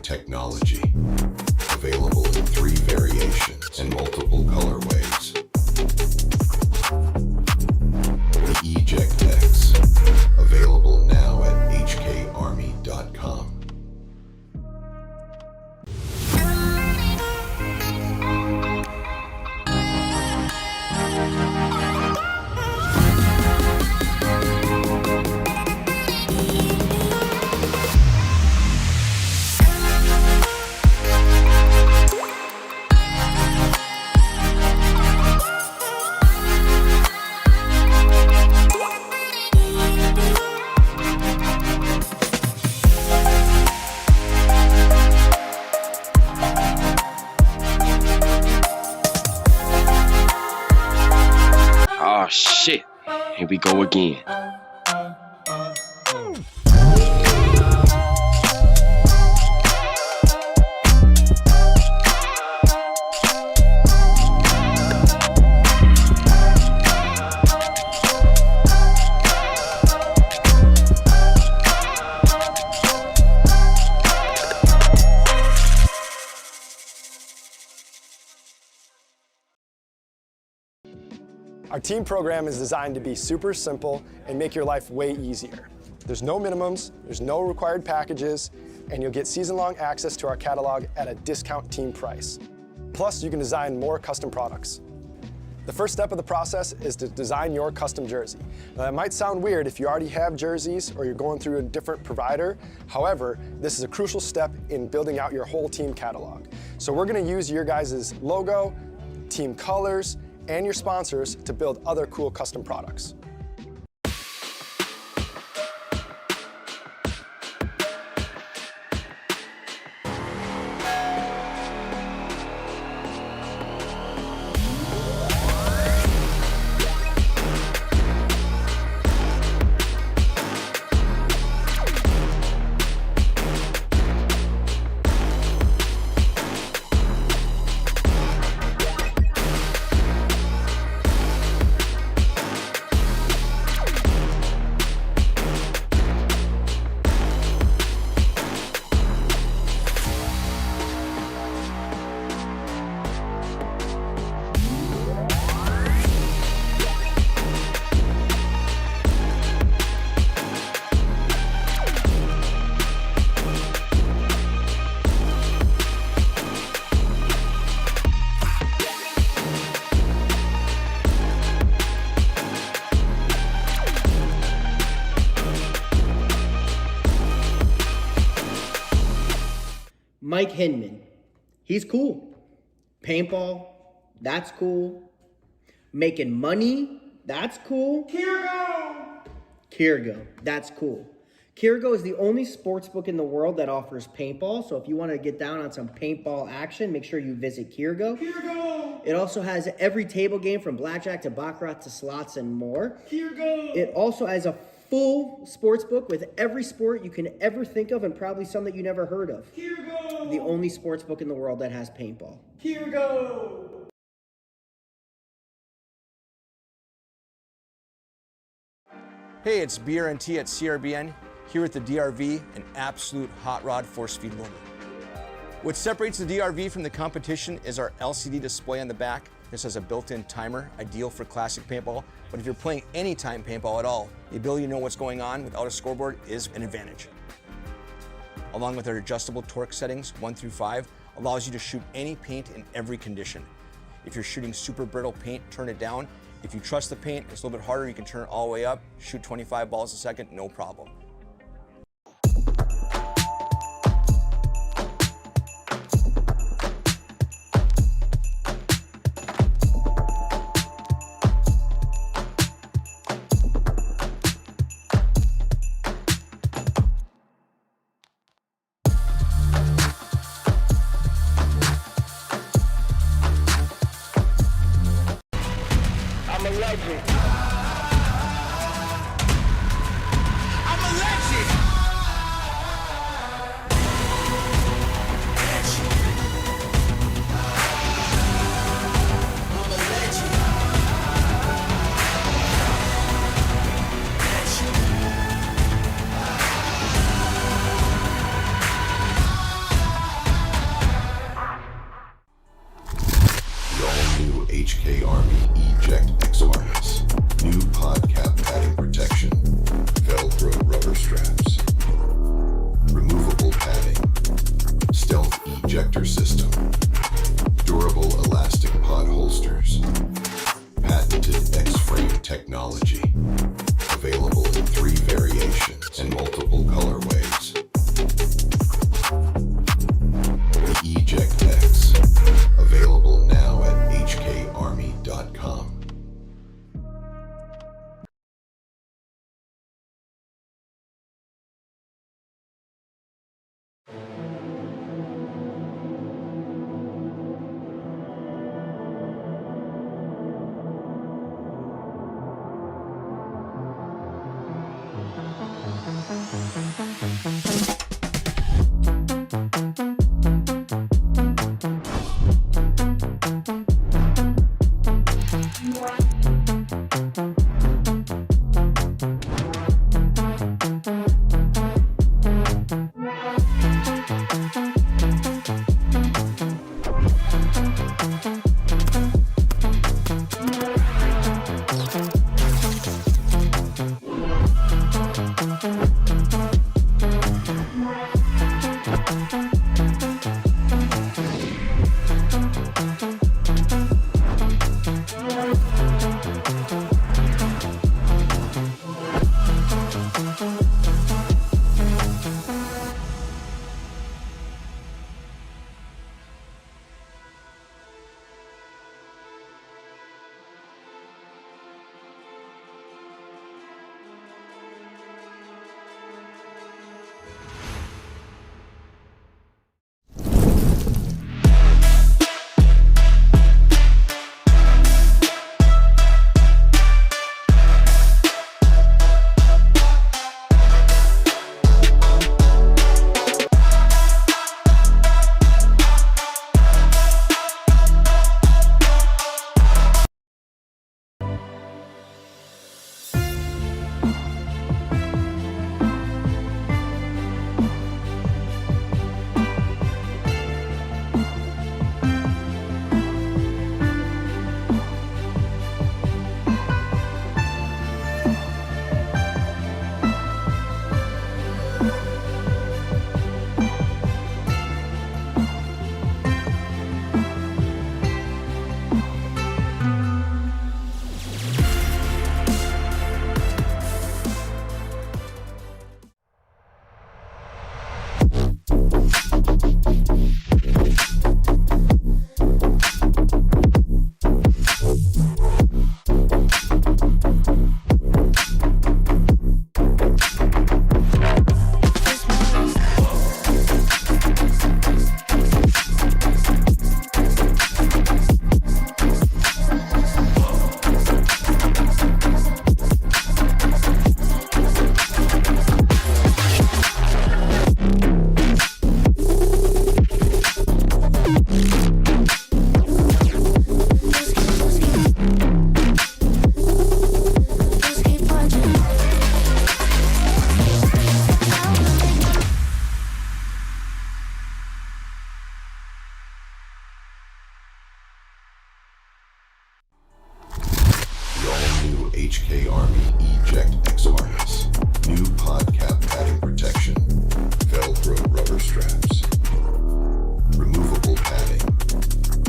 technology. Available in 3 variations and multiple colorways. The Eject X. Available now at hkarmy.com. Oh shit, here we go again. Our team program is designed to be super simple and make your life way easier. There's no minimums, there's no required packages, and you'll get season-long access to our catalog at a discount team price. Plus, you can design more custom products. The first step of the process is to design your custom jersey. Now, that might sound weird if you already have jerseys or you're going through a different provider. However, this is a crucial step in building out your whole team catalog. So we're gonna use your guys' logo, team colors, and your sponsors to build other cool custom products. Mike Hinman, he's cool. Paintball, that's cool. Making money, that's cool. Kirgo, that's cool. Kirgo is the only sports book in the world that offers paintball, so if you want to get down on some paintball action, make sure you visit Kirgo. It also has every table game from blackjack to baccarat to slots and more. It also has a full sports book with every sport you can ever think of and probably some that you never heard of. The only sports book in the world that has paintball. Hey, it's BRNT at CRBN, here at the DRV, an absolute hot rod force feed loader. What separates the DRV from the competition is our LCD display on the back. This has a built-in timer, ideal for classic paintball, but if you're playing anytime paintball at all, the ability to know what's going on without a scoreboard is an advantage. Along with our adjustable torque settings, 1 through 5, allows you to shoot any paint in every condition. If you're shooting super brittle paint, turn it down. If you trust the paint, it's a little bit harder, you can turn it all the way up, shoot 25 balls a second, no problem. I'm a legend. I'm a legend. ejector system, durable elastic pod holsters, patented X-frame technology, available in 3 variations and multiple colorways. The Eject X, available now at hkarmy.com. hkarmy Eject X harness, new pod cap padding protection, Velcro rubber straps, removable padding,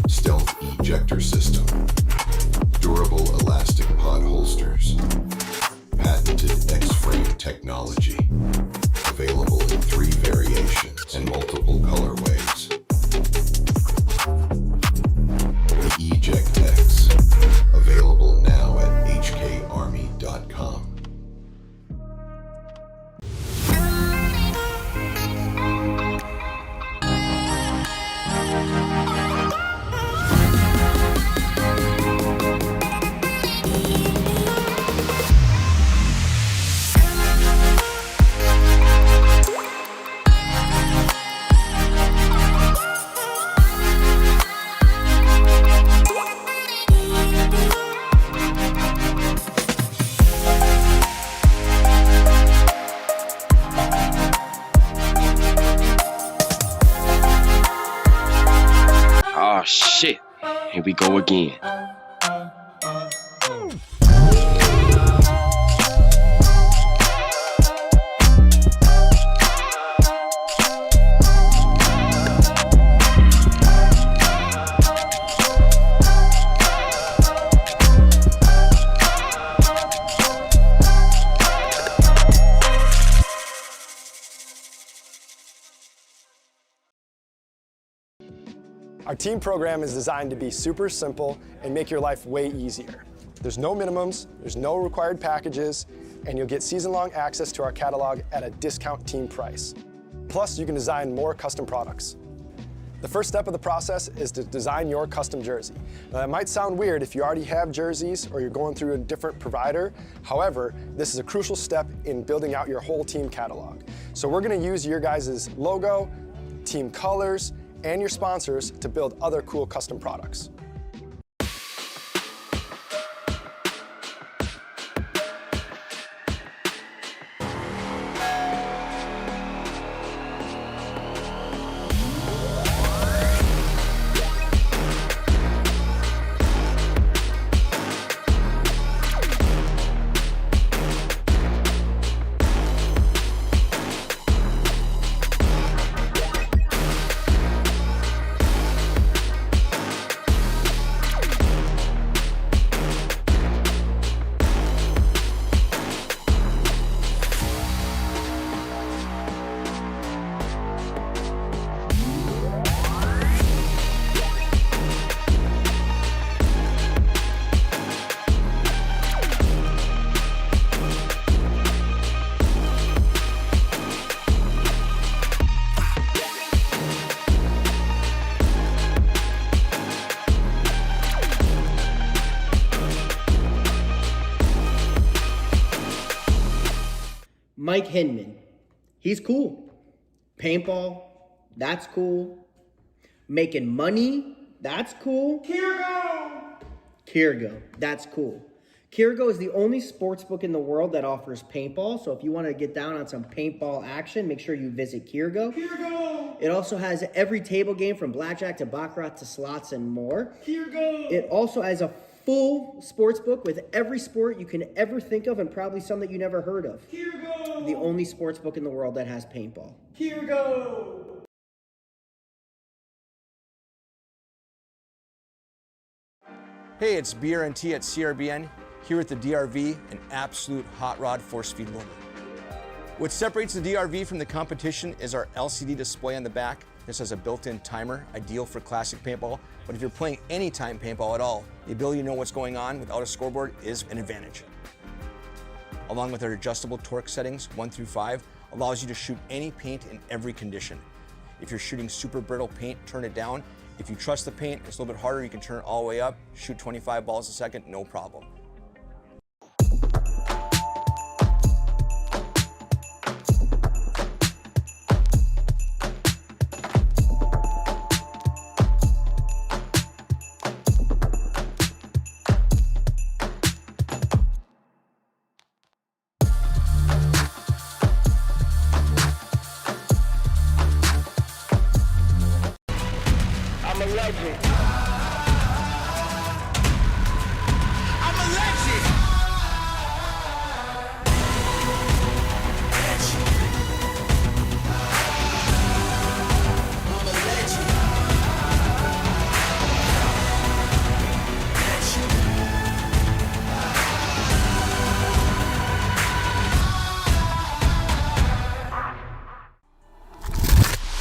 stealth ejector system, durable elastic pod holsters, patented X-frame technology, available in 3 variations and multiple colorways. The Eject X, available now at hkarmy.com. Oh shit, here we go again. Our team program is designed to be super simple and make your life way easier. There's no minimums, there's no required packages, and you'll get season-long access to our catalog at a discount team price. Plus, you can design more custom products. The first step of the process is to design your custom jersey. Now, that might sound weird if you already have jerseys or you're going through a different provider. However, this is a crucial step in building out your whole team catalog. So we're going to use your guys' logo, team colors, and your sponsors to build other cool custom products. Mike Hinman, he's cool. Paintball, that's cool. Making money, that's cool. Kirgo, that's cool. Kirgo is the only sports book in the world that offers paintball. So if you want to get down on some paintball action, make sure you visit Kirgo. It also has every table game from blackjack to baccarat to slots and more. It also has a full sports book with every sport you can ever think of and probably some that you never heard of. The only sports book in the world that has paintball. Hey, it's BRNT at CRBN, here at the DRV, an absolute hot rod force feed loader. What separates the DRV from the competition is our LCD display on the back. This has a built-in timer, ideal for classic paintball, but if you're playing anytime paintball at all, the ability to know what's going on without a scoreboard is an advantage. Along with our adjustable torque settings, 1 through 5, allows you to shoot any paint in every condition. If you're shooting super brittle paint, turn it down. If you trust the paint, it's a little bit harder, you can turn it all the way up, shoot 25 balls a second, no problem. I'm a legend. I'm a legend.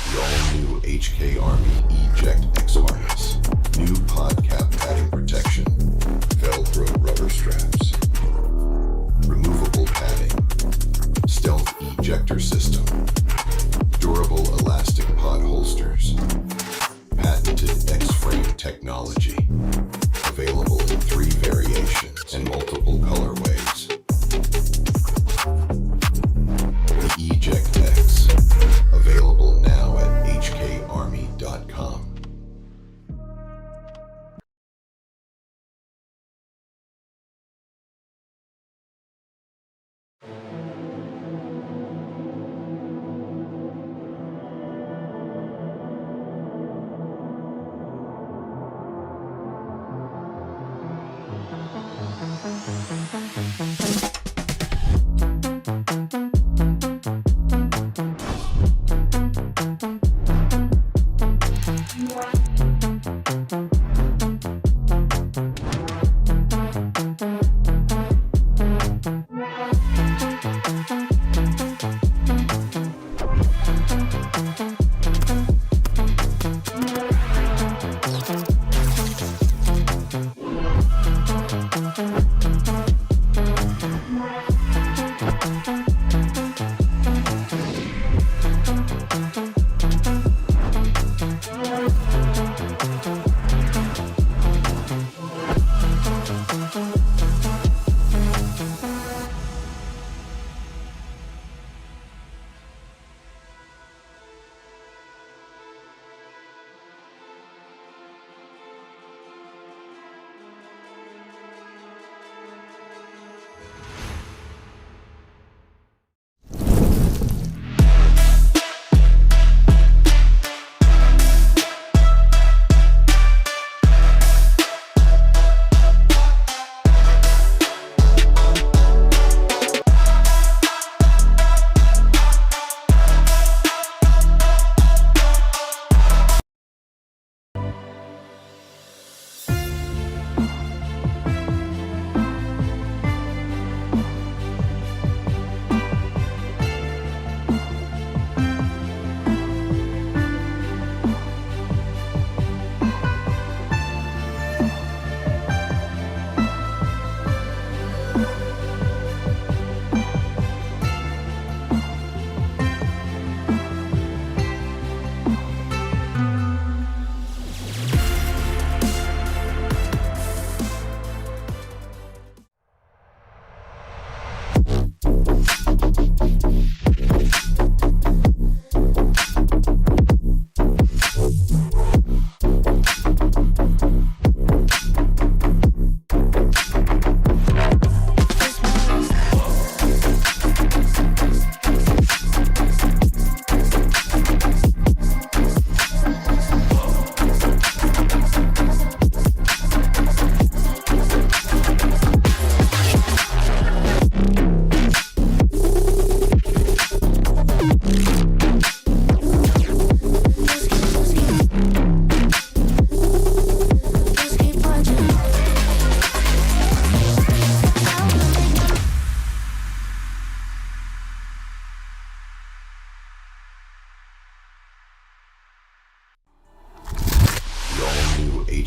The all-new HK Army Eject X harness, new pod cap padding protection, Velcro rubber straps, removable padding, stealth ejector system, durable elastic pod holsters, patented X-frame technology, available in 3 variations and multiple colorways. The Eject X, available now at hkarmy.com.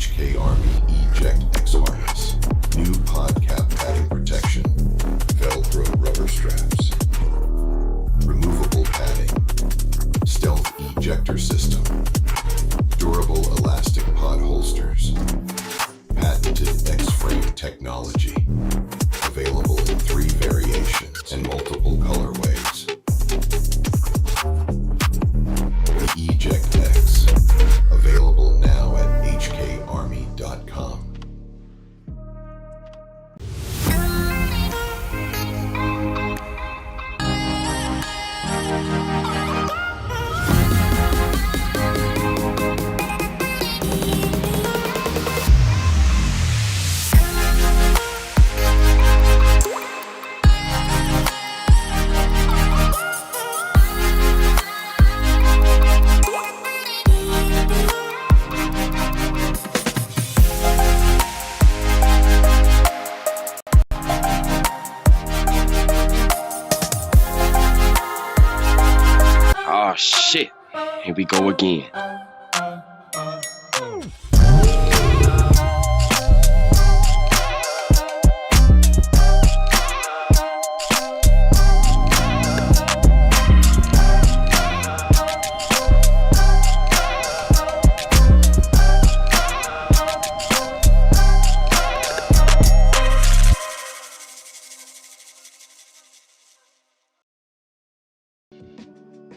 HK Army Eject X harness, new pod cap padding protection, Velcro rubber straps, removable padding, stealth ejector system, durable elastic pod holsters, patented X-frame technology, available in 3 variations and multiple colorways. The Eject X, available now at hkarmy.com. Oh shit. Here we go again.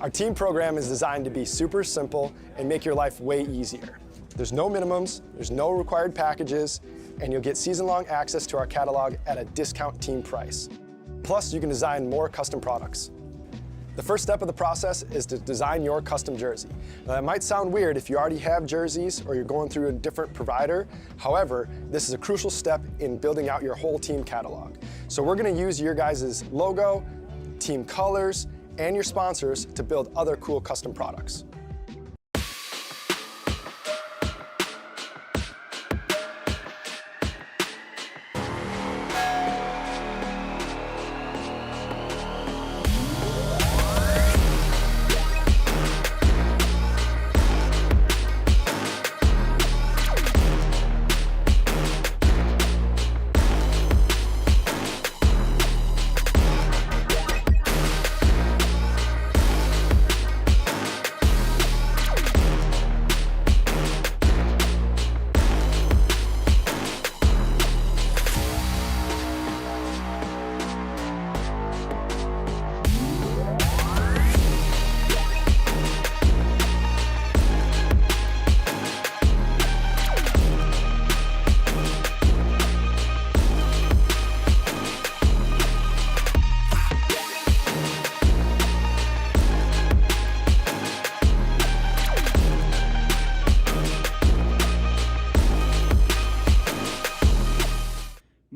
Our team program is designed to be super simple and make your life way easier. There's no minimums, there's no required packages, and you'll get season-long access to our catalog at a discount team price. Plus, you can design more custom products. The first step of the process is to design your custom jersey. Now, that might sound weird if you already have jerseys or you're going through a different provider. However, this is a crucial step in building out your whole team catalog. So we're gonna use your guys' logo, team colors, and your sponsors to build other cool custom products.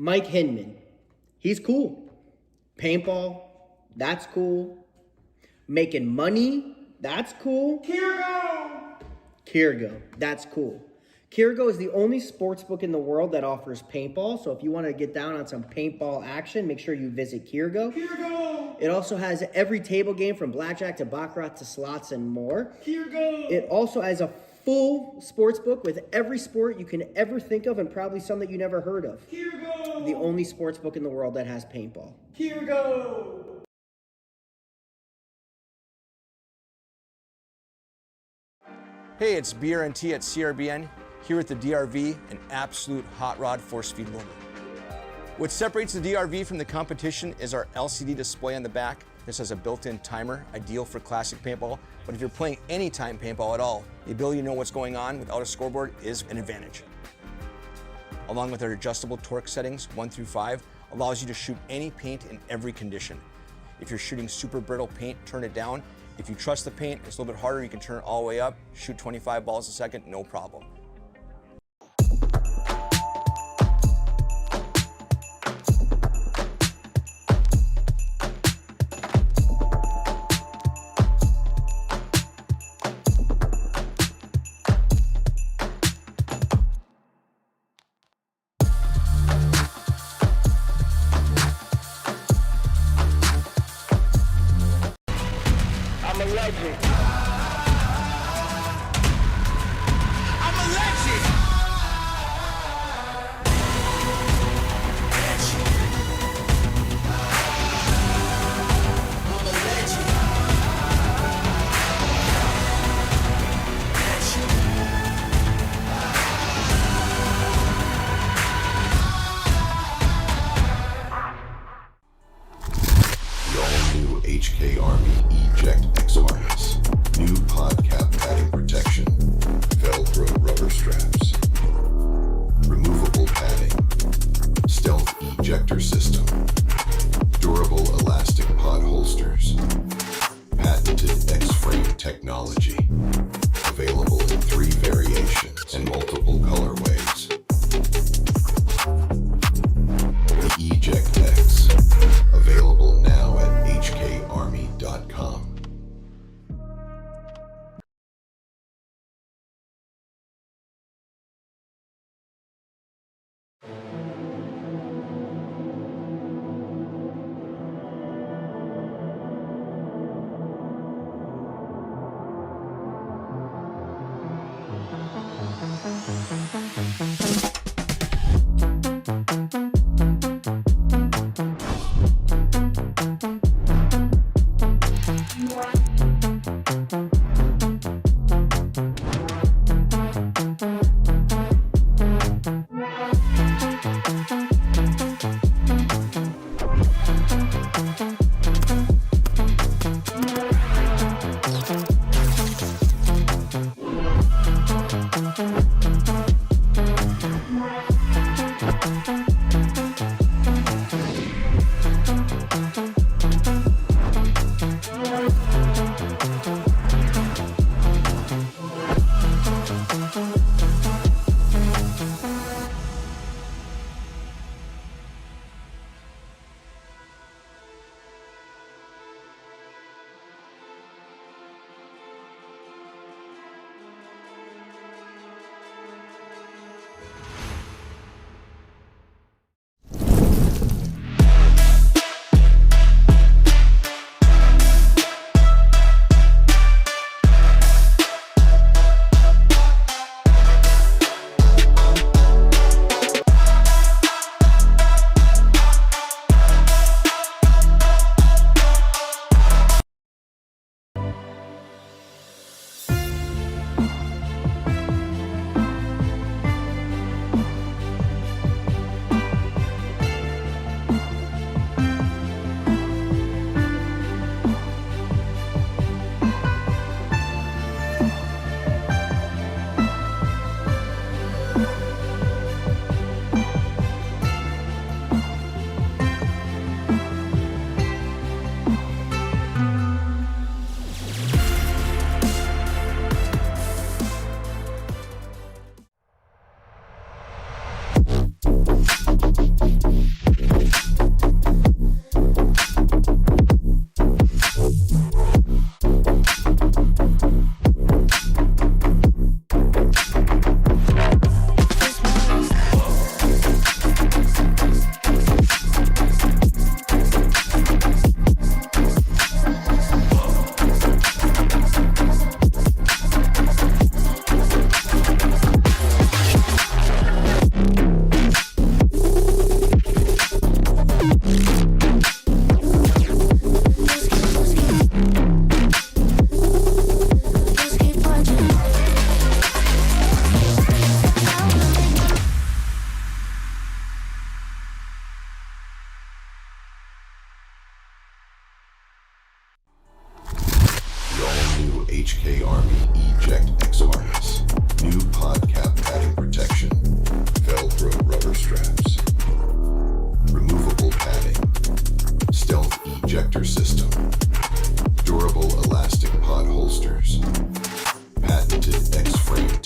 Mike Hinman, he's cool. Paintball, that's cool. Making money, that's cool. Kirgo, that's cool. Kirgo is the only sports book in the world that offers paintball. So if you want to get down on some paintball action, make sure you visit Kirgo. It also has every table game from blackjack to baccarat to slots and more. It also has a full sports book with every sport you can ever think of and probably some that you never heard of. The only sports book in the world that has paintball. Hey, it's BRNT at CRBN, here at the DRV, an absolute hot rod force feed loader. What separates the DRV from the competition is our LCD display on the back. This has a built-in timer, ideal for classic paintball, but if you're playing anytime paintball at all, the ability to know what's going on without a scoreboard is an advantage. Along with our adjustable torque settings, 1 through 5, allows you to shoot any paint in every condition. If you're shooting super brittle paint, turn it down. If you trust the paint, it's a little bit harder, you can turn it all the way up, shoot 25 balls a second, no problem. I'm a legend. I'm a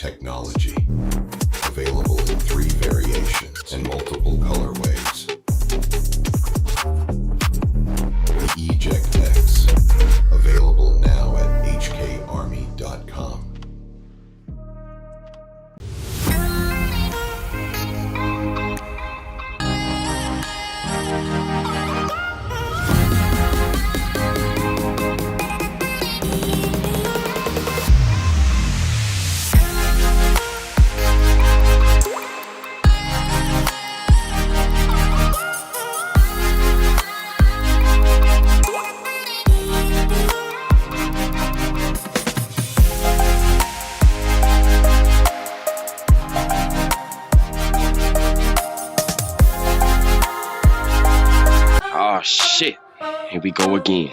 technology. Available in 3 variations and multiple colorways. The Eject X. Available now at hkarmy.com. Oh shit. Here we go again.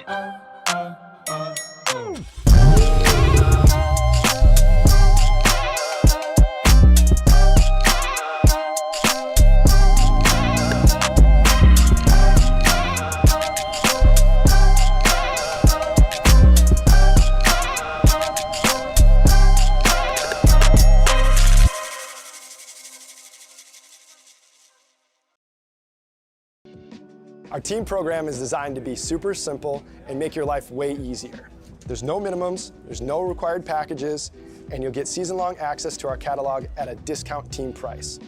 Our team program is designed to be super simple and make your life way easier. There's no minimums, there's no required packages, and you'll get season-long access to our catalog at a discount team price.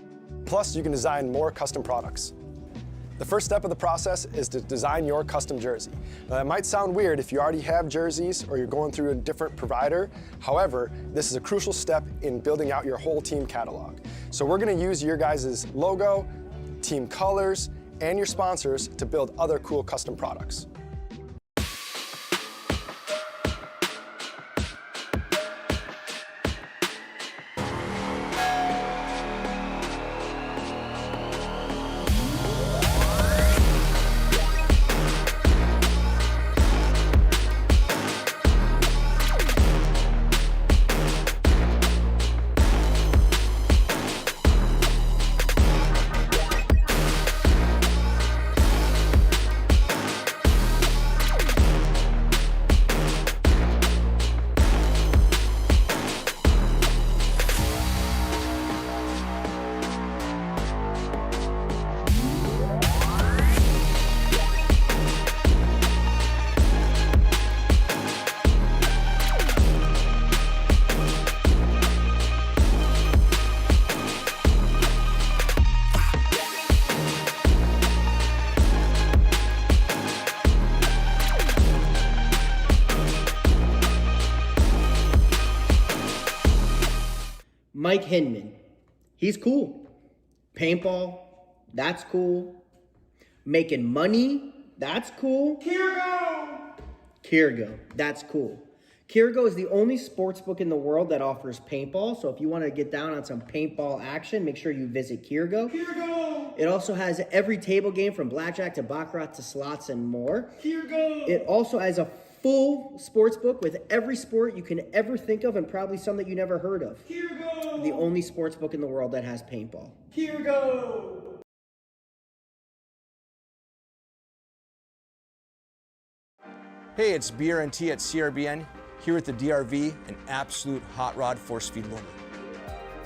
Plus, you can design more custom products. The first step of the process is to design your custom jersey. Now, that might sound weird if you already have jerseys or you're going through a different provider. However, this is a crucial step in building out your whole team catalog. So we're gonna use your guys' logo, team colors, and your sponsors to build other cool custom products. Mike Hinman, he's cool. Paintball, that's cool. Making money, that's cool. Kirgo, that's cool. Kirgo is the only sports book in the world that offers paintball. So if you want to get down on some paintball action, make sure you visit Kirgo. It also has every table game from blackjack to baccarat to slots and more. It also has a full sports book with every sport you can ever think of and probably some that you never heard of. The only sports book in the world that has paintball. Hey, it's BRNT at CRBN, here with the DRV, an absolute hot rod force feed loader.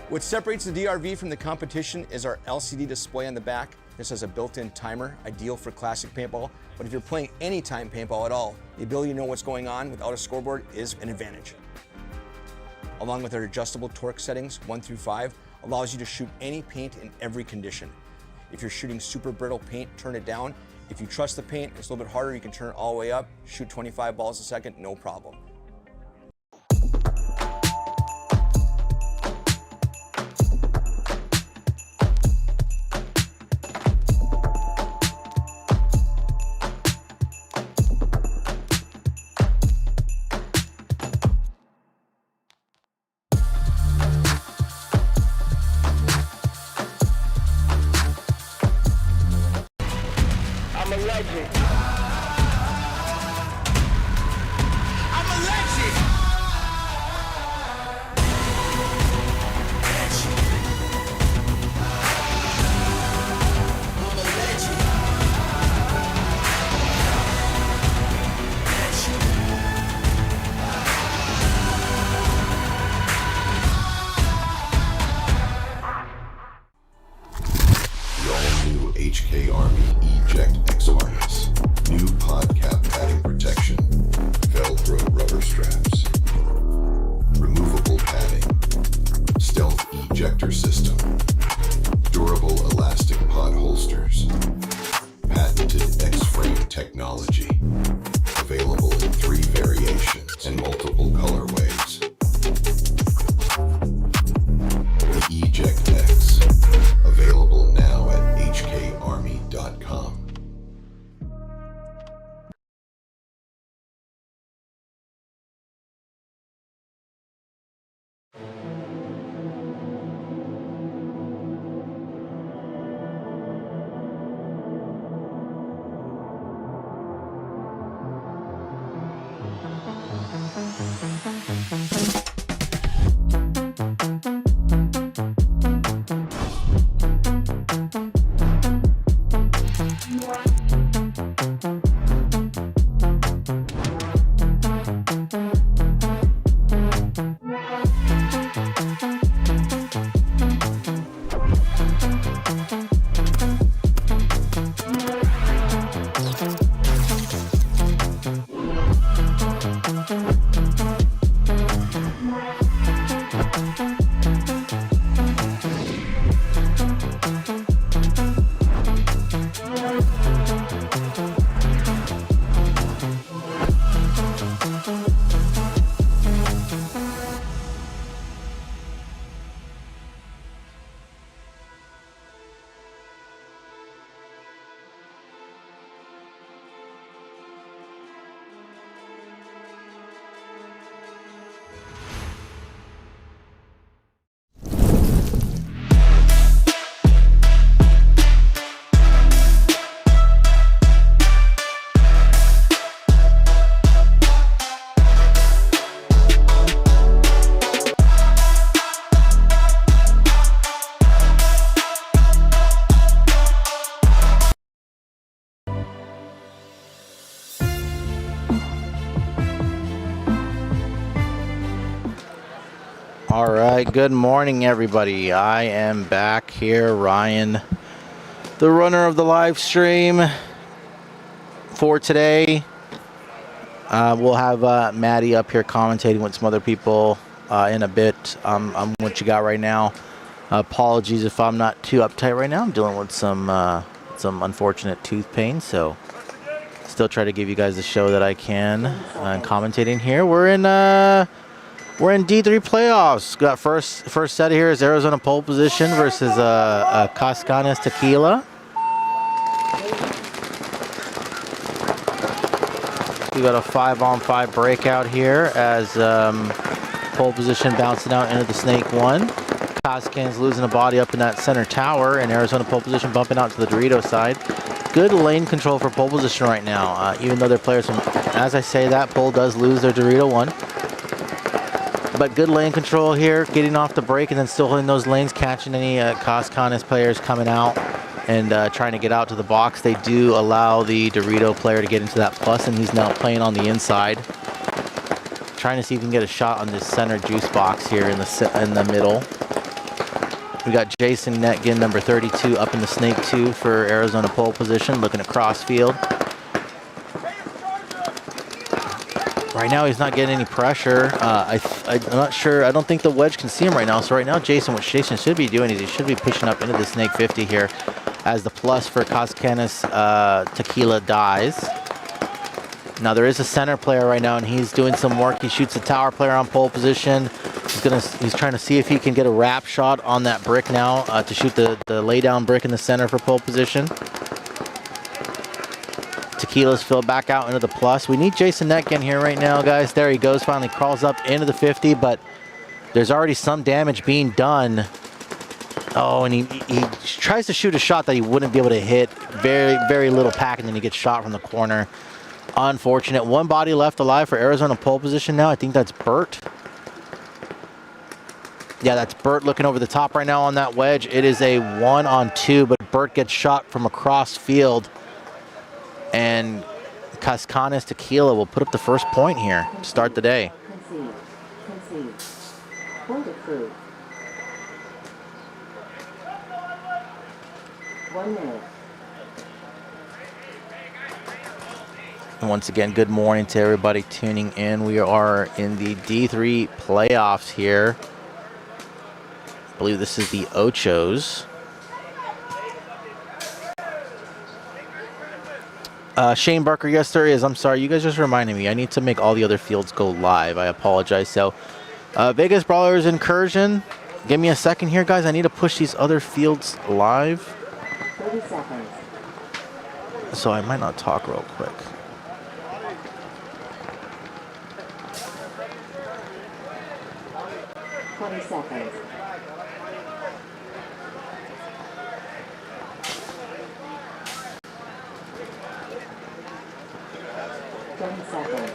What separates the DRV from the competition is our LCD display on the back. This has a built-in timer, ideal for classic paintball, but if you're playing anytime paintball at all, the ability to know what's going on without a scoreboard is an advantage. Along with our adjustable torque settings, 1 through 5, allows you to shoot any paint in every condition. If you're shooting super brittle paint, turn it down. If you trust the paint, it's a little bit harder, you can turn it all the way up, shoot 25 balls a second, no problem. I'm a legend. I'm a legend. ejector system, durable elastic pod holsters, patented X-frame technology, available in 3 variations and multiple colorways. The Eject X, available now at hkarmy.com. All right, good morning, everybody. I am back here, Ryan, the runner of the live stream for today. We'll have Maddie up here commentating with some other people in a bit. I'm what you got right now. Apologies if I'm not too uptight right now. I'm dealing with some unfortunate tooth pain, so still try to give you guys the show that I can. Commentating here, we're in D3 playoffs. Got first set here is Arizona pole position versus Cascanes Tequila. We got a 5-on-5 breakout here as pole position bouncing out into the snake 1. Cascanes losing a body up in that center tower, and Arizona pole position bumping out to the Dorito side. Good lane control for pole position right now, even though their players from, as I say that, pole does lose their Dorito 1. But good lane control here, getting off the break and then still holding those lanes, catching any Cascanes players coming out and trying to get out to the box. They do allow the Dorito player to get into that plus, and he's now playing on the inside. Trying to see if he can get a shot on this center juice box here in the middle. We got Jason Netgen, number 32, up in the snake 2 for Arizona pole position, looking across field. Right now, he's not getting any pressure. I'm not sure. I don't think the wedge can see him right now. So right now, what Jason should be doing is he should be pushing up into the snake 50 here as the plus for Cascanes Tequila dies. Now, there is a center player right now, and he's doing some work. He shoots a tower player on pole position. He's trying to see if he can get a wrap shot on that brick now to shoot the lay-down brick in the center for pole position. Tequila's filled back out into the plus. We need Jason Netgen here right now, guys. There he goes, finally crawls up into the 50, but there's already some damage being done. Oh, and he tries to shoot a shot that he wouldn't be able to hit. Very, very little pack, and then he gets shot from the corner. Unfortunate. One body left alive for Arizona pole position now. I think that's Burt. Yeah, that's Burt looking over the top right now on that wedge. It is a 1-on-2, but Burt gets shot from across field. And Cascanes Tequila will put up the first point here to start the day. Concede. Point approved. 1 minute. And once again, good morning to everybody tuning in. We are in the D3 playoffs here. I believe this is the Ochos. Shane Barker, yes, there is. I'm sorry. You guys just reminded me. I need to make all the other fields go live. I apologize. So, Vegas Brawlers Incursion. Give me a second here, guys. I need to push these other fields live. 30 seconds. So I might not talk real quick. Seconds. 10 seconds.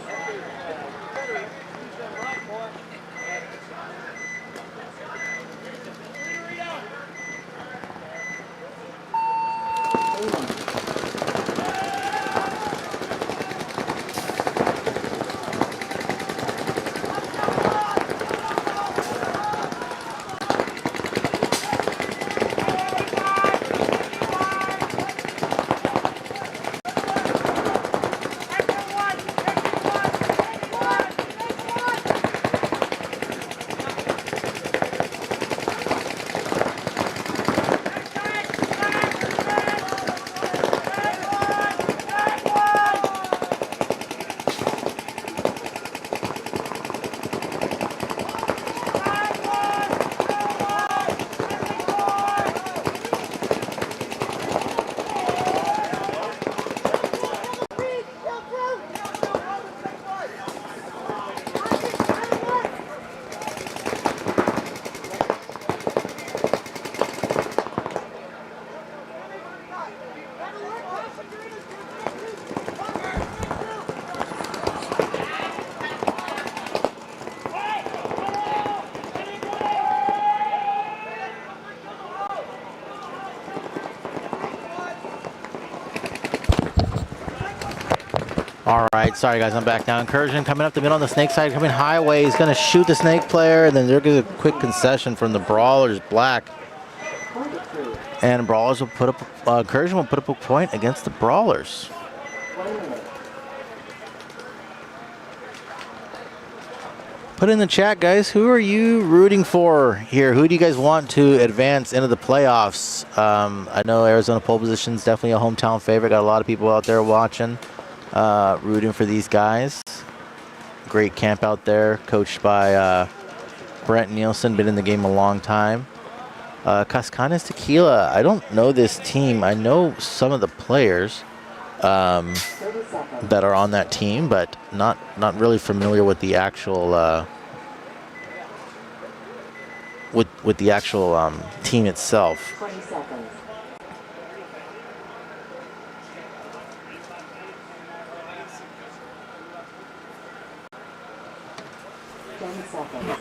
All right, sorry guys, I'm back now. Incursion coming up the middle on the snake side, coming highway. He's gonna shoot the snake player, and then there's a quick concession from the Brawlers Black. And Brawlers will put up, Incursion will put up a point against the Brawlers. 1 minute. Put in the chat, guys, who are you rooting for here? Who do you guys want to advance into the playoffs? I know Arizona pole position is definitely a hometown favorite. Got a lot of people out there watching, rooting for these guys. Great camp out there, coached by Brent Nielsen, been in the game a long time. Cascanes Tequila, I don't know this team. I know some of the players that are on that team, but not really familiar with the actual with the actual team itself. 20 seconds. 10 seconds.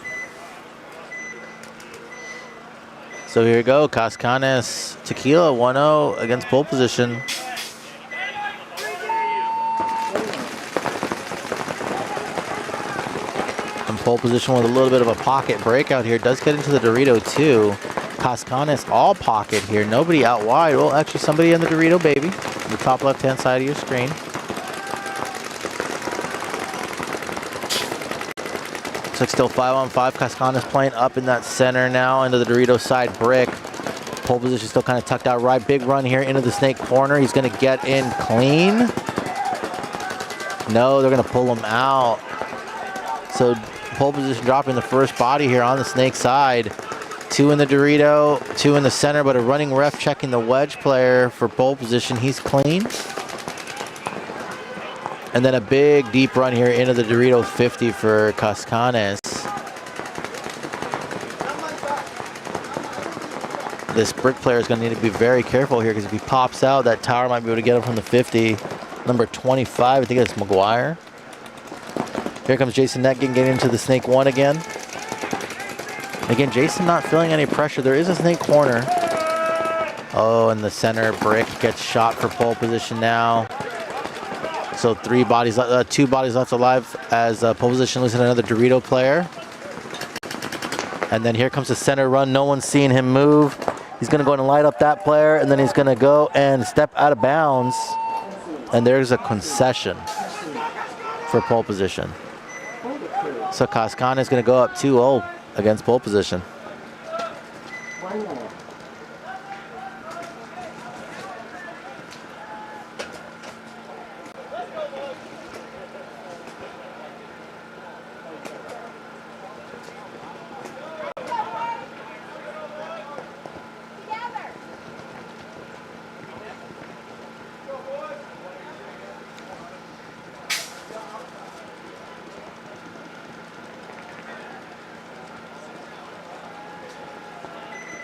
So here we go, Cascanes Tequila 1-0 against pole position. And pole position with a little bit of a pocket breakout here. Does get into the Dorito too. Cascanes all pocket here. Nobody out wide. Well, actually somebody in the Dorito, baby. On the top left-hand side of your screen. Looks like still 5-on-5. Cascanes playing up in that center now into the Dorito side brick. Pole position still kind of tucked out right. Big run here into the snake corner. He's going to get in clean. No, they're going to pull him out. So pole position dropping the first body here on the snake side. 2 in the Dorito, 2 in the center, but a running ref checking the wedge player for pole position. He's clean. And then a big deep run here into the Dorito 50 for Cascanes. This brick player is going to need to be very careful here because if he pops out, that tower might be able to get him from the 50. Number 25, I think it's McGuire. Here comes Jason Netkin getting into the snake 1 again. Again, Jason not feeling any pressure. There is a snake corner. Oh, and the center brick gets shot for pole position now. So 2 bodies left alive as pole position losing another Dorito player. And then here comes the center run. No one's seeing him move. He's going to go and light up that player, and then he's going to go and step out of bounds. And there's a concession for pole position. So Cascanes is going to go up 2-0 against pole position. 1 minute.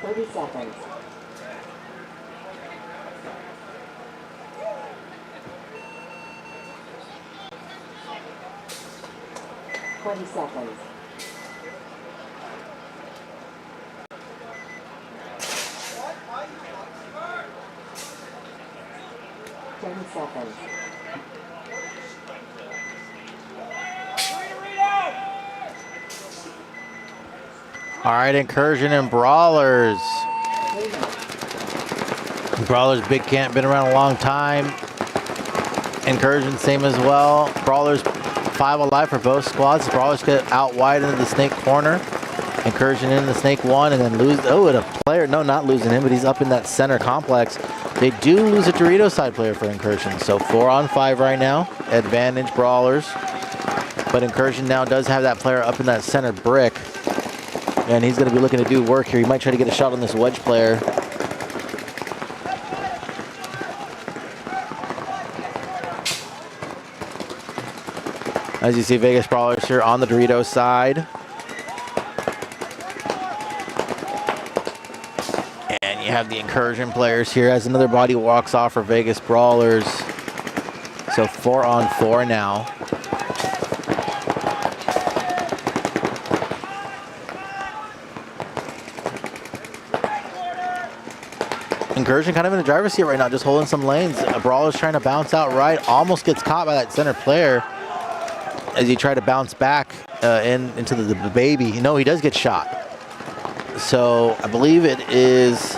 30 seconds. Twenty seconds. Ten seconds. All right, Incursion and Brawlers. Brawlers big camp, been around a long time. Incursion same as well. Brawlers 5 alive for both squads. Brawlers get out wide into the snake corner. Incursion in the snake 1 and then lose. Oh, and a player, no, not losing him, but he's up in that center complex. They do lose a Dorito side player for Incursion. So 4 on 5 right now. Advantage Brawlers. But Incursion now does have that player up in that center brick. And he's going to be looking to do work here. He might try to get a shot on this wedge player. As you see, Vegas Brawlers here on the Dorito side. And you have the Incursion players here as another body walks off for Vegas Brawlers. So 4 on 4 now. Incursion kind of in the driver's seat right now, just holding some lanes. Brawler's trying to bounce out right, almost gets caught by that center player as he tried to bounce back into the baby. No, he does get shot. So I believe it is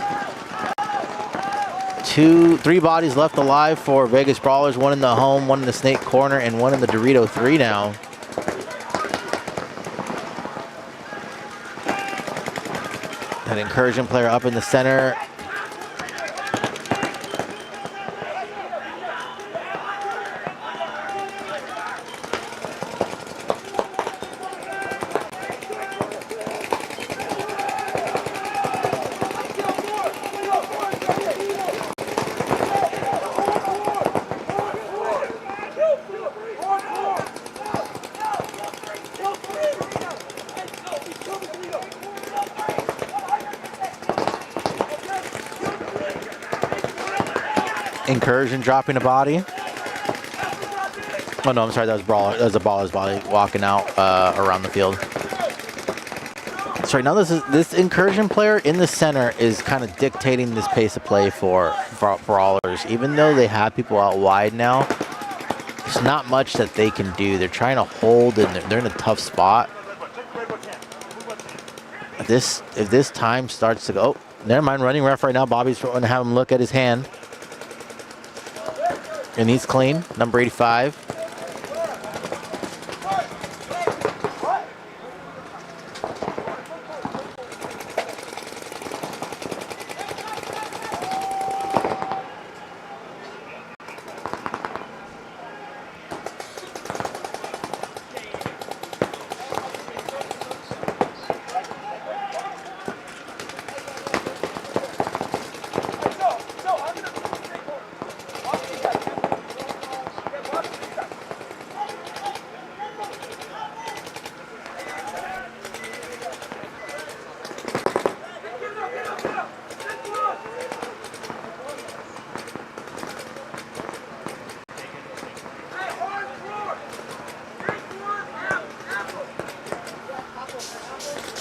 3 bodies left alive for Vegas Brawlers. 1 in the home, 1 in the snake corner, and 1 in the Dorito 3 now. That Incursion player up in the center. Incursion dropping a body. Oh no, I'm sorry, that was Brawler. That was a Brawler's body walking out around the field. Sorry, now this Incursion player in the center is kind of dictating this pace of play for Brawlers. Even though they have people out wide now, there's not much that they can do. They're trying to hold and they're in a tough spot. If this time starts to go, oh, never mind, running ref right now. Bobby's going to have him look at his hand. And he's clean, number 85.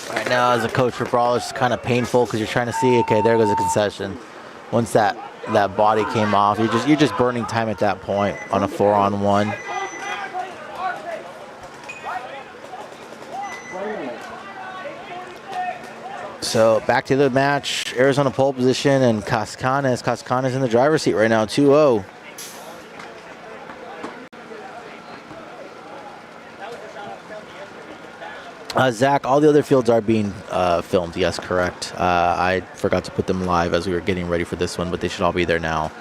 Right now, as a coach for Brawlers, it's kind of painful because you're trying to see, okay, there goes a concession. Once that body came off, you're just burning time at that point on a 4-on-1. So back to the match. Arizona pole position and Cascanes. Cascanes in the driver's seat right now, 2-0. Zach, all the other fields are being filmed. Yes, correct. I forgot to put them live as we were getting ready for this one, but they should all be there now.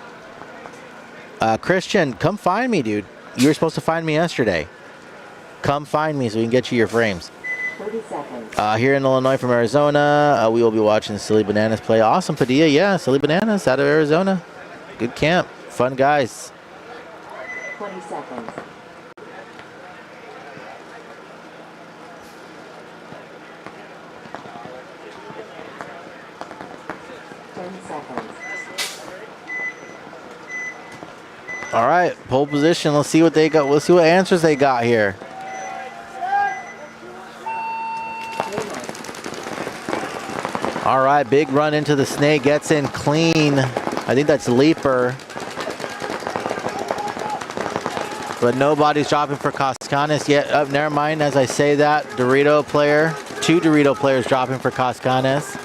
Christian, come find me, dude. You were supposed to find me yesterday. Come find me so we can get you your frames. 30 seconds. Here in Illinois from Arizona, we will be watching Silly Bananas play. Awesome, Padilla. Yeah, Silly Bananas out of Arizona. Good camp. Fun guys. 20 seconds. 10 seconds. All right, pole position. Let's see what they got. We'll see what answers they got here. All right, big run into the snake. Gets in clean. I think that's Leaper. But nobody's dropping for Cascanes yet. Oh, never mind. As I say that, Dorito player. 2 Dorito players dropping for Cascanes.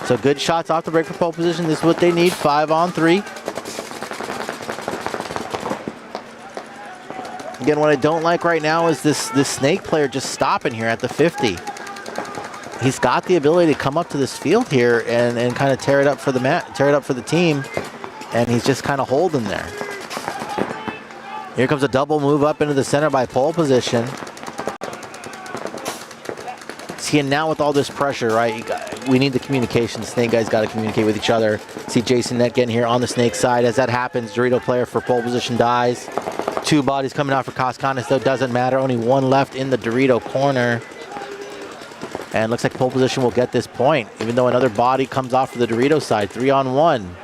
So good shots off the break for pole position. This is what they need. 5 on 3. Again, what I don't like right now is this snake player just stopping here at the 50. He's got the ability to come up to this field here and kind of tear it up for the team, and he's just kind of holding there. Here comes a double move up into the center by pole position. See, and now with all this pressure, right, we need the communication. The snake guys got to communicate with each other. See Jason Net getting here on the snake side. As that happens, Dorito player for pole position dies. 2 bodies coming out for Cascanes, though, doesn't matter. Only 1 left in the Dorito corner. And looks like pole position will get this point, even though another body comes off for the Dorito side. 3 on 1.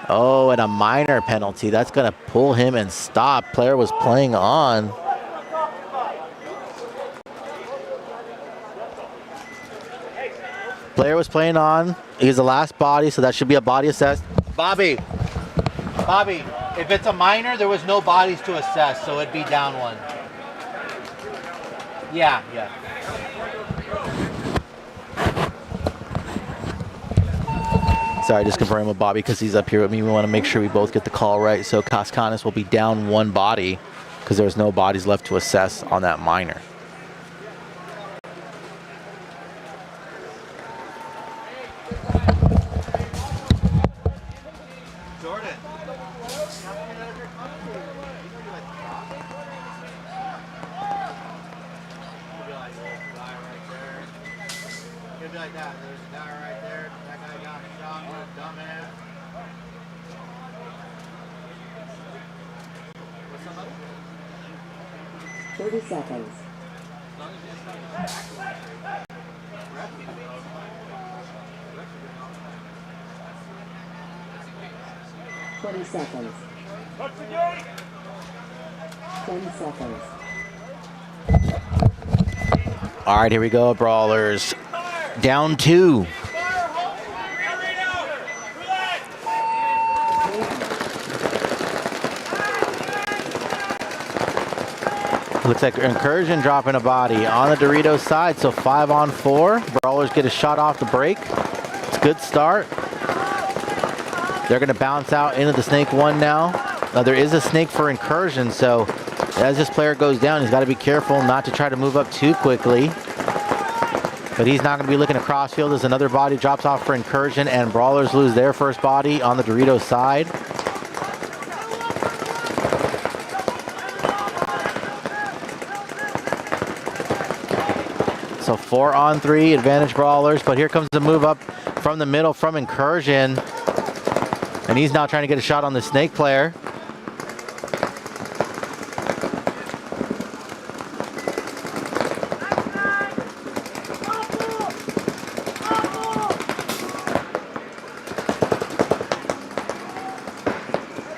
Oh, and a minor penalty. That's going to pull him and stop. Player was playing on. Player was playing on. He's the last body, so that should be a body assessed. Bobby, if it's a minor, there was no bodies to assess, so it'd be down 1. Yeah. Sorry, just confirming with Bobby because he's up here with me. We want to make sure we both get the call right. So Cascanes will be down 1 body because there's no bodies left to assess on that minor. Jordan. He'll be like that. There's a guy right there. That guy got shot. What a dumbass. What's up, buddy? 30 seconds. 20 seconds. 10 seconds. All right, here we go, Brawlers. Down 2. Looks like Incursion dropping a body on the Doritos side, so 5 on 4. Brawlers get a shot off the break. It's a good start. They're going to bounce out into the snake 1 now. Now there is a snake for Incursion, so as this player goes down, he's got to be careful not to try to move up too quickly. But he's not going to be looking across field as another body drops off for Incursion, and Brawlers lose their first body on the Doritos side. So 4 on 3, advantage Brawlers, but here comes the move up from the middle from Incursion. And he's now trying to get a shot on the snake player.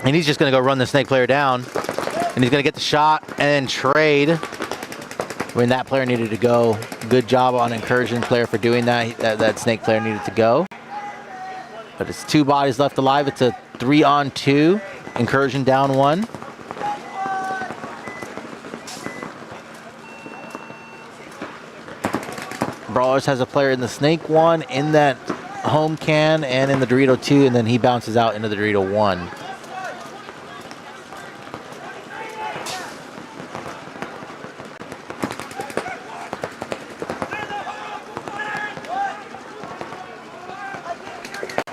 And he's just going to go run the snake player down. And he's going to get the shot and then trade when that player needed to go. Good job on Incursion player for doing that. That snake player needed to go. But it's 2 bodies left alive. It's a 3 on 2. Incursion down 1. Brawlers has a player in the snake 1, in that home can, and in the Dorito 2, and then he bounces out into the Dorito 1.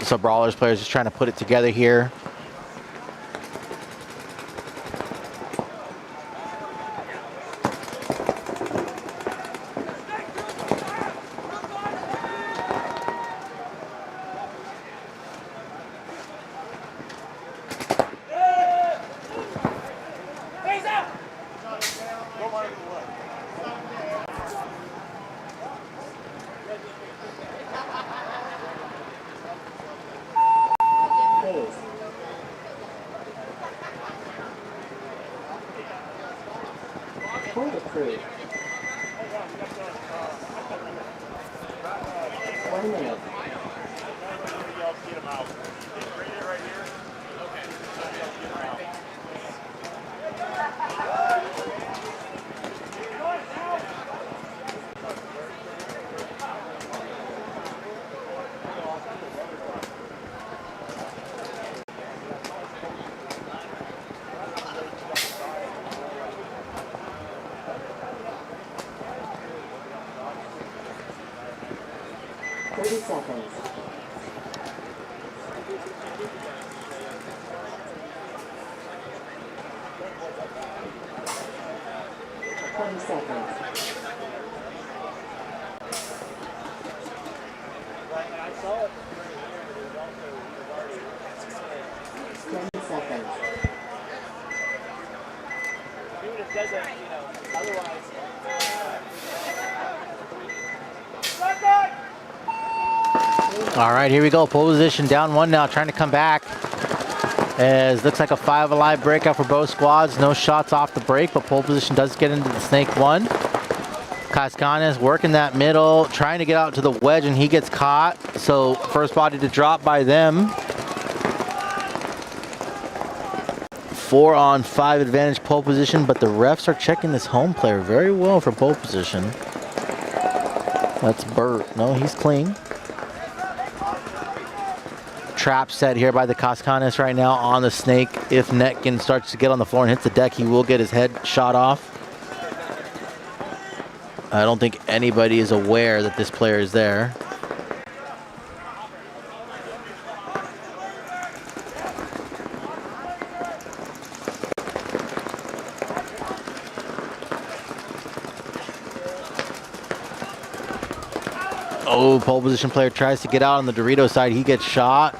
So Brawlers players just trying to put it together here. Phase. Point approved. 1 minute. Seconds. 20 seconds. 10 seconds. All right, here we go. Pole position down 1 now, trying to come back. As looks like a 5 alive breakout for both squads. No shots off the break, but pole position does get into the snake 1. Cascanes working that middle, trying to get out to the wedge, and he gets caught. So first body to drop by them. 4-on-5 advantage pole position, but the refs are checking this home player very well for pole position. That's Burt. No, he's clean. Trap set here by the Cascanes right now on the snake. If Netkin starts to get on the floor and hits the deck, he will get his head shot off. I don't think anybody is aware that this player is there. Oh, pole position player tries to get out on the Dorito side. He gets shot.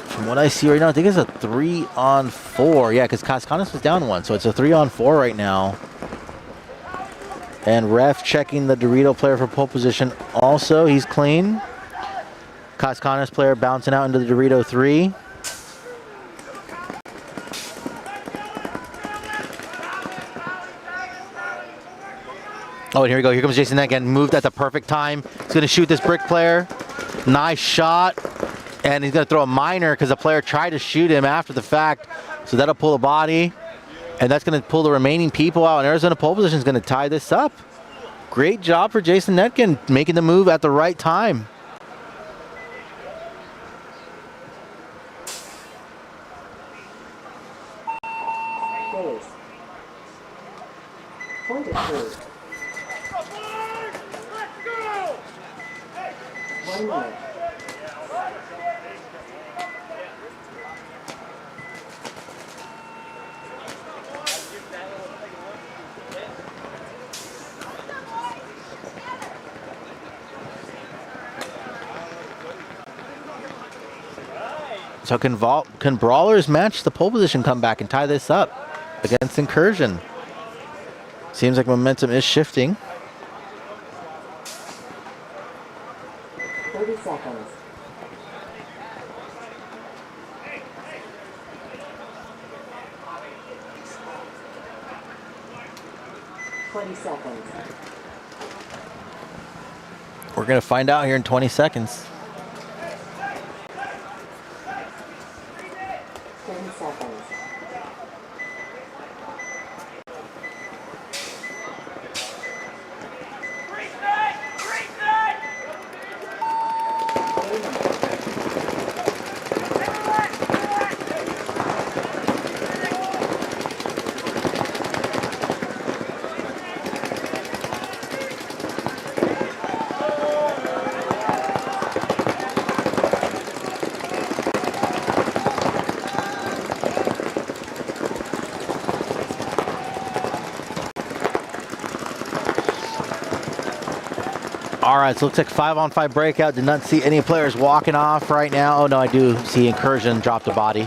From what I see right now, I think it's a 3-on-4. Yeah, because Cascanes was down 1, so it's a 3-on-4 right now. And ref checking the Dorito player for pole position. Also, he's clean. Cascanes player bouncing out into the Dorito 3. Oh, and here we go. Here comes Jason Netkin. Moved at the perfect time. He's going to shoot this brick player. Nice shot. And he's going to throw a minor because the player tried to shoot him after the fact. So that'll pull a body. And that's going to pull the remaining people out. And Arizona pole position is going to tie this up. Great job for Jason Netkin, making the move at the right time. Phase. Point approved. 1 minute. So can Brawlers match the pole position comeback and tie this up against Incursion? Seems like momentum is shifting. 30 seconds. 20 seconds. We're going to find out here in 20 seconds. 10 seconds. All right, so looks like 5-on-5 breakout. Did not see any players walking off right now. Oh no, I do see Incursion dropped a body.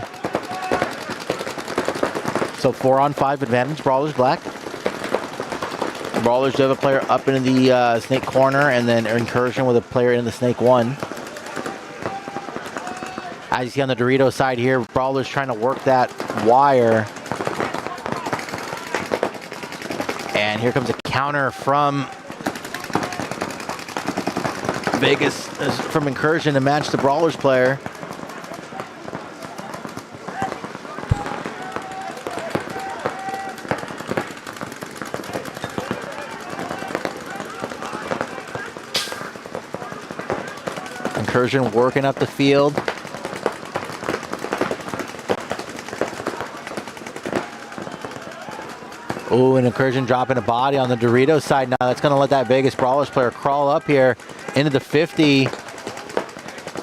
So 4-on-5 advantage, Brawlers black. Brawlers do have a player up into the snake corner, and then Incursion with a player in the snake 1. As you see on the Dorito side here, Brawlers trying to work that wire. And here comes a counter from Vegas, from Incursion to match the Brawlers player. Incursion working up the field. Oh, and Incursion dropping a body on the Dorito side now. That's going to let that Vegas Brawlers player crawl up here into the 50.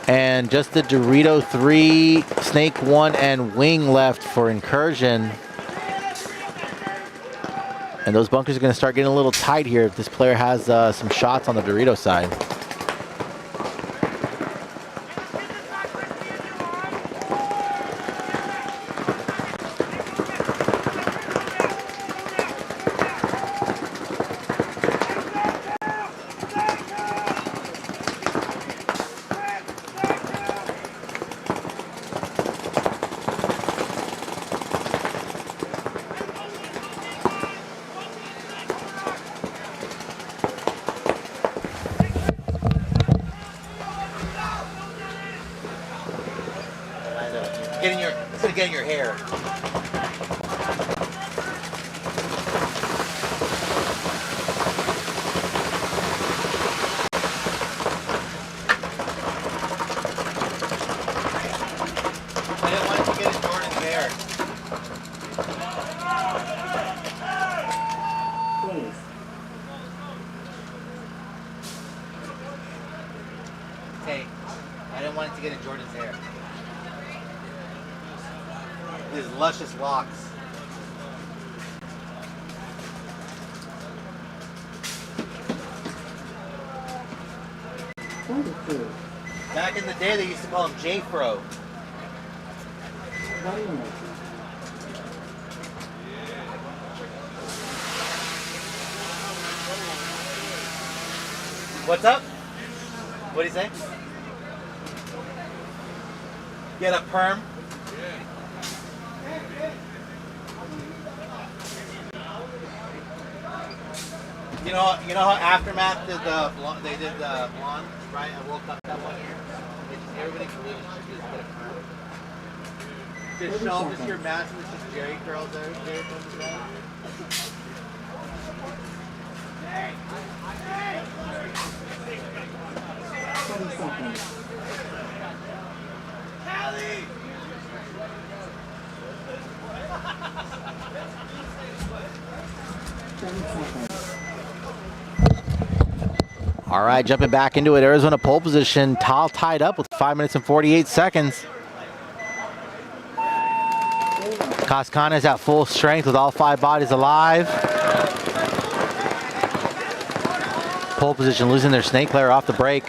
And just the Dorito 3, Snake 1, and Wing left for Incursion. And those bunkers are going to start getting a little tight here if this player has some shots on the Dorito side. Instead of getting your hair. I didn't want to get in Jordan's hair. Please. Hey, I didn't want it to get in Jordan's hair. His luscious locks. Back in the day, they used to call him J-Fro. 1 minute. What's up? What'd he say? Get a perm? You know how Aftermath did the blonde, they did the blonde, right? I woke up that one year. Everybody believed it should just get a perm. Just show up, just your mask, and it's just Jerry curls there from the side. 20 seconds. All right, jumping back into it. Arizona pole position. Tal tied up with 5 minutes and 48 seconds. Cascana is at full strength with all 5 bodies alive. Pole position losing their snake player off the break.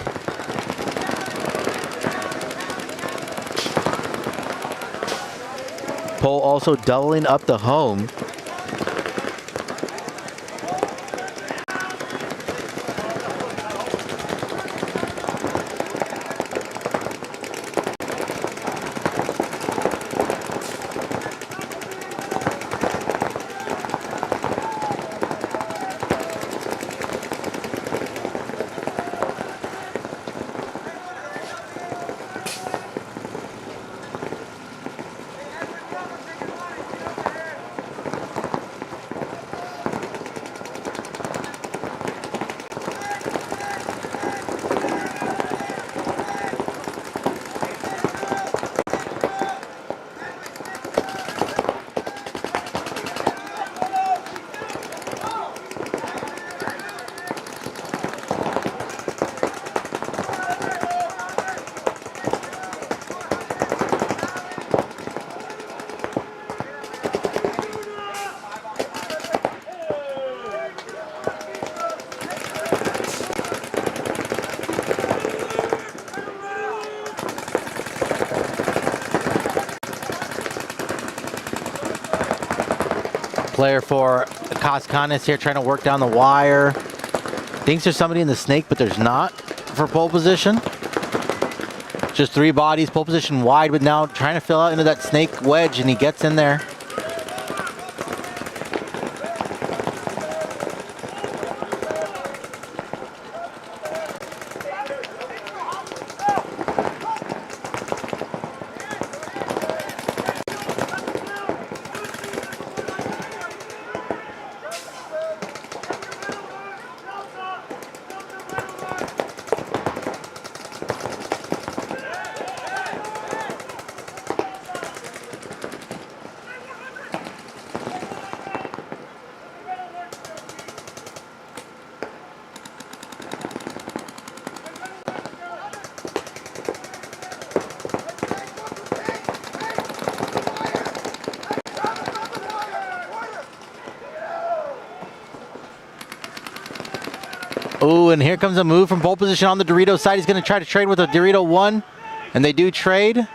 Pole also doubling up the home. player for Cascanes here trying to work down the wire. Thinks there's somebody in the snake, but there's not for pole position. Just 3 bodies, pole position wide, but now trying to fill out into that snake wedge, and he gets in there. Ooh, and here comes a move from pole position on the Dorito side. He's going to try to trade with a Dorito 1, and they do trade.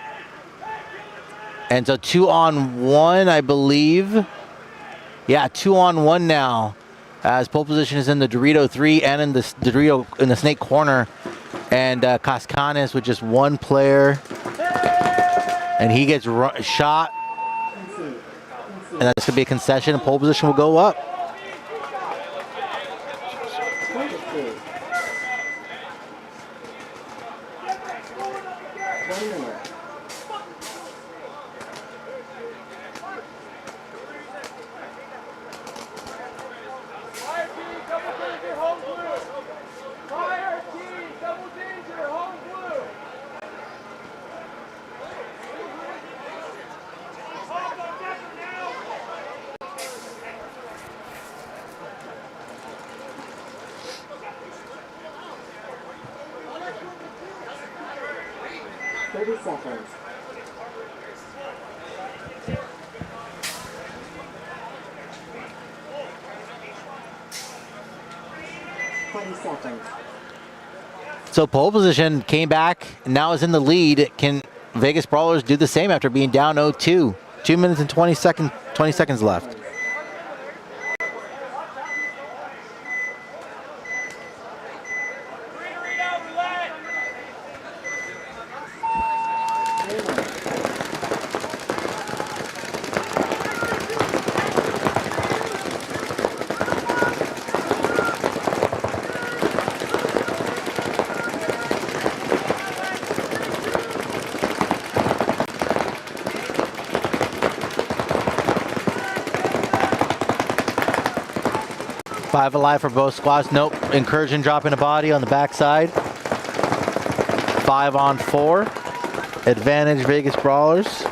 And so 2-on-1, I believe. Yeah, 2-on-1 now, as pole position is in the Dorito 3 and in the Dorito in the snake corner, and Cascanes with just 1 player, and he gets shot, and that's going to be a concession, and pole position will go up. Seconds. So pole position came back, and now is in the lead. Can Vegas Brawlers do the same after being down 0-2? 2 minutes and 20 seconds left. Five alive for both squads. Nope. Incursion dropping a body on the backside. 5-on-4. Advantage Vegas Brawlers.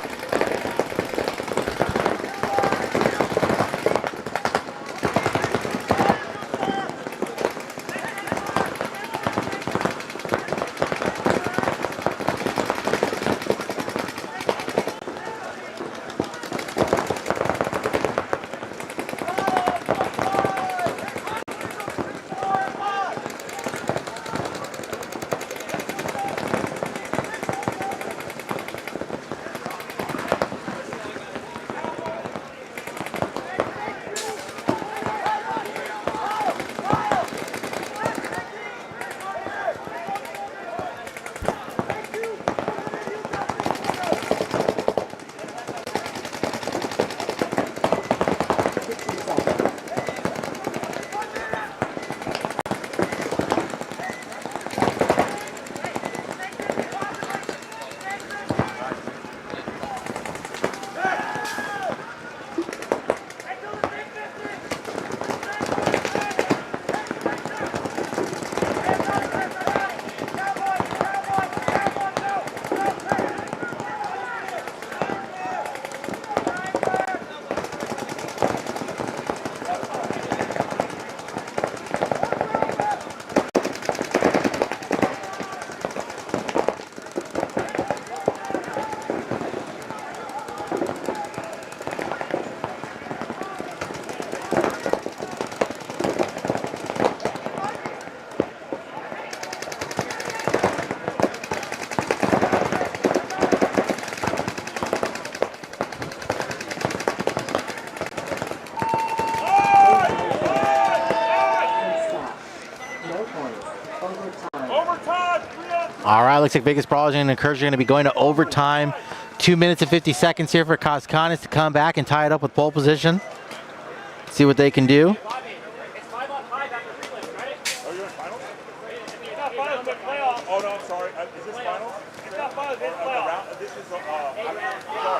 All right, looks like Vegas Brawlers and Incursion are going to be going to overtime. 2 minutes and 50 seconds here for Koskanis to come back and tie it up with pole position. See what they can do. Oh, no, I'm sorry. Is this final? It's not final, it's playoff. This is, sorry,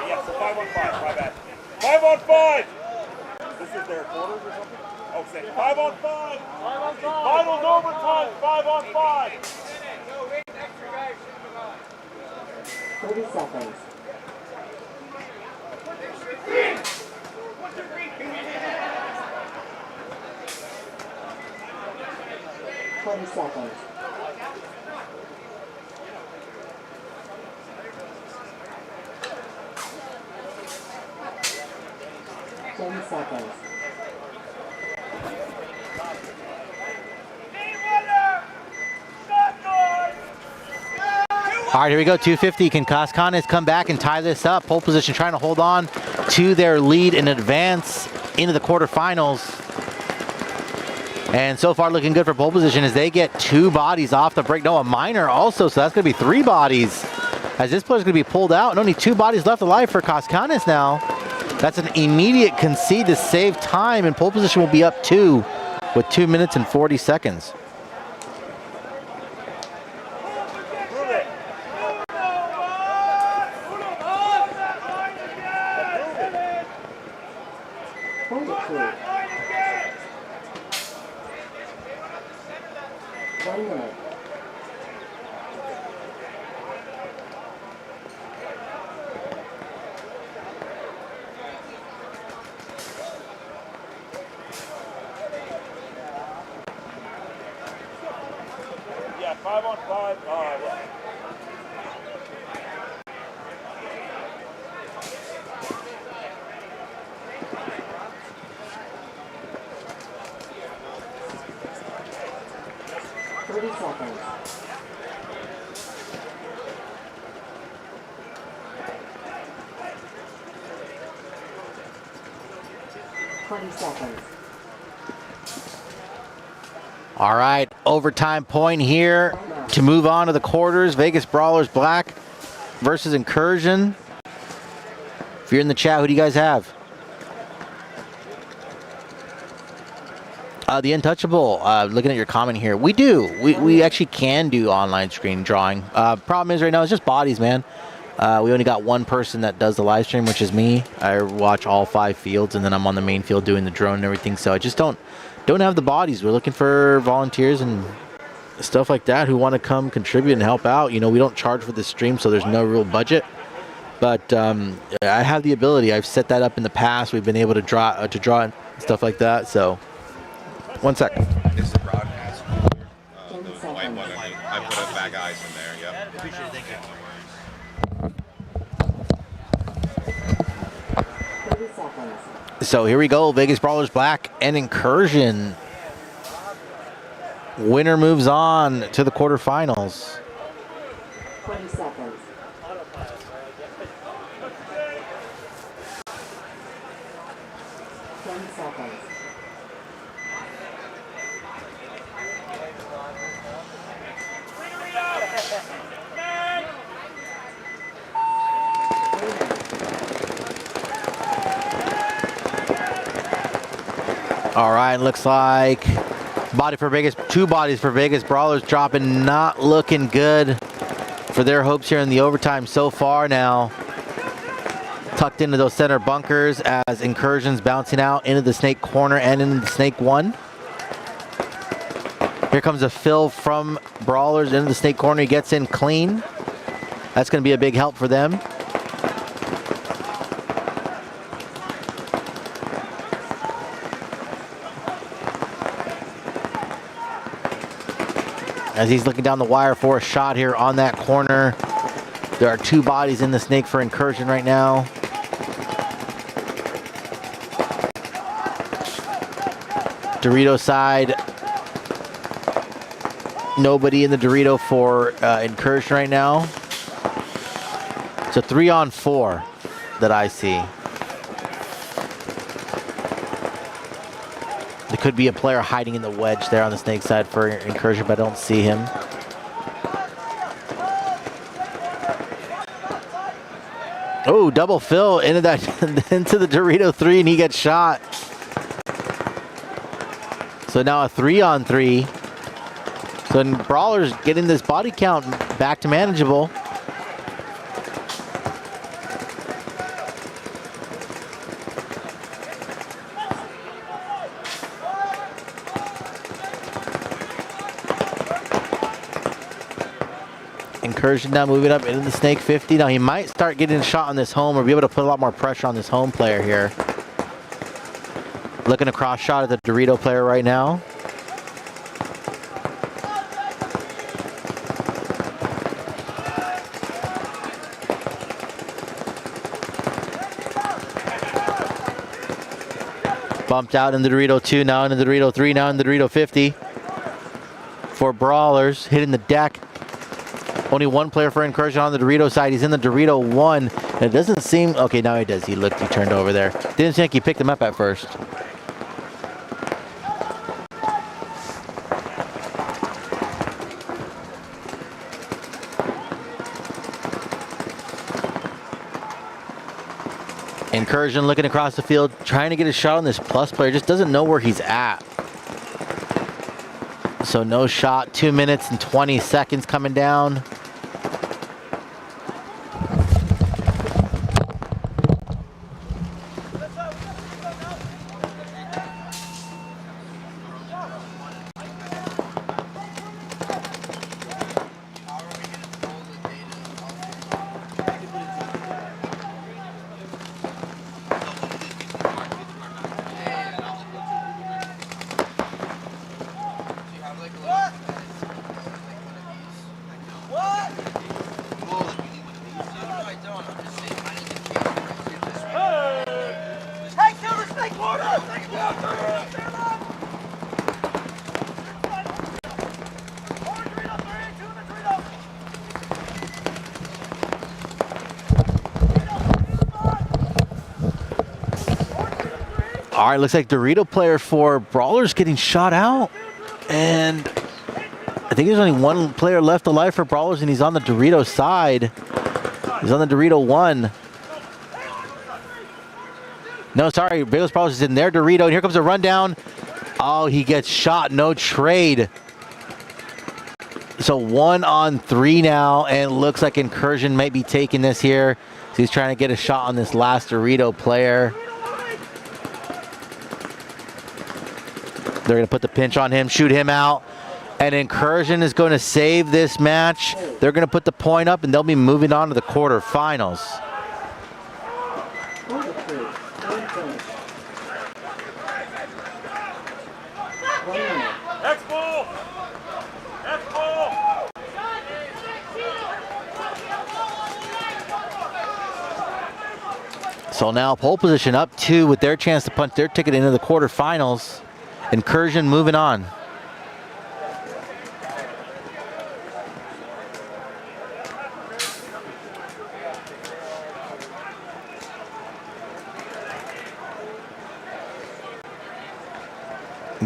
yeah, so 5 on 5, my bad. 5 on 5! This is their quarters or something? Oh, say 5 on 5! 5 on 5! Finals overtime, 5 on 5! 30 seconds. 20 seconds. 10 seconds. All right, here we go, 250. Can Koskanis come back and tie this up? Pole position trying to hold on to their lead and advance into the quarterfinals. And so far looking good for pole position as they get 2 bodies off the break. No, a minor also, so that's going to be 3 bodies. As this player's going to be pulled out and only 2 bodies left alive for Koskanis now. That's an immediate concede to save time, and pole position will be up 2 with 2 minutes and 40 seconds. Yeah, 5 on 5, yeah. Seconds. 20 seconds. All right, overtime point here to move on to the quarters. Vegas Brawlers Black versus Incursion. If you're in the chat, who do you guys have? The Untouchable, looking at your comment here. We do. We actually can do online screen drawing. Problem is right now it's just bodies, man. We only got 1 person that does the live stream, which is me. I watch all 5 fields, and then I'm on the main field doing the drone and everything. So I just don't have the bodies. We're looking for volunteers and stuff like that who want to come contribute and help out. You know, we don't charge for the stream, so there's no real budget. But I have the ability. I've set that up in the past. We've been able to draw and stuff like that. So 1 sec. It's the broadcast. The white one. I put a bag eyes in there. Yep. Appreciate it. Thank you. 30 seconds. So here we go. Vegas Brawlers Black and Incursion. Winner moves on to the quarterfinals. 20 seconds. 10 seconds. All right, looks like body for Vegas, 2 bodies for Vegas Brawlers dropping, not looking good for their hopes here in the overtime so far now. Tucked into those center bunkers as Incursion's bouncing out into the snake corner and into the snake 1. Here comes a fill from Brawlers into the snake corner. He gets in clean. That's going to be a big help for them. As he's looking down the wire for a shot here on that corner. There are 2 bodies in the snake for Incursion right now. Dorito side. Nobody in the Dorito for Incursion right now. So 3 on 4 that I see. The could be a player hiding in the wedge there on the snake side for Incursion, but I don't see him. Oh, double fill into that into the Dorito 3, and he gets shot. So now a 3-on-3. So Brawler's getting this body count back to manageable. Incursion now moving up into the snake 50. Now he might start getting a shot on this home or be able to put a lot more pressure on this home player here. Looking across shot at the Dorito player right now. Bumped out in the Dorito 2, now in the Dorito 3, now in the Dorito 50. For Brawlers, hitting the deck. Only one player for Incursion on the Dorito side. He's in the Dorito 1. And it doesn't seem... Okay, now he does. He looked, he turned over there. Didn't think he picked him up at first. Incursion looking across the field, trying to get a shot on this plus player. Just doesn't know where he's at. So no shot. 2 minutes and 20 seconds coming down. All right, looks like Dorito player for Brawlers getting shot out. And I think there's only one player left alive for Brawlers, and he's on the Dorito side. He's on the Dorito 1. No, sorry, Vegas Brawlers is in their Dorito, and here comes a rundown. Oh, he gets shot, no trade. So 1-on-3 now, and looks like Incursion might be taking this here. So he's trying to get a shot on this last Dorito player. They're going to put the pinch on him, shoot him out. And Incursion is going to save this match. They're going to put the point up, and they'll be moving on to the quarterfinals. X-ball! X-ball! So now pole position up 2 with their chance to punch their ticket into the quarterfinals. Incursion moving on.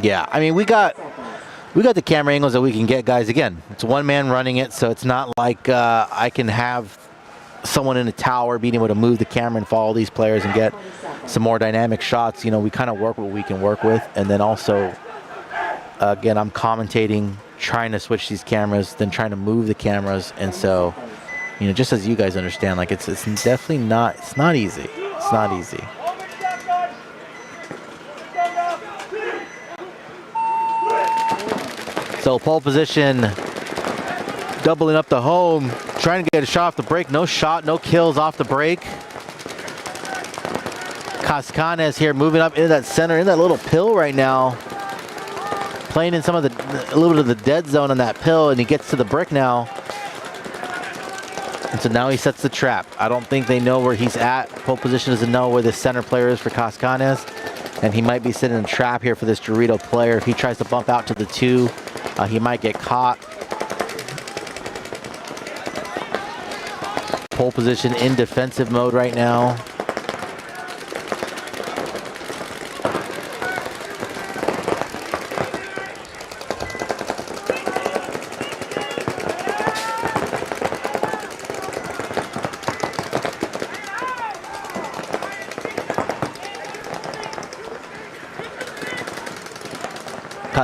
Yeah, I mean, we got the camera angles that we can get, guys. Again, it's one man running it, so it's not like I can have someone in a tower being able to move the camera and follow these players and get some more dynamic shots. You know, we kind of work what we can work with, and then also, again, I'm commentating, trying to switch these cameras, then trying to move the cameras, and so, you know, just as you guys understand, like it's definitely not, it's not easy. It's not easy. So pole position, doubling up the home, trying to get a shot off the break. No shot, no kills off the break. Cascanes here moving up into that center, in that little pill right now. Playing in some of a little bit of the dead zone on that pill, and he gets to the brick now. And so now he sets the trap. I don't think they know where he's at. Pole position doesn't know where the center player is for Cascanes. And he might be sitting in a trap here for this Dorito player. If he tries to bump out to the 2, he might get caught. Pole position in defensive mode right now.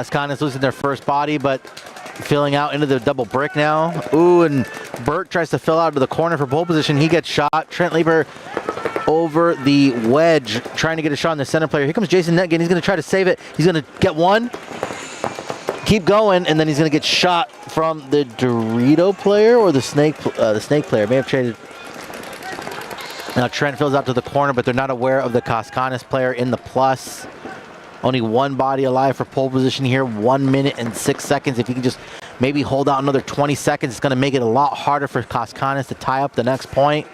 Cascanes losing their first body, but filling out into the double brick now. Ooh, and Burt tries to fill out to the corner for pole position. He gets shot. Trent Lieber over the wedge, trying to get a shot on the center player. Here comes Jason Netgen. He's going to try to save it. He's going to get one. Keep going, and then he's going to get shot from the Dorito player or the snake player. May have traded. Now Trent fills out to the corner, but they're not aware of the Cascanes player in the plus. Only one body alive for pole position here. 1 minute and 6 seconds. If you can just maybe hold out another 20 seconds, it's going to make it a lot harder for Cascanes to tie up the next point.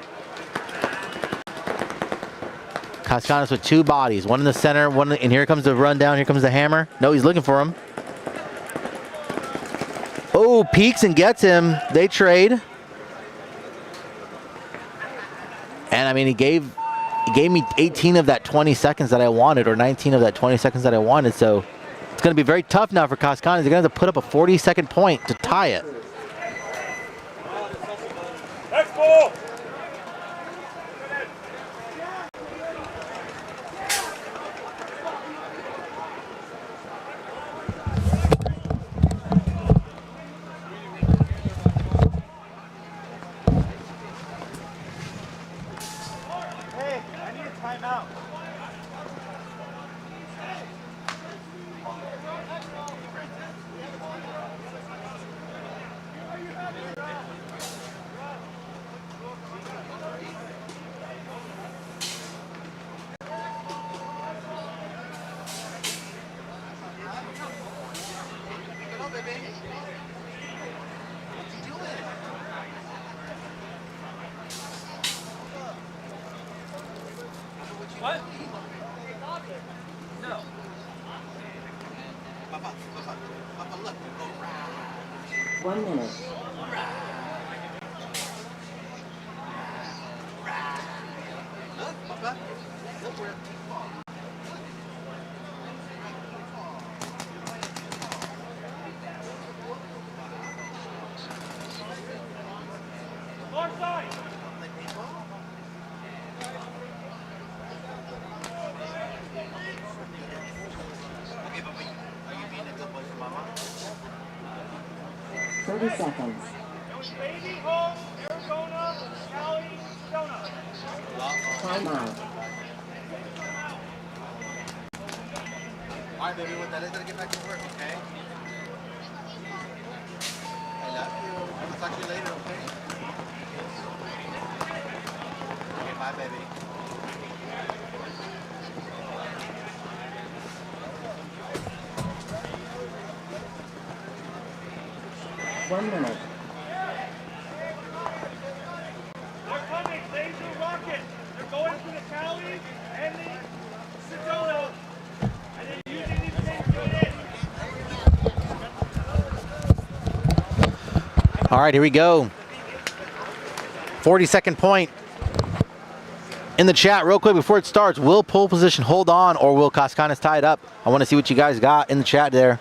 Cascanes with 2 bodies, one in the center, one, and here comes the rundown. Here comes the hammer. No, he's looking for him. Oh, peeks and gets him. They trade. And I mean, he gave me 18 of that 20 seconds that I wanted, or 19 of that 20 seconds that I wanted. So it's going to be very tough now for Cascanes. They're going to have to put up a 40-second point to tie it. Next ball. What? No. 1 minute. Far side. Thirty seconds. Baby home, Arizona, Cali, Arizona. Timeout. All right, baby, when that is, gotta get back to work, okay? I love you. I'll talk to you later, okay? Okay, bye, baby. One minute. They're coming, laser rocket. They're going to the Cali and the Sedona. And then using these things to get in. All right, here we go. 40-second point. In the chat, real quick before it starts, will pole position hold on or will Cascanes tie it up? I want to see what you guys got in the chat there.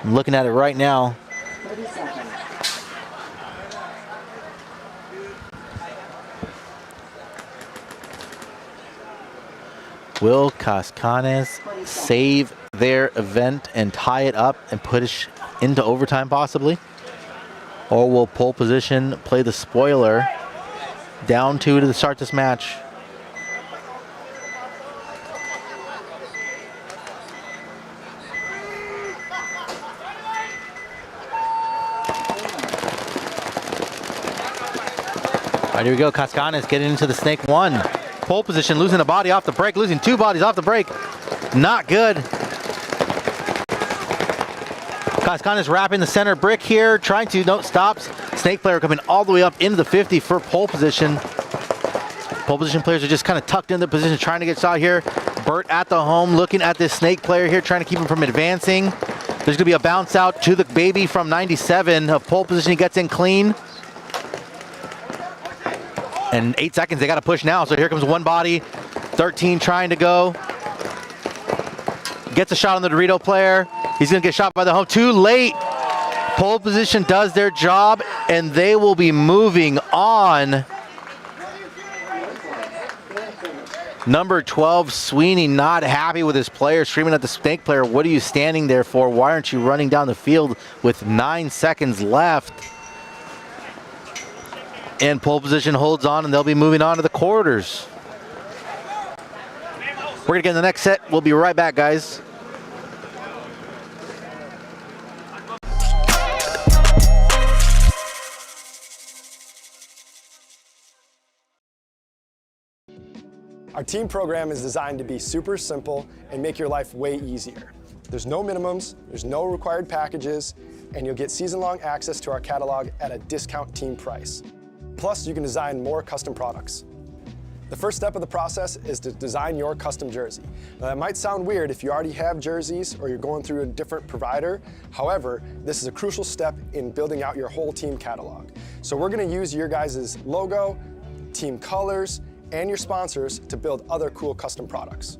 I'm looking at it right now. 30 seconds. Will Cascanes save their event and tie it up and push into overtime possibly? Or will pole position play the spoiler? Down 2 to start this match. All right, here we go. Cascanes getting into the snake 1. Pole position, losing a body off the break, losing 2 bodies off the break. Not good. Cascanes wrapping the center brick here, trying to, no, stops. Snake player coming all the way up into the 50 for pole position. Pole position players are just kind of tucked in the position, trying to get shot here. Burt at the home, looking at this snake player here, trying to keep him from advancing. There's gonna be a bounce out to the baby from 97 of pole position. He gets in clean. And 8 seconds, they gotta push now. So here comes one body, 13 trying to go. Gets a shot on the Dorito player. He's gonna get shot by the home, too late. Pole position does their job and they will be moving on. Number 12, Sweeney, not happy with his player, screaming at the Snake player, what are you standing there for? Why aren't you running down the field with 9 seconds left? And pole position holds on, and they'll be moving on to the quarters. We're going to get in the next set. We'll be right back, guys. Our team program is designed to be super simple and make your life way easier. There's no minimums, there's no required packages, and you'll get season-long access to our catalog at a discount team price. Plus, you can design more custom products. The first step of the process is to design your custom jersey. Now, that might sound weird if you already have jerseys or you're going through a different provider. However, this is a crucial step in building out your whole team catalog. So we're going to use your guys' logo, team colors, and your sponsors to build other cool custom products.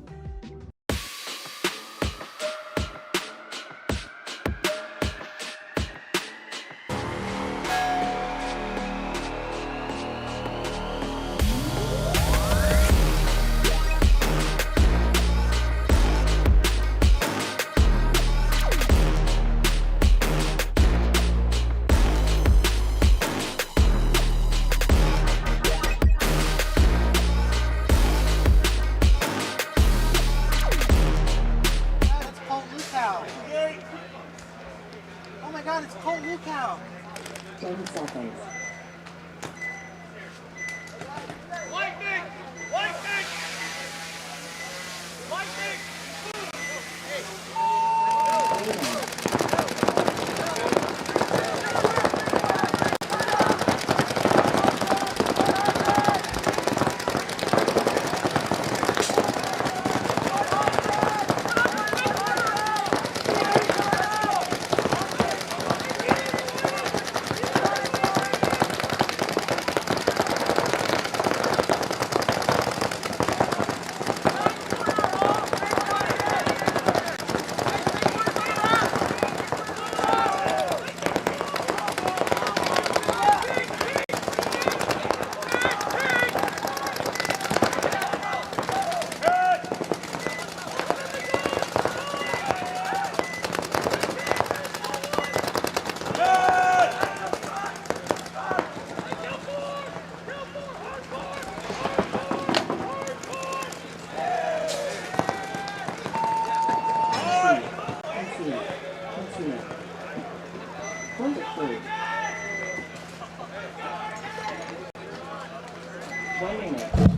Oh my God, it's Colt Lukow. 10 seconds. Lightning! Lightning! Lightning!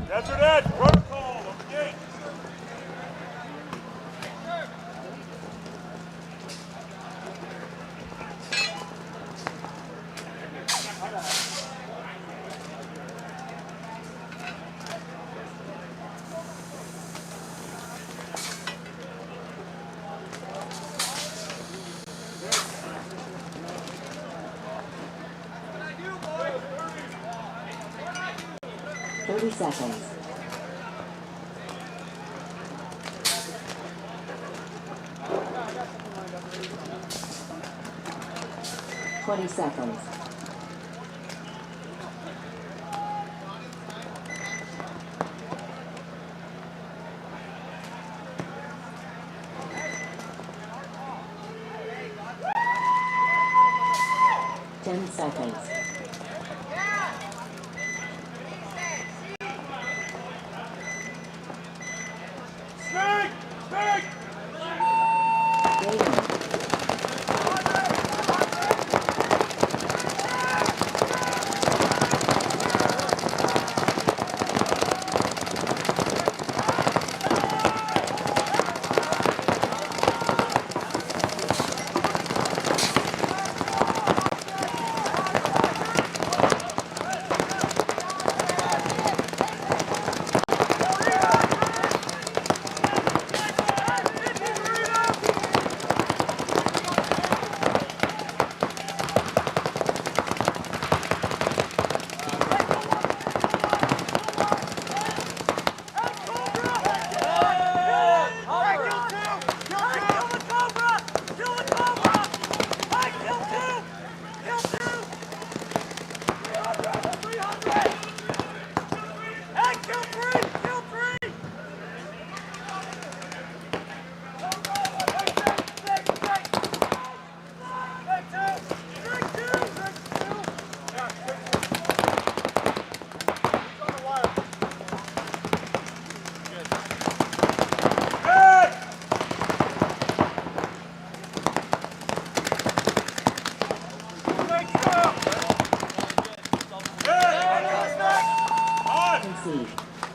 That's her dad. Protocol on the gate. Seconds. 20 seconds. 10 seconds. Snake! Snake!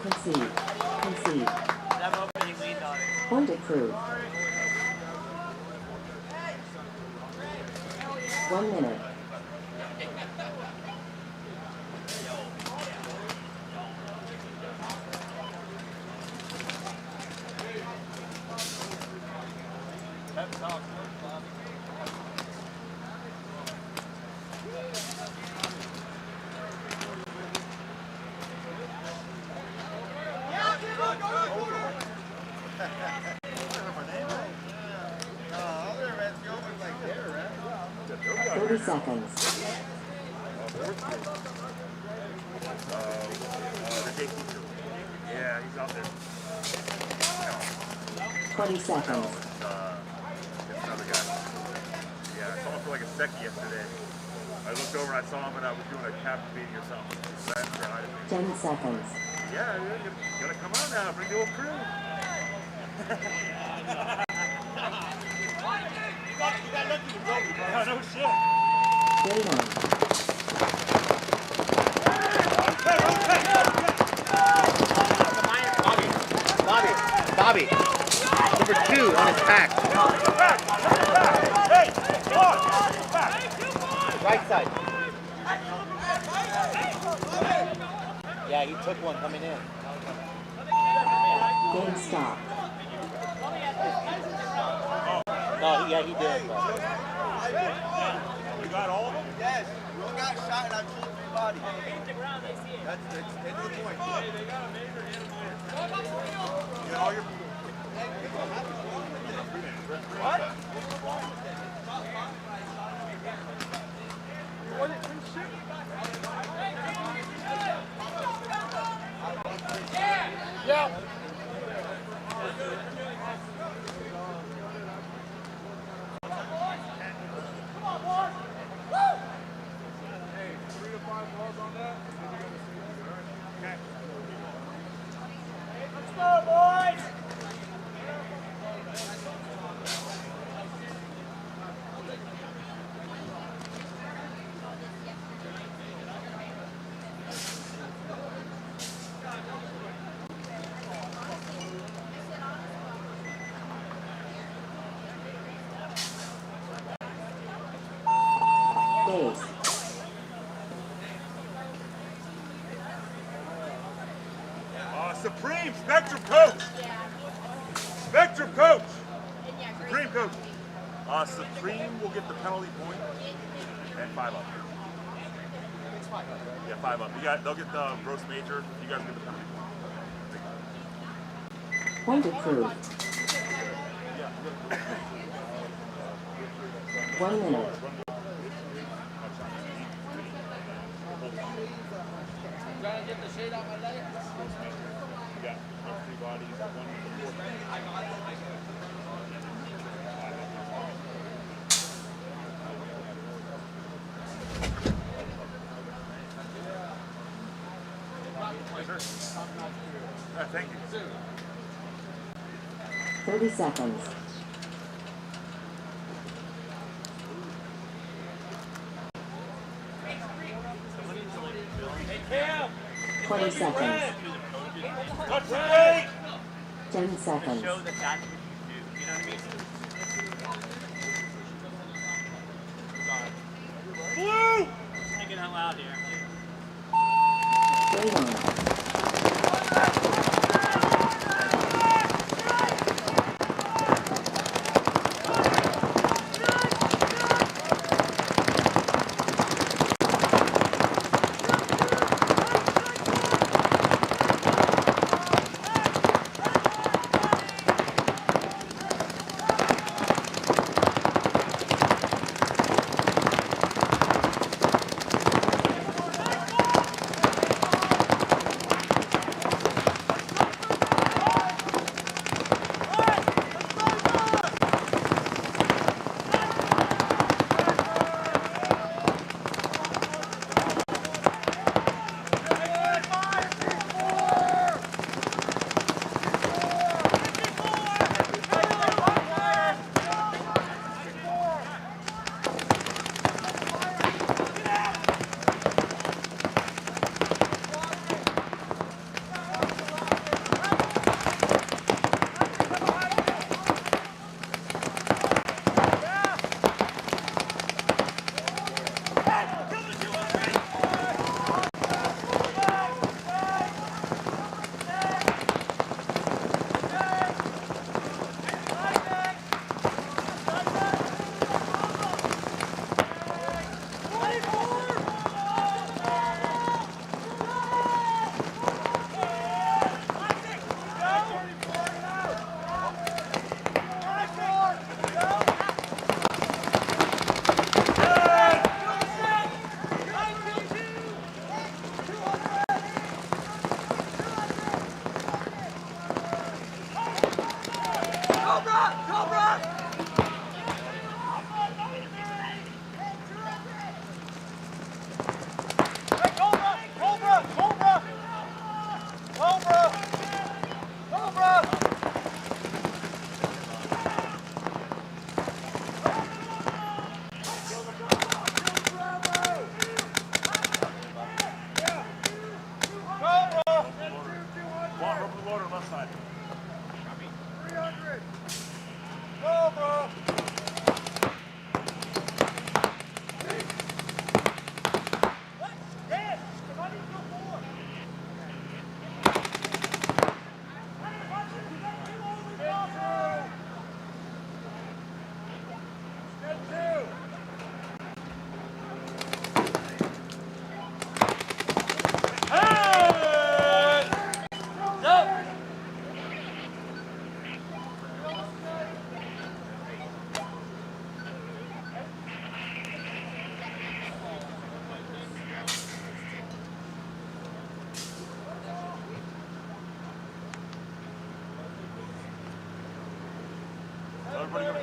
Concede. Concede. Point approved. 1 minute. Seconds. Yeah, he's out there. 20 seconds. Another guy. Yeah, I saw him for like a second yesterday. I looked over and I saw him and I was doing a cap meeting or something. 10 seconds. Yeah, you gotta come out now. Bring the whole crew. No shit. 39. Bobby. Number 2 on his pack. Hey, come on. Right side. Yeah, he took one coming in. Game stop. No, yeah, he did. But... You got all of them? Yes, one got shot and I pulled 3 bodies. That's the point. You got all your... What? Yeah. Base. Supreme, Spectrum Coach. Spectrum Coach. Supreme Coach. Supreme will get the penalty point and 5 up. Yeah, 5 up. They'll get the gross major. You guys get the penalty point. Point approved. 1 minute. Trying to get the shade out my leg. Yeah, 3 bodies, 1 thank you. 30 seconds. Cam. 20 seconds. Touch the gate. 10 seconds. Show that that's what you do. You know what I mean? Blue. Thinking out loud here. Wait on.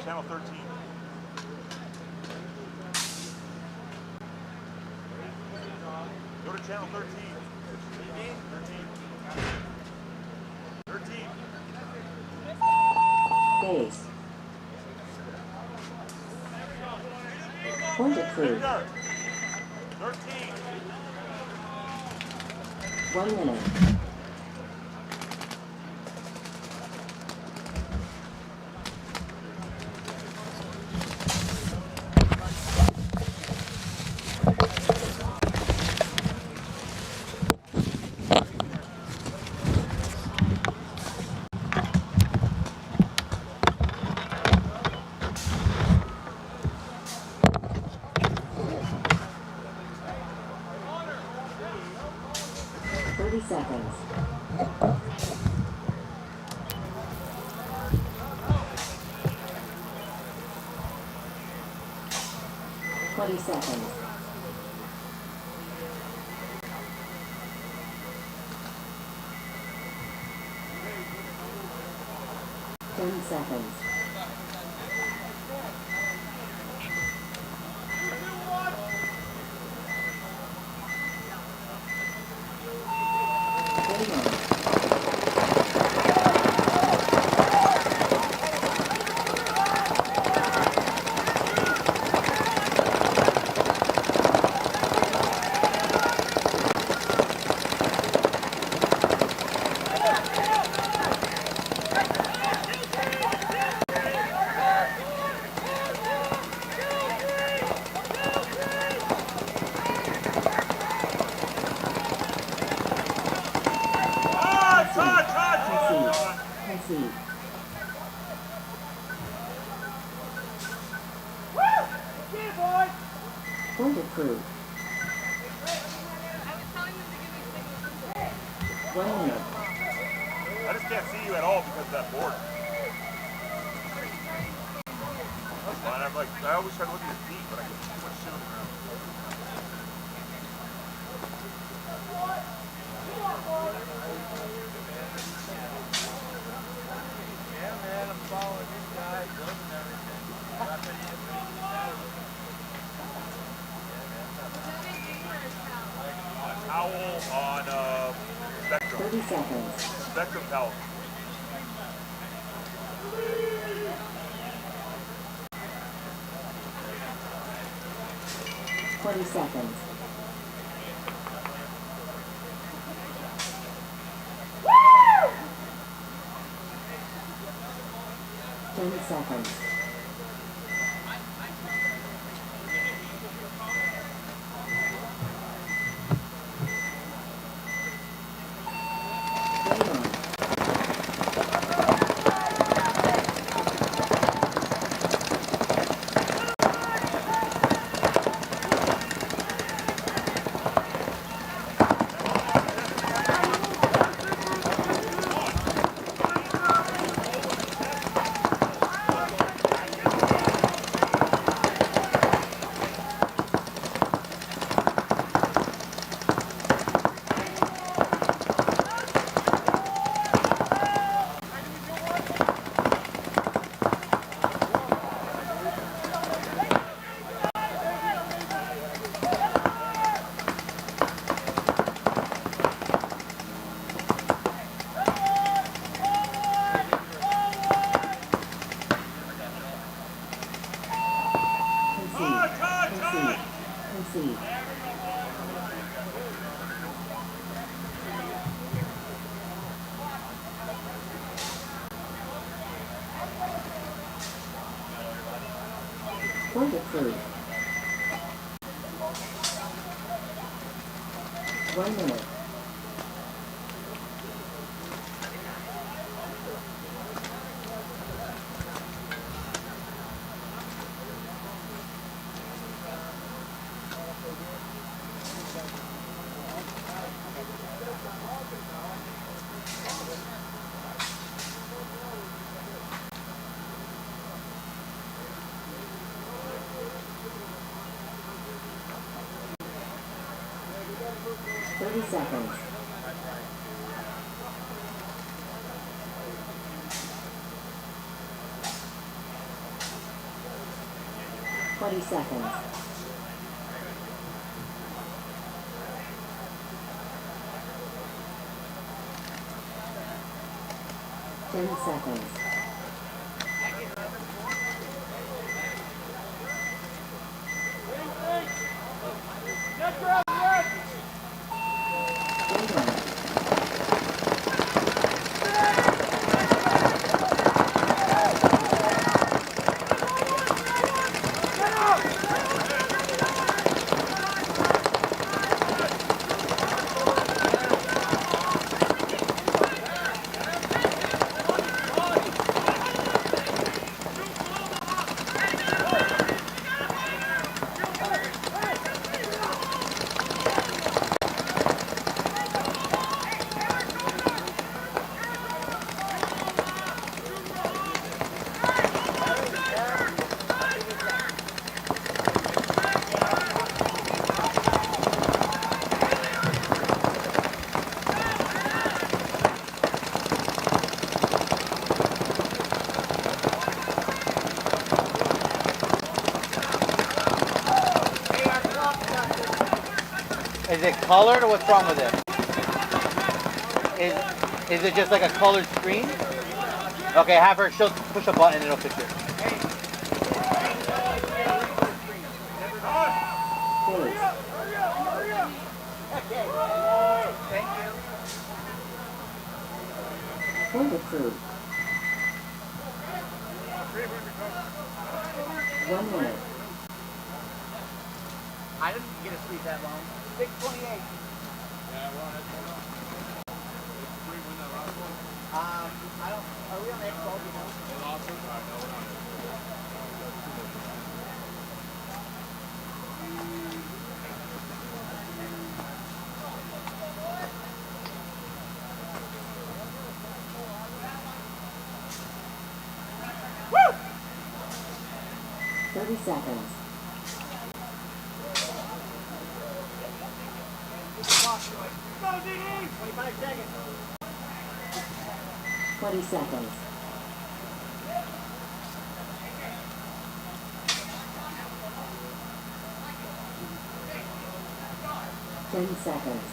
channel 13. Go to channel 13. 13. 13. Base. Point approved. 13. 1 minute. Seconds. 20 seconds. 10 seconds. 1 minute. I just can't see you at all because of that board. That's fine. I'm like, I always try to look at your feet, but I get too much shit on the ground. Yeah, man, I'm following these guys, building everything. Towel on Spectrum. 30 seconds. Spectrum towel. 20 seconds. 10 seconds. 1 minute. Seconds. 10 20 seconds. Ten seconds. Is it colored or what's wrong with it? Is it just like a colored screen? Okay, have her push a button and it'll fix it. Point approved. 1 minute. I didn't get a sleep that long. 6:28. I don't. Are we on X-Ball? Do you know? 30 seconds. 25 seconds. 20 seconds. 10 seconds.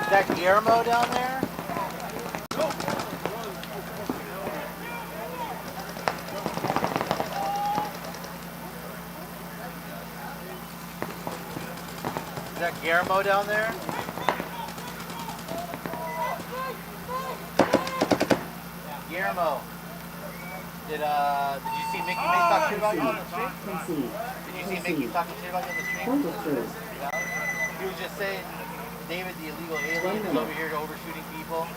Is that Guillermo down there? Is that Guillermo down there? Guillermo, did you see Mickey Mace talk shit about you on the street? Did you see Mickey talking shit about you on the street? Point approved. He was just saying David the illegal alien is over here overshooting people.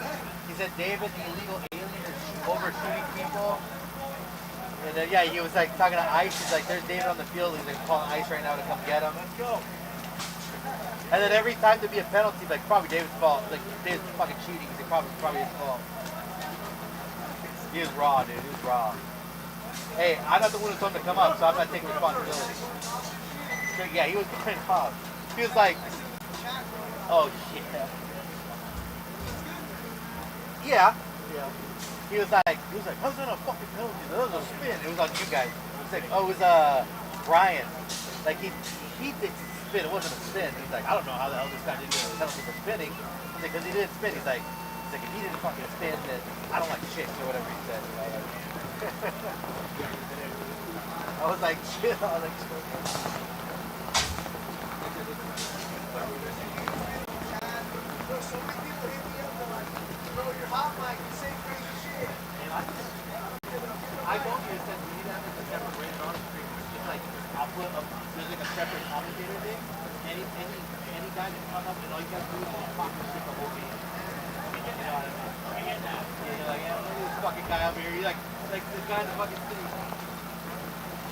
He said David the illegal alien is overshooting people. And then yeah, he was like talking to Ice. He's like, "There's David on the field. He's like calling Ice right now to come get him." Let's go. And then every time there'd be a penalty, like probably David's fault. Like David's fucking cheating. He's like, probably his fault. He was raw, dude. He was raw. Hey, I'm not the one who told him to come up, so I'm not taking responsibility. So, yeah, he was going off. He was like, "Oh shit." Yeah. Yeah. He was like, "How's that a fucking penalty? That was a spin." It was on you guys. It was like, oh, it was Brian. Like he thinks it's a spin. It wasn't a spin. He's like, "I don't know how the hell this guy didn't get a penalty for spinning." He's like, "Because he didn't spin." He's like, if he didn't fucking spin, then I don't like chicks or whatever he said. I was like, shit. I was like, so many people hit me up. They're like, "Bro, you're hot, Mike. You say crazy shit." And I don't use that. We need to have like a separate rated on stream. Just like I'll put there's like a separate commentator thing. Any guy that comes up and all you gotta do is just fucking shit the whole game. You know what I mean? Yeah, you're like, "Yeah, look at this fucking guy over here." You're like this guy in the fucking city.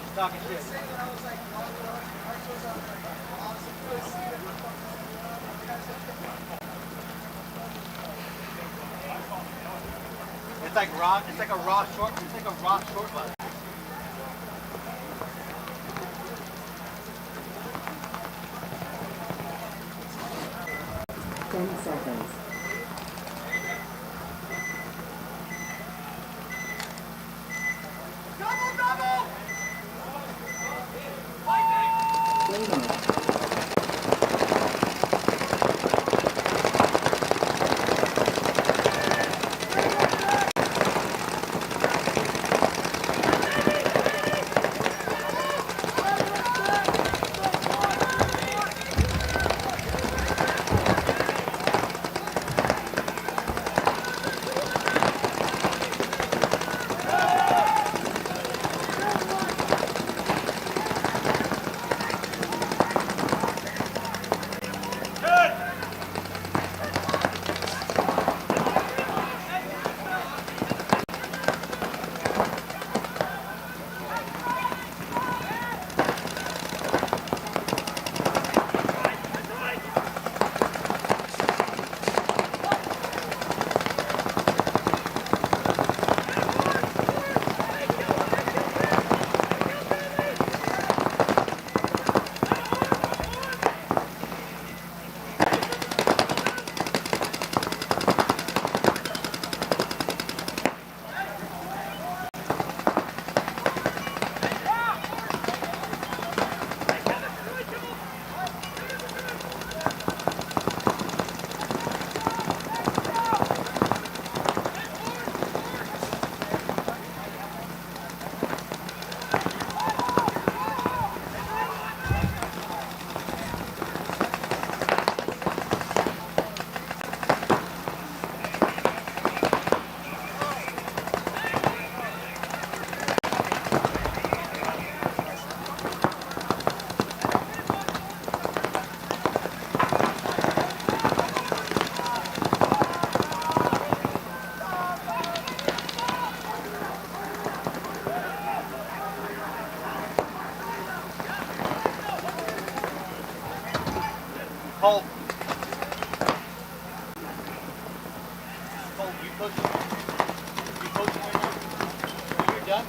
He's talking shit. It's like raw. It's like a raw short. It's like a raw short bus. 10 seconds. Double! 3 minutes. Cole. Cole, you coach right now? You're done?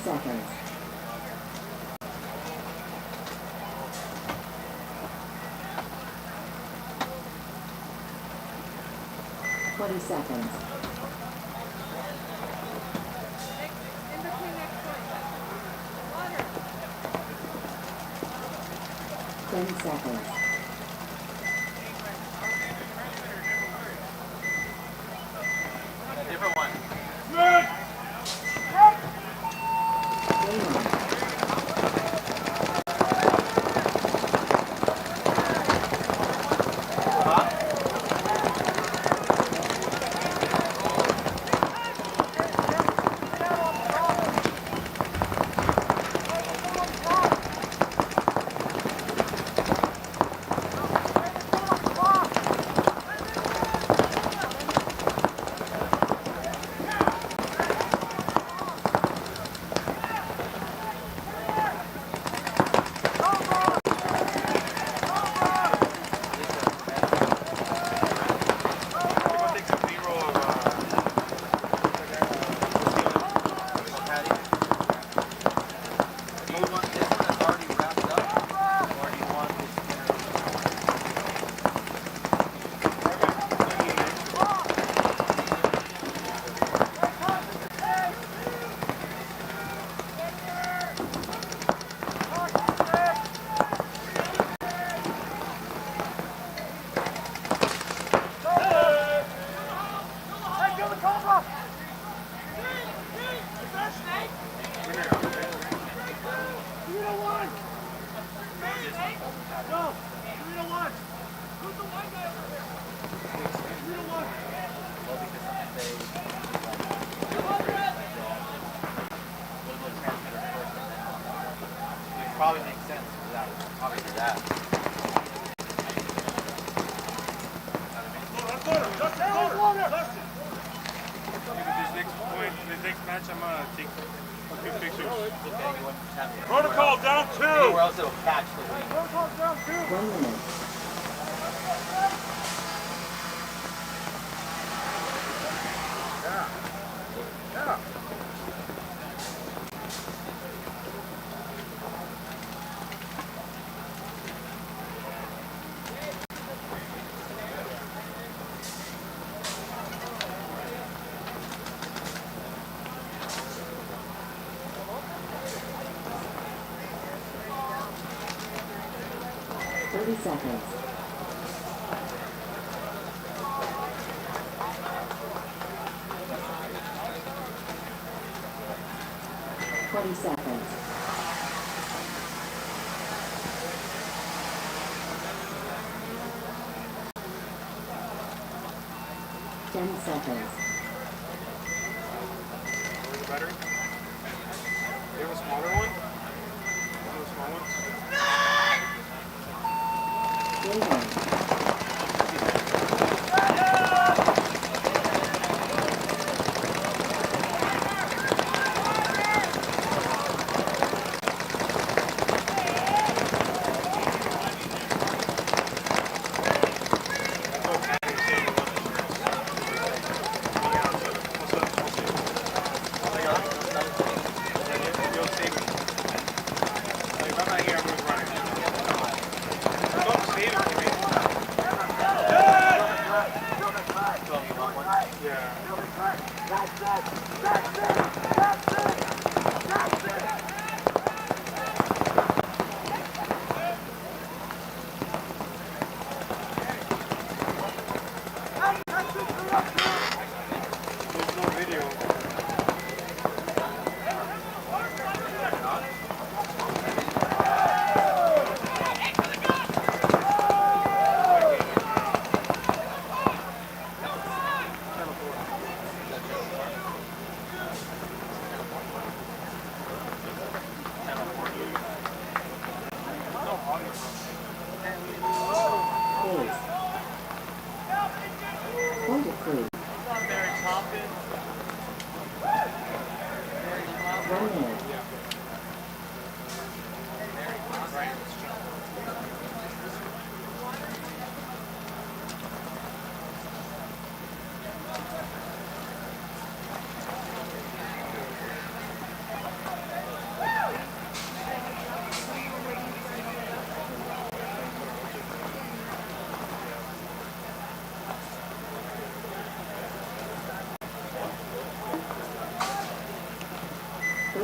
Seconds. 20 seconds. 10 seconds. Different one. Probably makes sense for that. Obviously that. This next match, I'm gonna take a few pictures. Protocol down 2. Anywhere else it'll catch the wing. Protocol down 2. 1 minute. Yeah. 30 seconds. 20 seconds. 10 seconds. Battery? You have a smaller one? One of the small ones? Game on.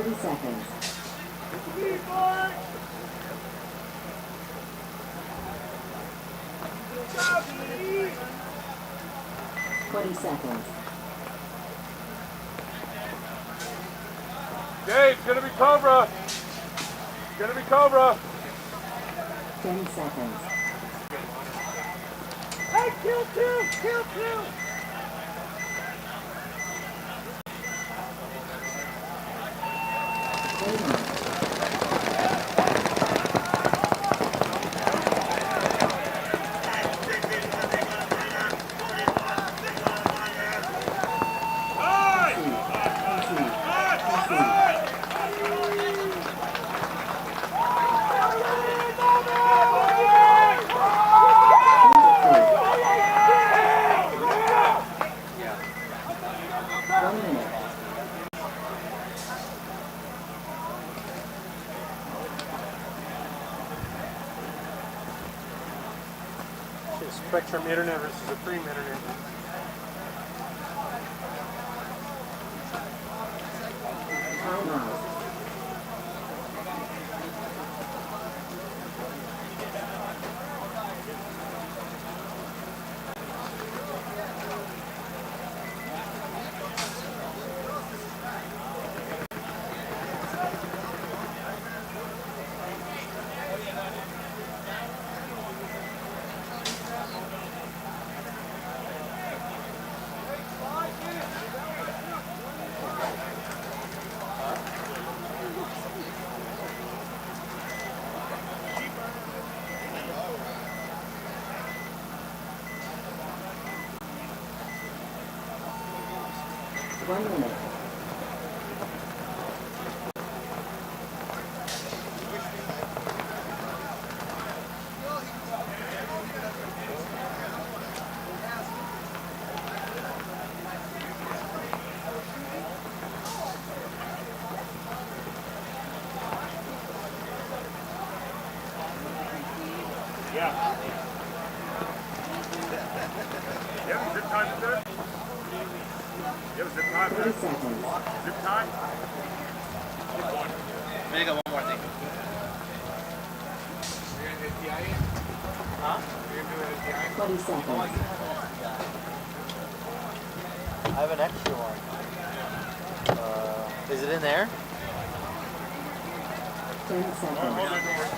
30 seconds. 20 seconds. Dave, it's gonna be Cobra. It's gonna be Cobra. 10 seconds. Hey, kill two! Kill two! Spectrum internet versus a free internet. Timeout. One minute. Yeah. You have a zip time, sir? You have a zip time, 30 sir? seconds. Zip time? Maybe I got one more thing. Huh? 20 seconds. I have an extra one. Is it in there? 10 seconds.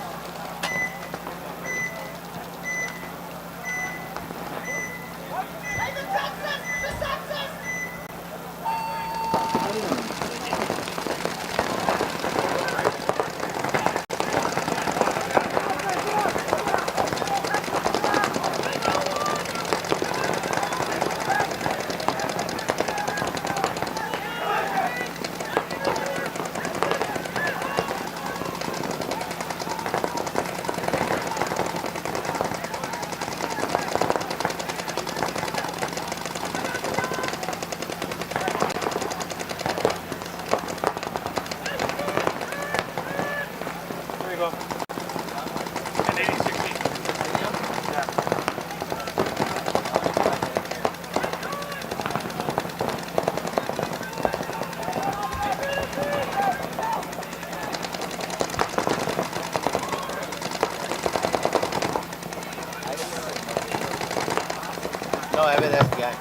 No, I have an FBI.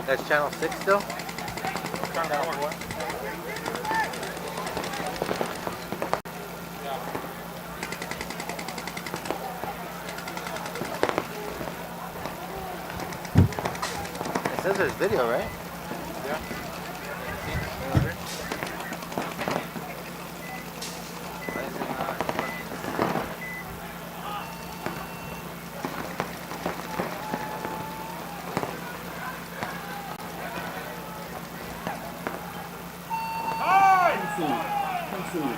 That's channel 6 still? Channel 4. It says there's video, right? Yeah. Concede. Concede.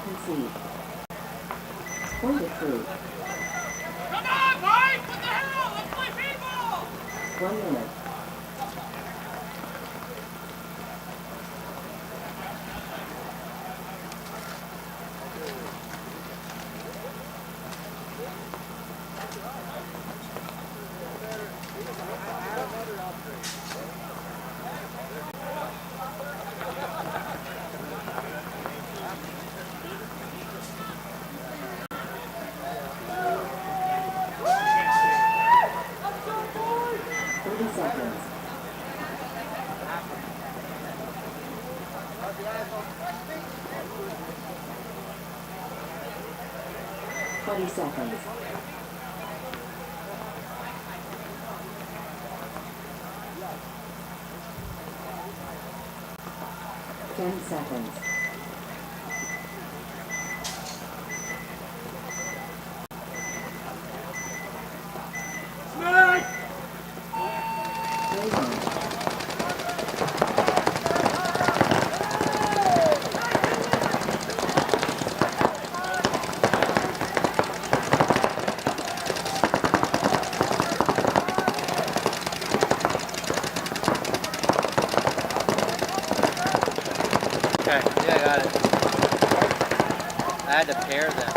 Concede. Point approved. Come on, Mike! What the hell? Let's play paintball! 1 minute. Seconds. 20 seconds. 10 seconds. I had to pair them.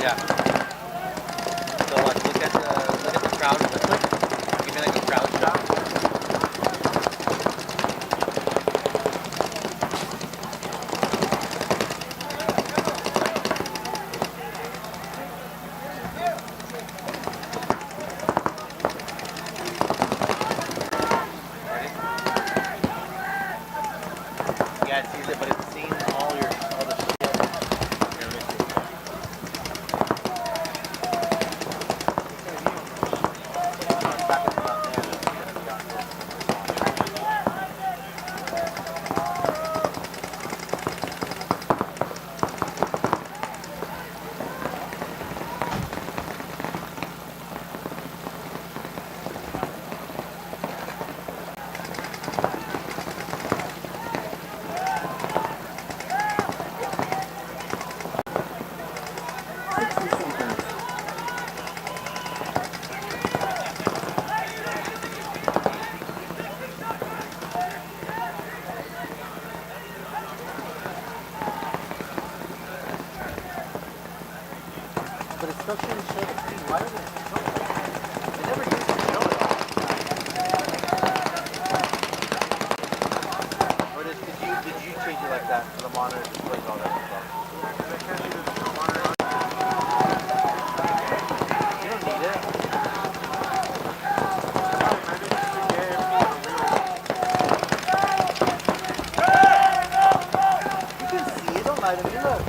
Yeah. So look at the crowd real quick. Give me like a crowd shot. Yeah, it sees it, but it's seeing all the shit. Here, let me see. Back up front, man. But it's still shouldn't show the speed. Why doesn't it show it? It never used to show it. Or did you change it like that so the monitor displays all that stuff? You don't need it. You can see it. Don't lie to me. Look.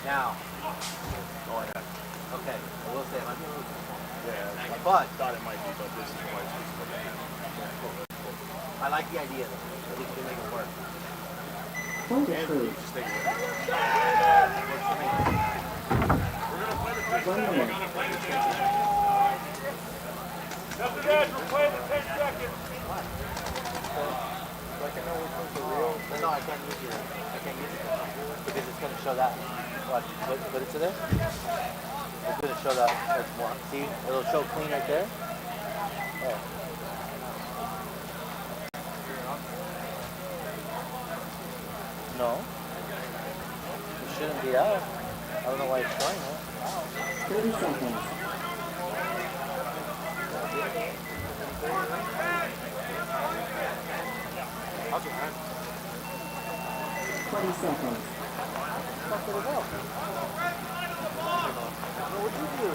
Now. Go ahead. Okay, I will say it might be a little too small. Yeah, But I thought it might be, but this is why it's I like the idea though. At least we make it work. Point approved. just take it. 1 minute. Nothing else, we're playing in 10 seconds. So I can know which one's the real. No, I can't use it. I can't use it because it's gonna show that. Watch, put it to this. It's gonna show that. That's more. See, it'll show clean right there. Oh. No. It shouldn't be out. I don't know why it's showing it. 30 seconds. How's your hand? 20 seconds. Fuck it up. What'd you do?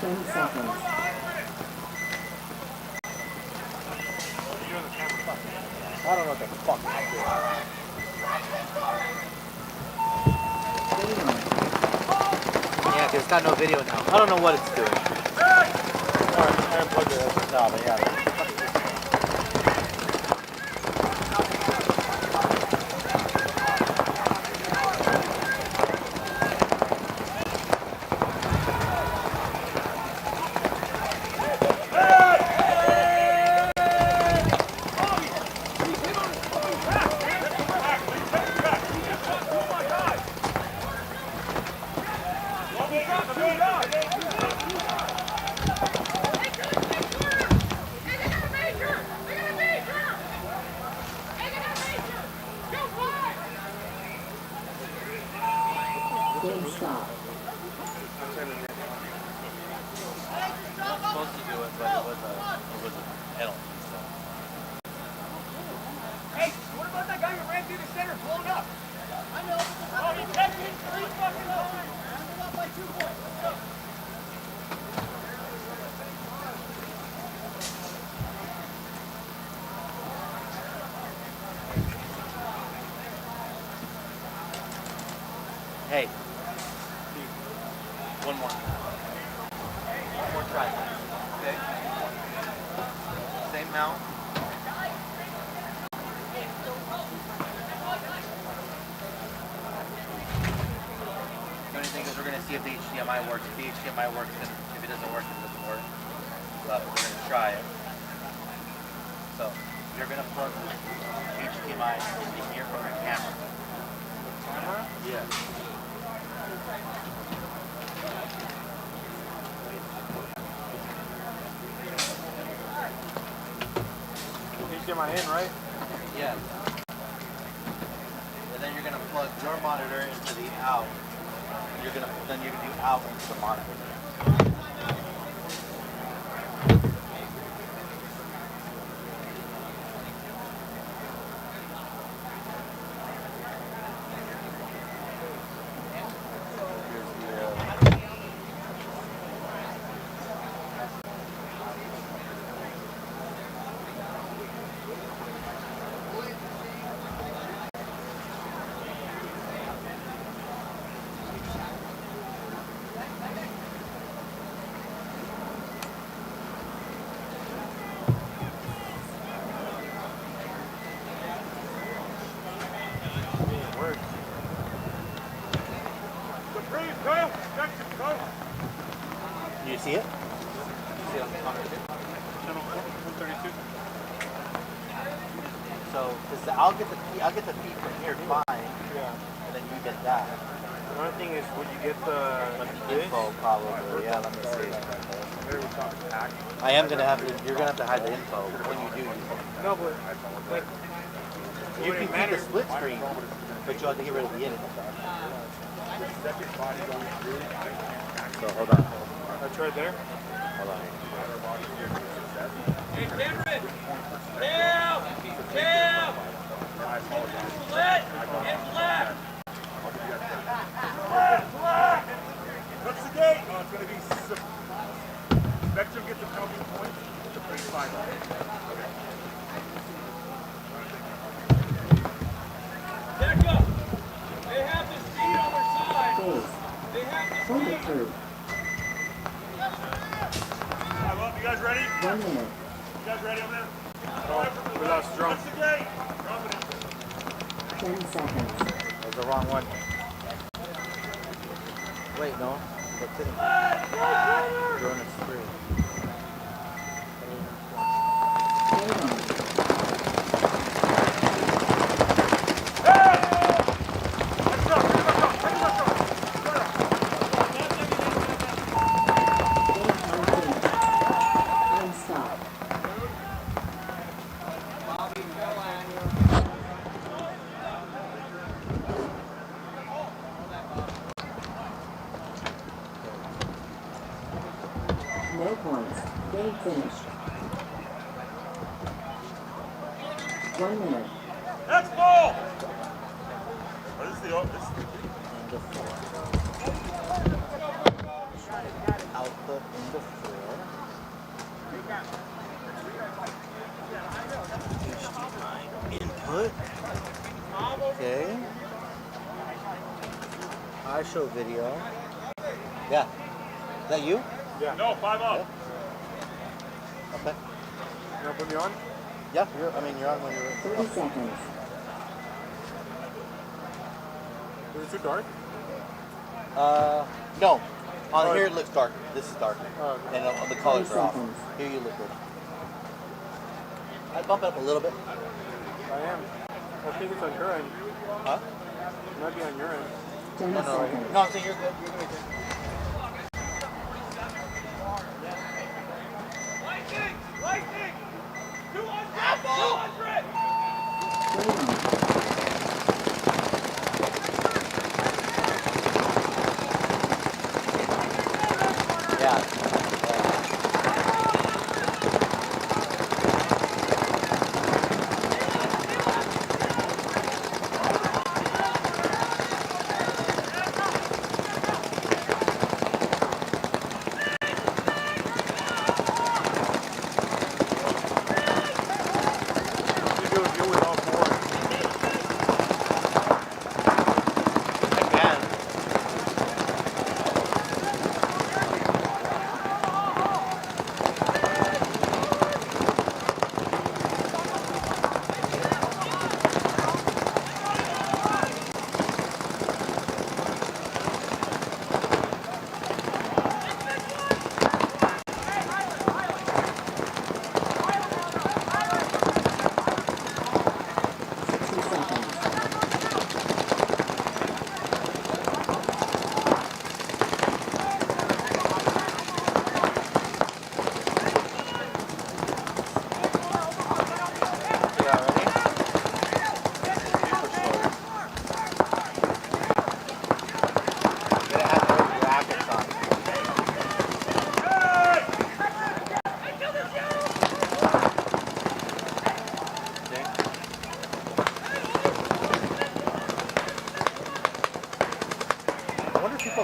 10 seconds. I don't know what the fuck I'm doing. Yeah, because it's got no video now. I don't know what it's doing. Alright, unplug it. No, but yeah. And stop. Supposed to do it, but it was a penalty. So. Hey, what about that guy who ran through the center, blown up? I know. Oh, he kept it 3 fucking times. We're up by 2 points. Let's go. Hey. One more. One more try. Okay. Same mount. The only thing is we're going to see if the HDMI works. If the HDMI works, then if it doesn't work, it doesn't work. But we're going to try it. So you're going to plug the HDMI into here from your camera. Camera? Yeah. HDMI in, right? Yeah. And then you're gonna plug your monitor into the out. You're gonna do out into the monitor. Do you see it? See it on the monitor? Channel 132. So, I'll get the feed from here fine. Yeah. And then you get that. The only thing is, would you get the info probably? Yeah, let me see. I am gonna have to. You're gonna have to hide the info when you do use it. No, but like, you can keep the split screen, but you'll have to get rid of the image. So hold on. that's right there. Hold on. Hey, Cameron! Down! Down! Split! It's left! What's the gate? Oh, it's going to be Spectrum gets a penalty point. It's a free 5. Back up! They have the speed on their side! Phase. They have the Point speed! approved. You guys ready? 1 minute. You guys ready over there? Oh, we lost drone. What's the gate? Drop it in. 10 seconds. That was the wrong one. Wait, no. That's it. Drone is free. Hold on. And stop. No points. Game finished. 1 minute. That's ball! Oh, this is the Output into 4. HDMI input. Okay. I show video. Yeah. Is that you? Yeah. No, 5 up. Yeah. Okay. You want to put me on? Yeah, you're on when you're 30 seconds. Is it too dark? No. On here it looks dark. This is dark. Oh, okay. And the colors are off. seconds. Here you look good. I'd bump it up a little bit. I am. I think it's on your end. Huh? It might be on your end. 10 No, seconds. no, I'm saying you're good. You're good. Lightning! Lightning! 200! 200! Hold on.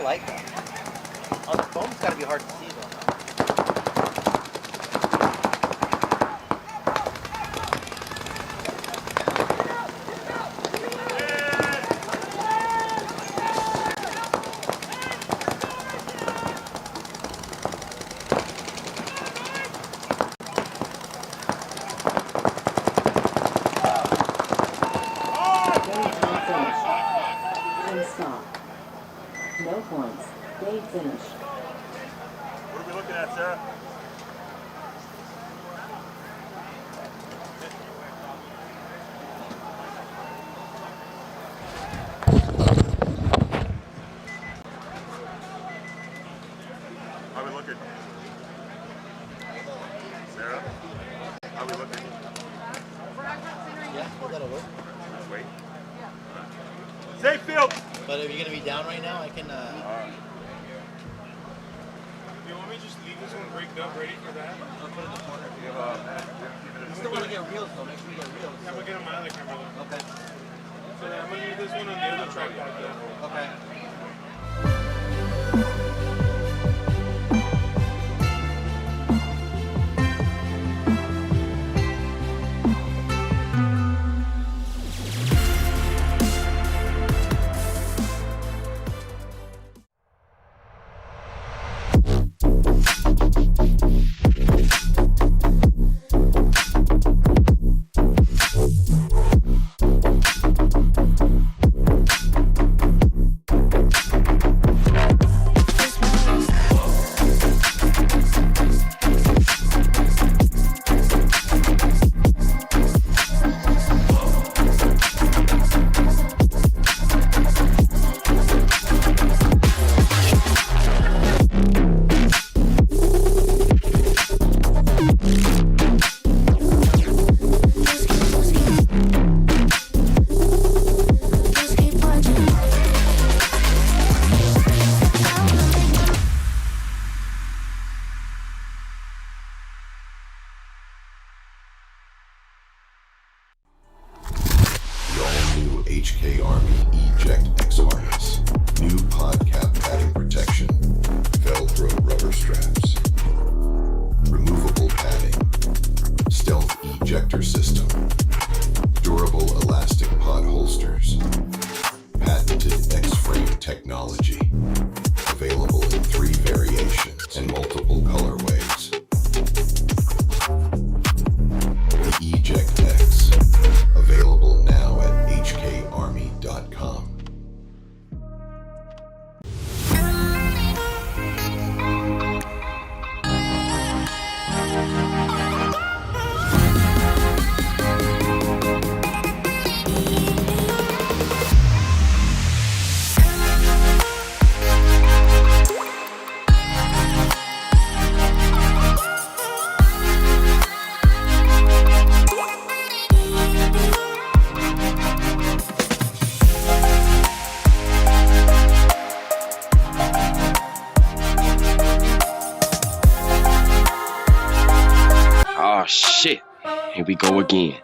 like that. On the phone, it's got to be hard to see though. No points. Game finished. What are we looking at, Sarah? How are we looking? Sarah? How are we looking? Yeah, that'll work. Wait. Safe field! But if you're going to be down right now, I can... You want me to just leave this one ready for that? I'll put it in the corner. You still want to get reels though, make sure you get reels. I'm going to get on my other camera though. Okay. So I'm going to leave this one on the other tripod though. Okay. HK Army Eject X harness, new pod cap padding protection, Velcro rubber straps, removable padding, stealth ejector system, durable elastic pod holsters, patented X-frame technology, available in 3 variations and multiple colorways. The Eject X, available now at hkarmy.com. Oh shit, here we go again.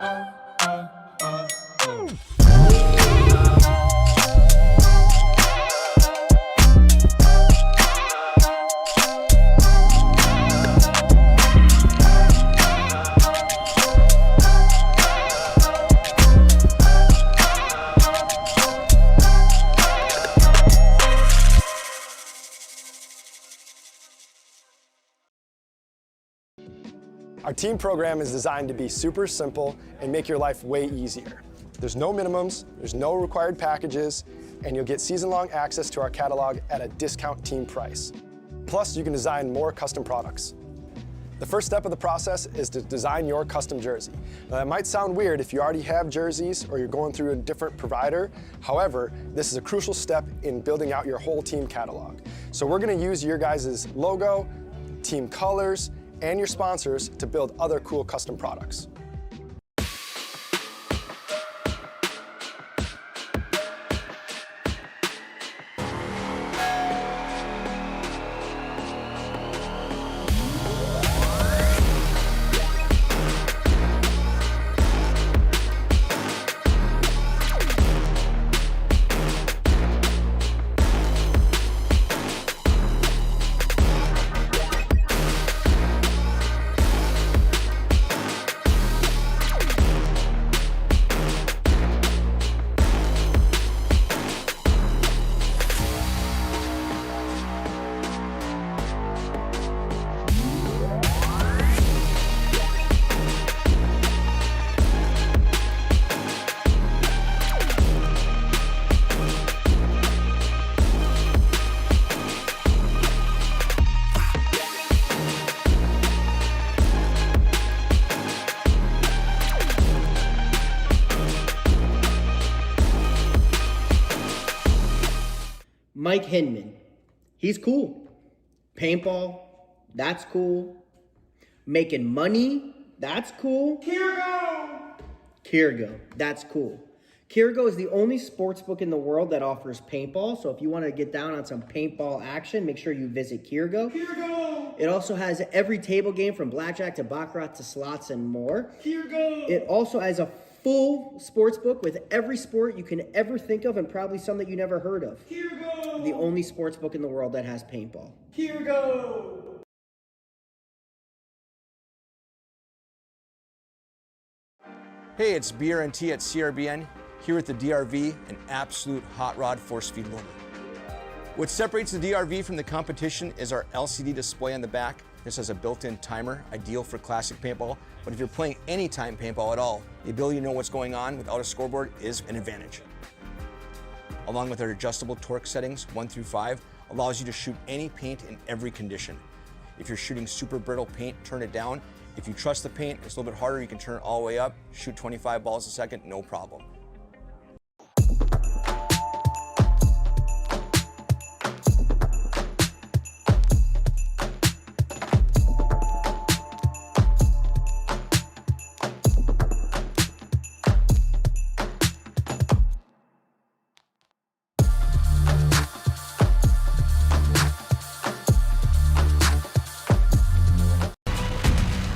Our team program is designed to be super simple and make your life way easier. There's no minimums, there's no required packages, and you'll get season-long access to our catalog at a discount team price. Plus, you can design more custom products. The first step of the process is to design your custom jersey. Now, that might sound weird if you already have jerseys or you're going through a different provider. However, this is a crucial step in building out your whole team catalog. So we're gonna use your guys' logo, team colors, and your sponsors to build other cool custom products. Mike Hinman, he's cool. Paintball, that's cool. Making money, that's cool. Kirgo, that's cool. Kirgo is the only sports book in the world that offers paintball. So if you want to get down on some paintball action, make sure you visit Kirgo. It also has every table game from blackjack to baccarat to slots and more. It also has a full sports book with every sport you can ever think of and probably some that you never heard of. The only sports book in the world that has paintball. Hey, it's BRNT at CRBN, here with the DRV, an absolute hot rod force feed loader. What separates the DRV from the competition is our LCD display on the back. This has a built-in timer, ideal for classic paintball, but if you're playing anytime paintball at all, the ability to know what's going on without a scoreboard is an advantage. Along with our adjustable torque settings, 1 through 5, allows you to shoot any paint in every condition. If you're shooting super brittle paint, turn it down. If you trust the paint, it's a little bit harder, you can turn it all the way up, shoot 25 balls a second, no problem.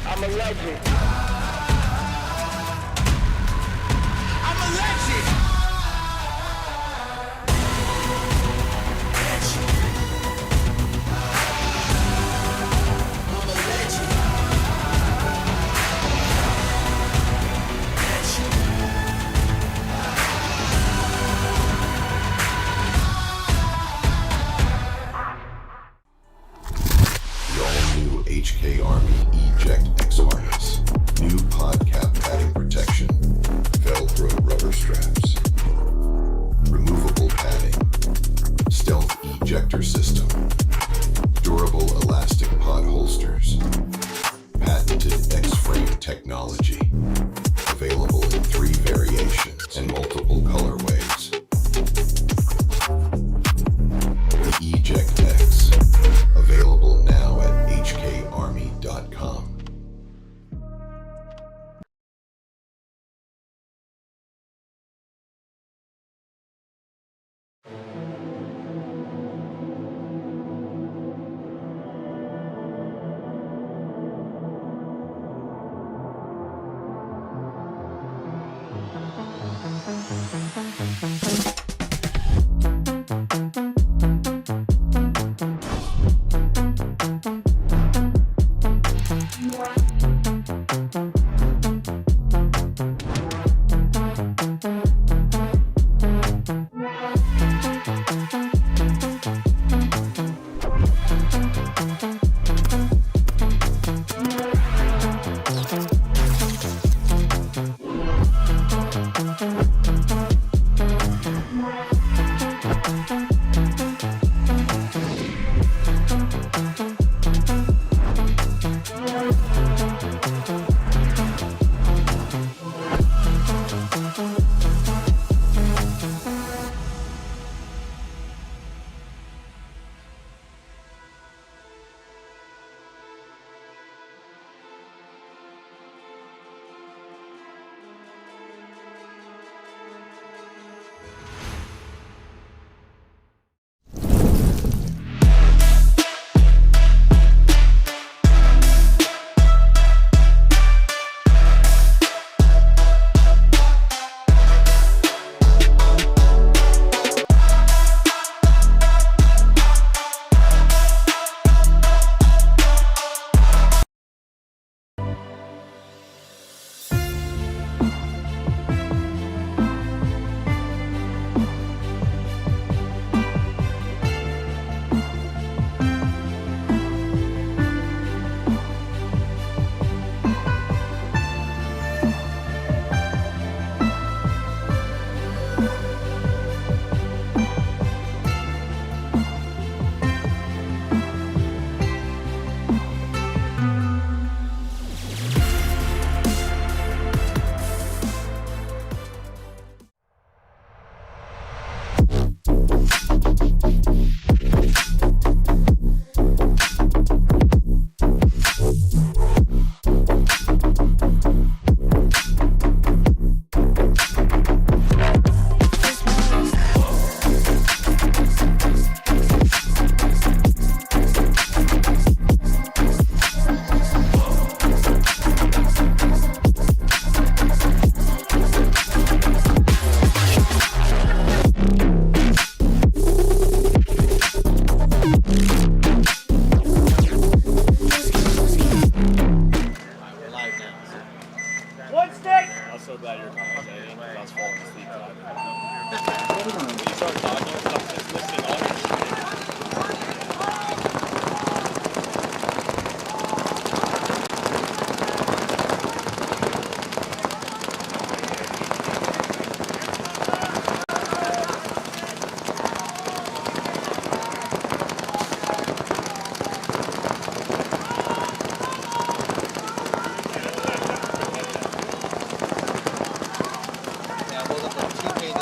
I'm a legend. I'm a legend. I'm a legend. The all-new HK Army Eject X harness, new pod cap padding protection, Velcro rubber straps, removable padding, stealth ejector system, durable elastic pod holsters, patented X-frame technology, available in 3 variations and multiple colorways. The Eject X, available now at hkarmy.com.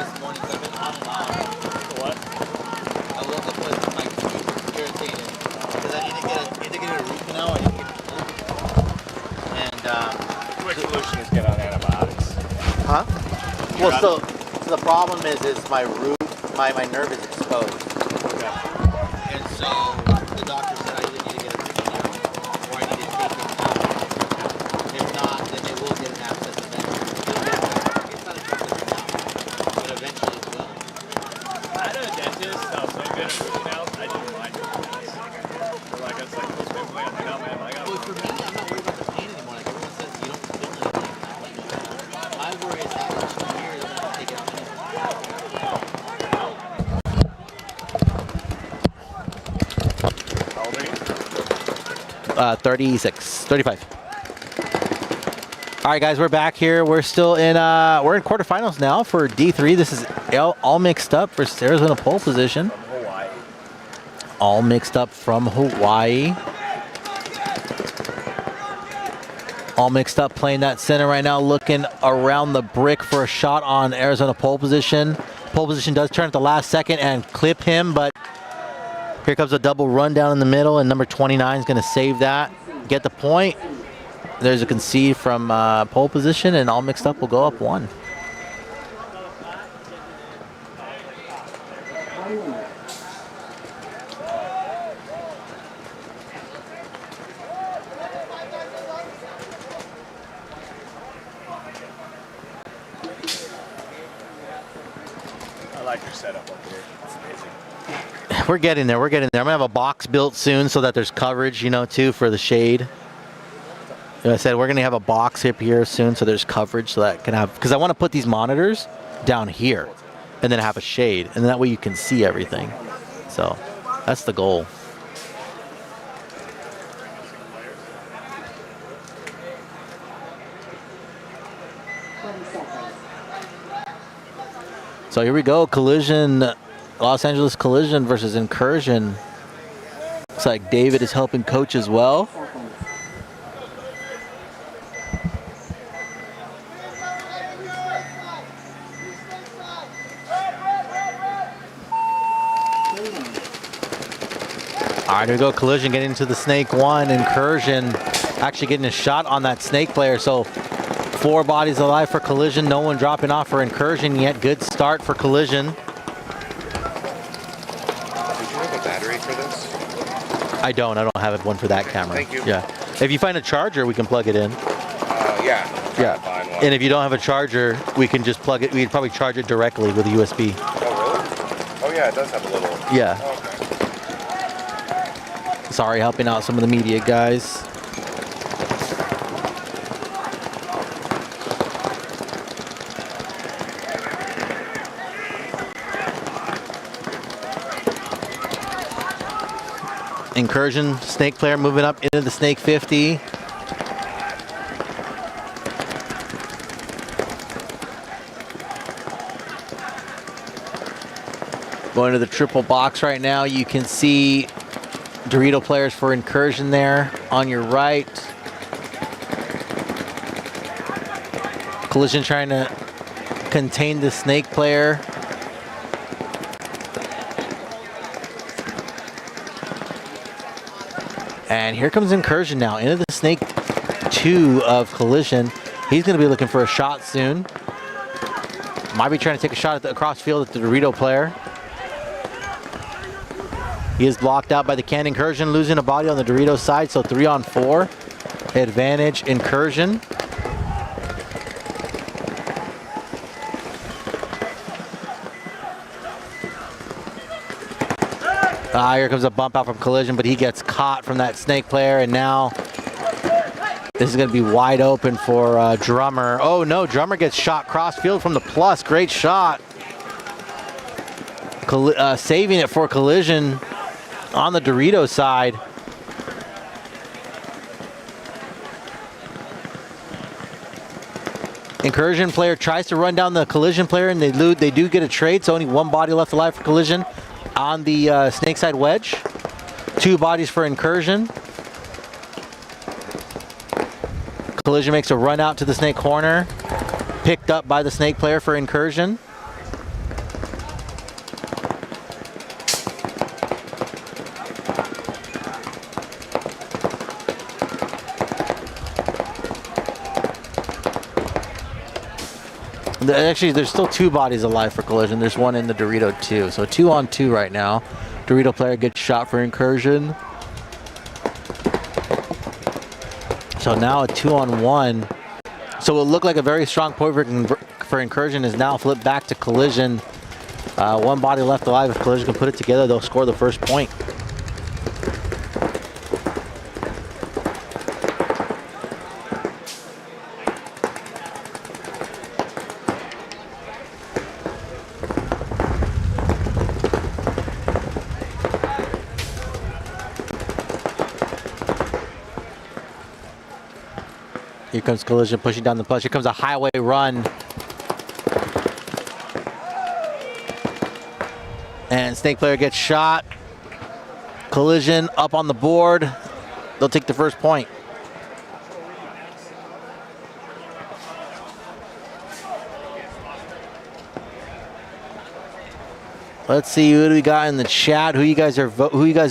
this morning, so I've been on and off. What? I woke up with my super irritated because I need to get a root canal. I need to get it and Which solution is get on antibiotics? huh? Well, so the problem is my root, my nerve is exposed, and so the doctor said I either need to get a root canal or I need to take it out. If not, then they will get an abscess eventually. It's not infected right now, but eventually it will. I know a dentist. I was so good at root canals. I do mine root canals. So like it's like most people like, oh man, I got. Well, for me, I'm not worried about the pain anymore. Like everyone says, you don't feel anything. My worry is that much years I'm gonna take it out anyway. How old are you? 35. All right, guys, we're back here. We're still in we're in quarterfinals now for D3. This is all mixed up versus Arizona pole position. From Hawaii. All mixed up from Hawaii. All mixed up playing that center right now, looking around the brick for a shot on Arizona pole position. Pole position does turn at the last second and clip him, but here comes a double run down in the middle, and number 29 is going to save that, get the point. There's a concede from pole position, and all mixed up will go up 1. I like your setup up here. It's amazing. We're getting there. I'm going to have a box built soon so that there's coverage, you know, too, for the shade. Like I said, we're going to have a box up here soon so there's coverage so that can have, because I want to put these monitors down here and then have a shade, and that way you can see everything. So that's the goal. So here we go, collision, Los Angeles Collision versus Incursion. Looks like David is helping coach as well. All right, here we go, Collision getting into the Snake 1, Incursion actually getting a shot on that Snake player. So 4 bodies alive for Collision, no one dropping off for Incursion yet. Good start for Collision. Did you have a battery for this? I don't have one for that camera. Thank you. Yeah. If you find a charger, we can plug it in. Yeah. Yeah. Find one. And if you don't have a charger, we can just plug it. We'd probably charge it directly with a USB. Oh, really? Oh, yeah, it does have a little. Yeah. Oh, okay. Sorry, helping out some of the media guys. Incursion, Snake player moving up into the Snake 50. Going to the triple box right now. You can see Dorito players for Incursion there on your right. Collision trying to contain the Snake player. And here comes Incursion now into the Snake 2 of Collision. He's going to be looking for a shot soon. Might be trying to take a shot at the across field at the Dorito player. He is blocked out by the can. Incursion losing a body on the Dorito side, so 3 on 4. Advantage Incursion. Here comes a bump out from Collision, but he gets caught from that Snake player, and now this is going to be wide open for Drummer. Oh no, Drummer gets shot cross field from the plus. Great shot. Saving it for Collision on the Dorito side. Incursion player tries to run down the Collision player, and they do get a trade, so only 1 body left alive for Collision on the Snake side wedge. 2 bodies for Incursion. Collision makes a run out to the Snake corner. Picked up by the Snake player for Incursion. Actually, there's still 2 bodies alive for collision. There's one in the Dorito too. So 2 on 2 right now. Dorito player gets shot for incursion. So now a 2 on 1. So it looked like a very strong point for incursion is now flipped back to collision. 1 body left alive. If collision can put it together, they'll score the first point. Here comes collision pushing down the push. Here comes a highway run. And snake player gets shot. Collision up on the board. They'll take the first point. Let's see, who do we got in the chat? Who you guys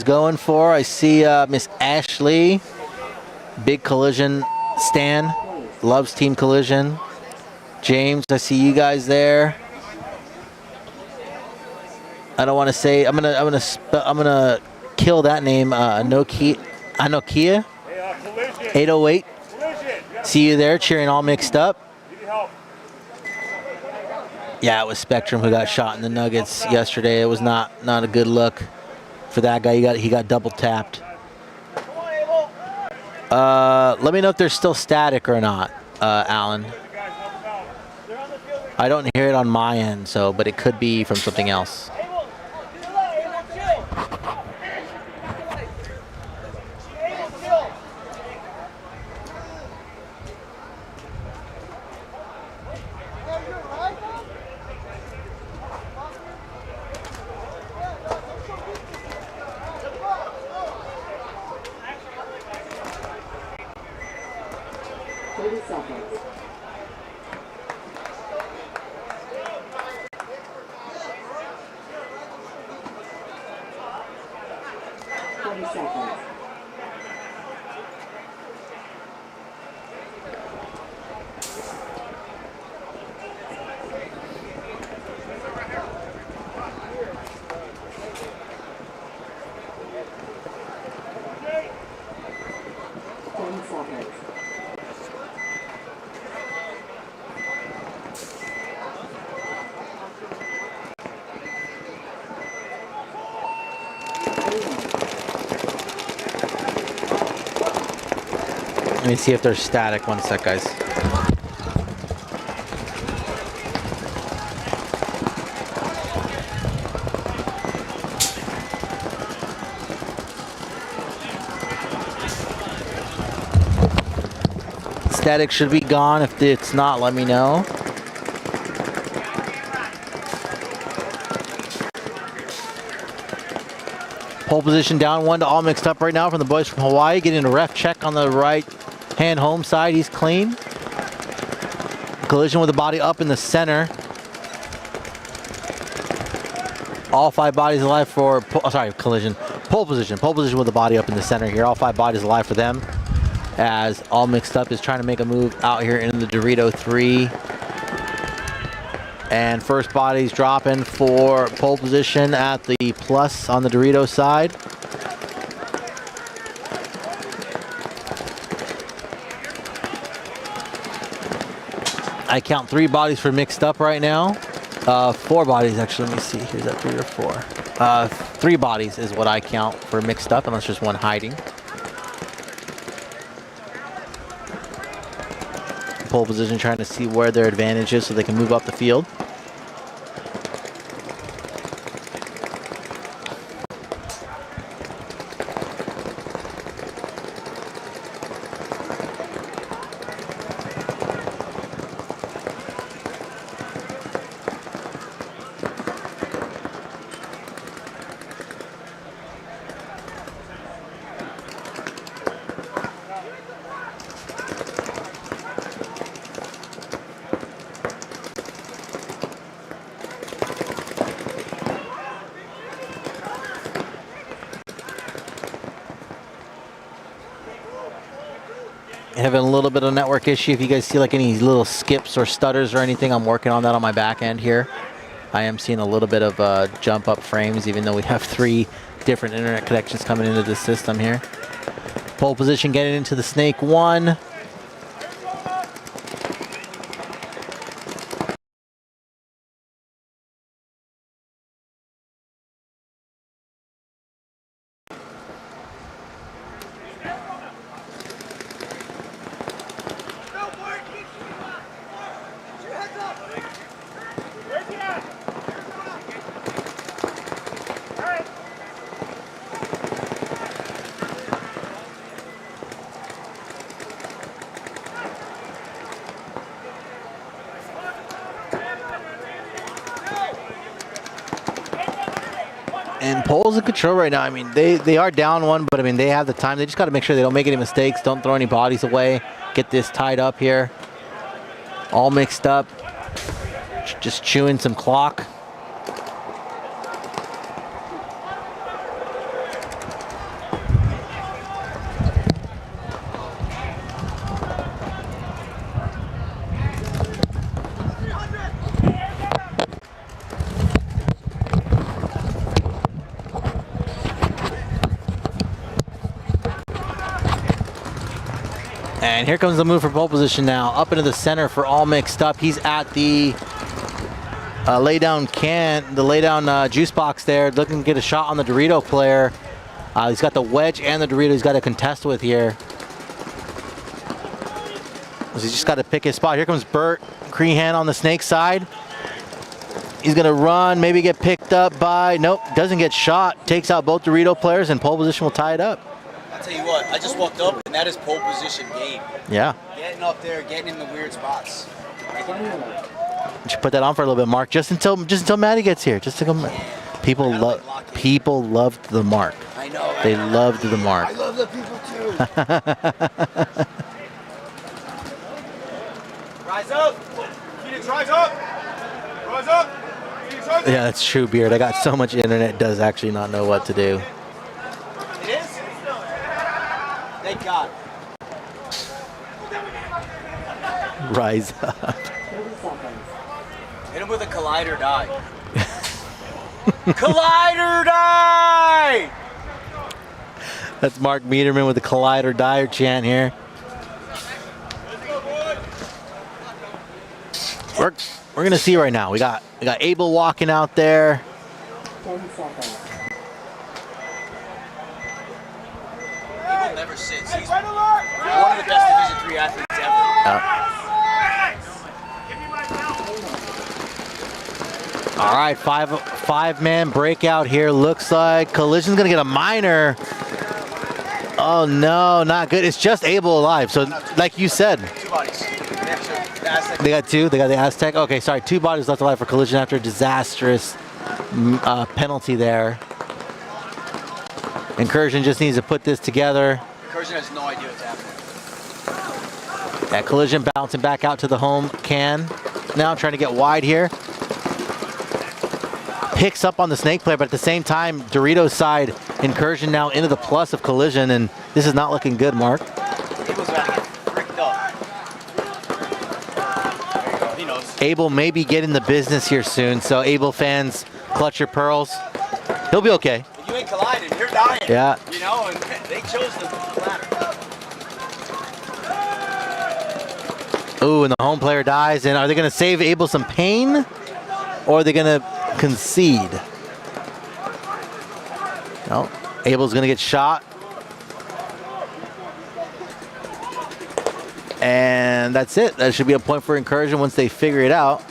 going for? I see Miss Ashley, big collision stan, loves Team Collision. James, I see you guys there. I don't want to say. I'm gonna kill that name. Anokia 808. See you there, cheering all mixed up. Yeah, it was Spectrum who got shot in the Nuggets yesterday. It was not a good look for that guy. He got double tapped. Let me know if there's still static or not, Alan. I don't hear it on my end, but it could be from something else. Let me see if there's static. One sec, guys. Static should be gone. If it's not, let me know. Pole position down 1 to all mixed up right now from the boys from Hawaii. Getting a ref check on the right hand home side. He's clean. Collision with the body up in the center. All 5 bodies alive for, collision. Pole position with the body up in the center here. All 5 bodies alive for them. As all mixed up is trying to make a move out here in the Dorito 3. And first body's dropping for pole position at the plus on the Dorito side. I count 3 bodies for mixed up right now. 4 bodies actually, let me see, here's that 3 or 4. 3 bodies is what I count for mixed up, unless there's one hiding. Pole position trying to see where their advantage is so they can move up the field. having a little bit of network issue. If you guys see like any little skips or stutters or anything, I'm working on that on my back end here. I am seeing a little bit of jump up frames, even though we have 3 different internet connections coming into the system here. Pole position getting into the snake 1. And Pole's in control right now. I mean, they are down 1, but I mean, they have the time. They just got to make sure they don't make any mistakes, don't throw any bodies away, get this tied up here. All mixed up, just chewing some clock. And here comes the move for pole position now. Up into the center for all mixed up. He's at the lay down juice box there, looking to get a shot on the Dorito player. He's got the wedge and the Dorito he's got to contest with here. He's just got to pick his spot. Here comes Bert Crehan on the snake side. He's going to run, maybe get picked up by, nope, doesn't get shot. Takes out both Dorito players, and pole position will tie it up. I'll tell you what, I just walked up, and that is pole position game. Yeah. Getting up there, getting in the weird spots. You should put that on for a little bit, Mark, just until Maddie gets here. Just to come. People loved the Mark. I know. They loved the Mark. I love the people too. Rise up. Phoenix, rise up. Rise up. Phoenix, rise up. Yeah, that's true, Beard. I got so much internet, does actually not know what to do. It is? Thank God. Rise up. Hit him with a collider die. Collider die! That's Mark Meterman with the collider dire chant here. We're gonna see right now. We got Abel walking out there. 10 seconds. Abel never sits. He's one of the best Division III athletes ever. All right, five-man breakout here. Looks like Collision's gonna get a minor. Oh no, not good. It's just Abel alive. So, like you said, 2 bodies. they got 2. They got the Aztec. Okay, sorry, 2 bodies left alive for Collision after a disastrous penalty there. Incursion just needs to put this together. Incursion has no idea what's happening. That Collision bouncing back out to the home can. Now trying to get wide here. Picks up on the snake player, but at the same time, Dorito's side, Incursion now into the plus of Collision, and this is not looking good, Mark. Abel's about to get fricked up. There you go. He knows. Abel may be getting the business here soon, so Abel fans, clutch your pearls. He'll be okay. If you ain't colliding, you're dying. Yeah. You know, and they chose the ladder. Ooh, and the home player dies, and are they going to save Abel some pain, or are they going to concede? No, Abel's going to get shot. And that's it. That should be a point for Incursion once they figure it out.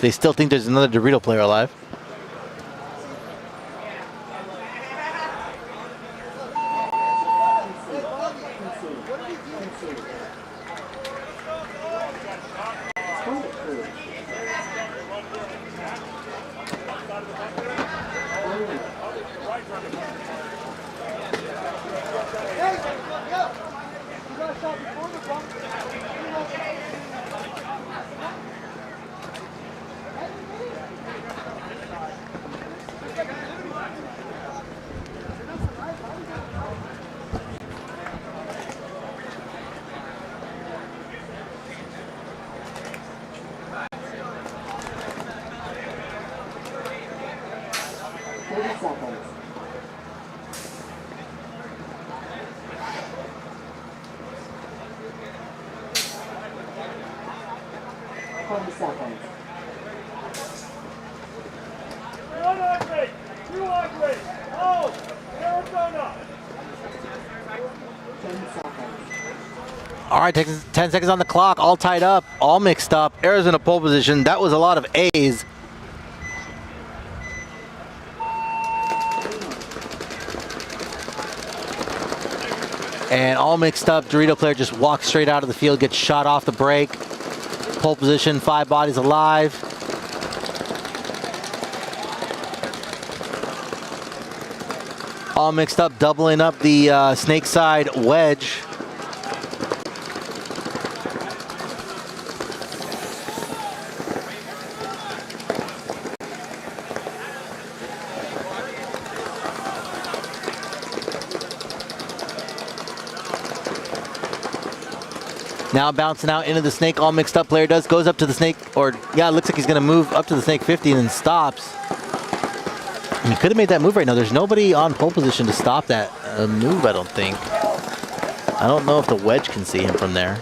They still think there's another Dorito player alive. seconds. 20 seconds. 200! 200! Oh! Arizona! 10 seconds. All right, 10 seconds on the clock, all tied up, all mixed up. Arizona pole position. That was a lot of A's. And all mixed up. Dorito player just walks straight out of the field, gets shot off the break. Pole position, 5 bodies alive. All mixed up, doubling up the snake side wedge. Now bouncing out into the snake, all mixed up. Player goes up to the snake, or yeah, it looks like he's gonna move up to the snake 50 and then stops. He could have made that move right now. There's nobody on pole position to stop that move, I don't think. I don't know if the wedge can see him from there.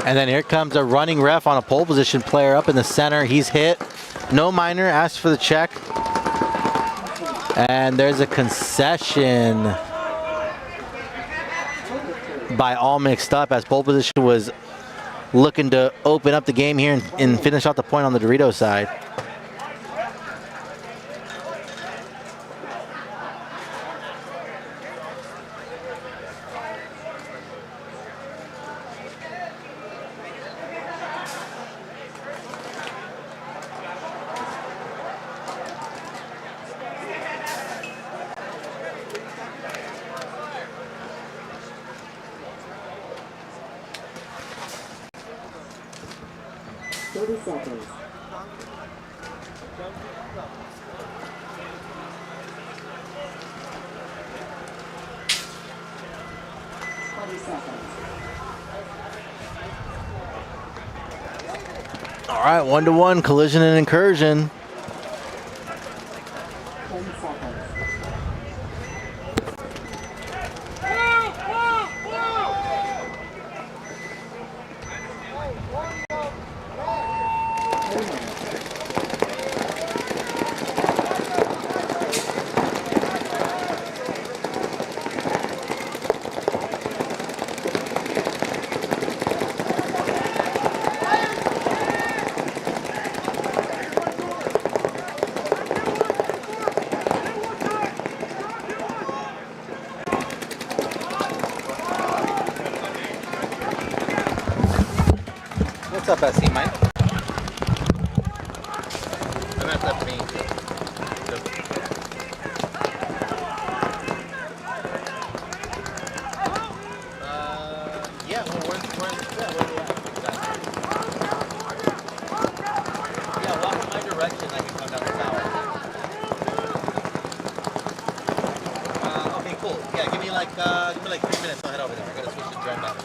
And then here comes a running ref on a pole position player up in the center. He's hit. No minor, asked for the check. And there's a concession by all mixed up as pole position was looking to open up the game here and finish out the point on the Dorito side. Seconds. 20 seconds. All right, 1-to-1 collision and incursion. 10 seconds. What's up, SC Mike? I'm at that main. Yeah, well, where's where are you at? Yeah, walk in my direction, I can come down the tower. Okay, cool. Yeah, give me like 3 minutes, I'll head over there. I gotta switch to drone map.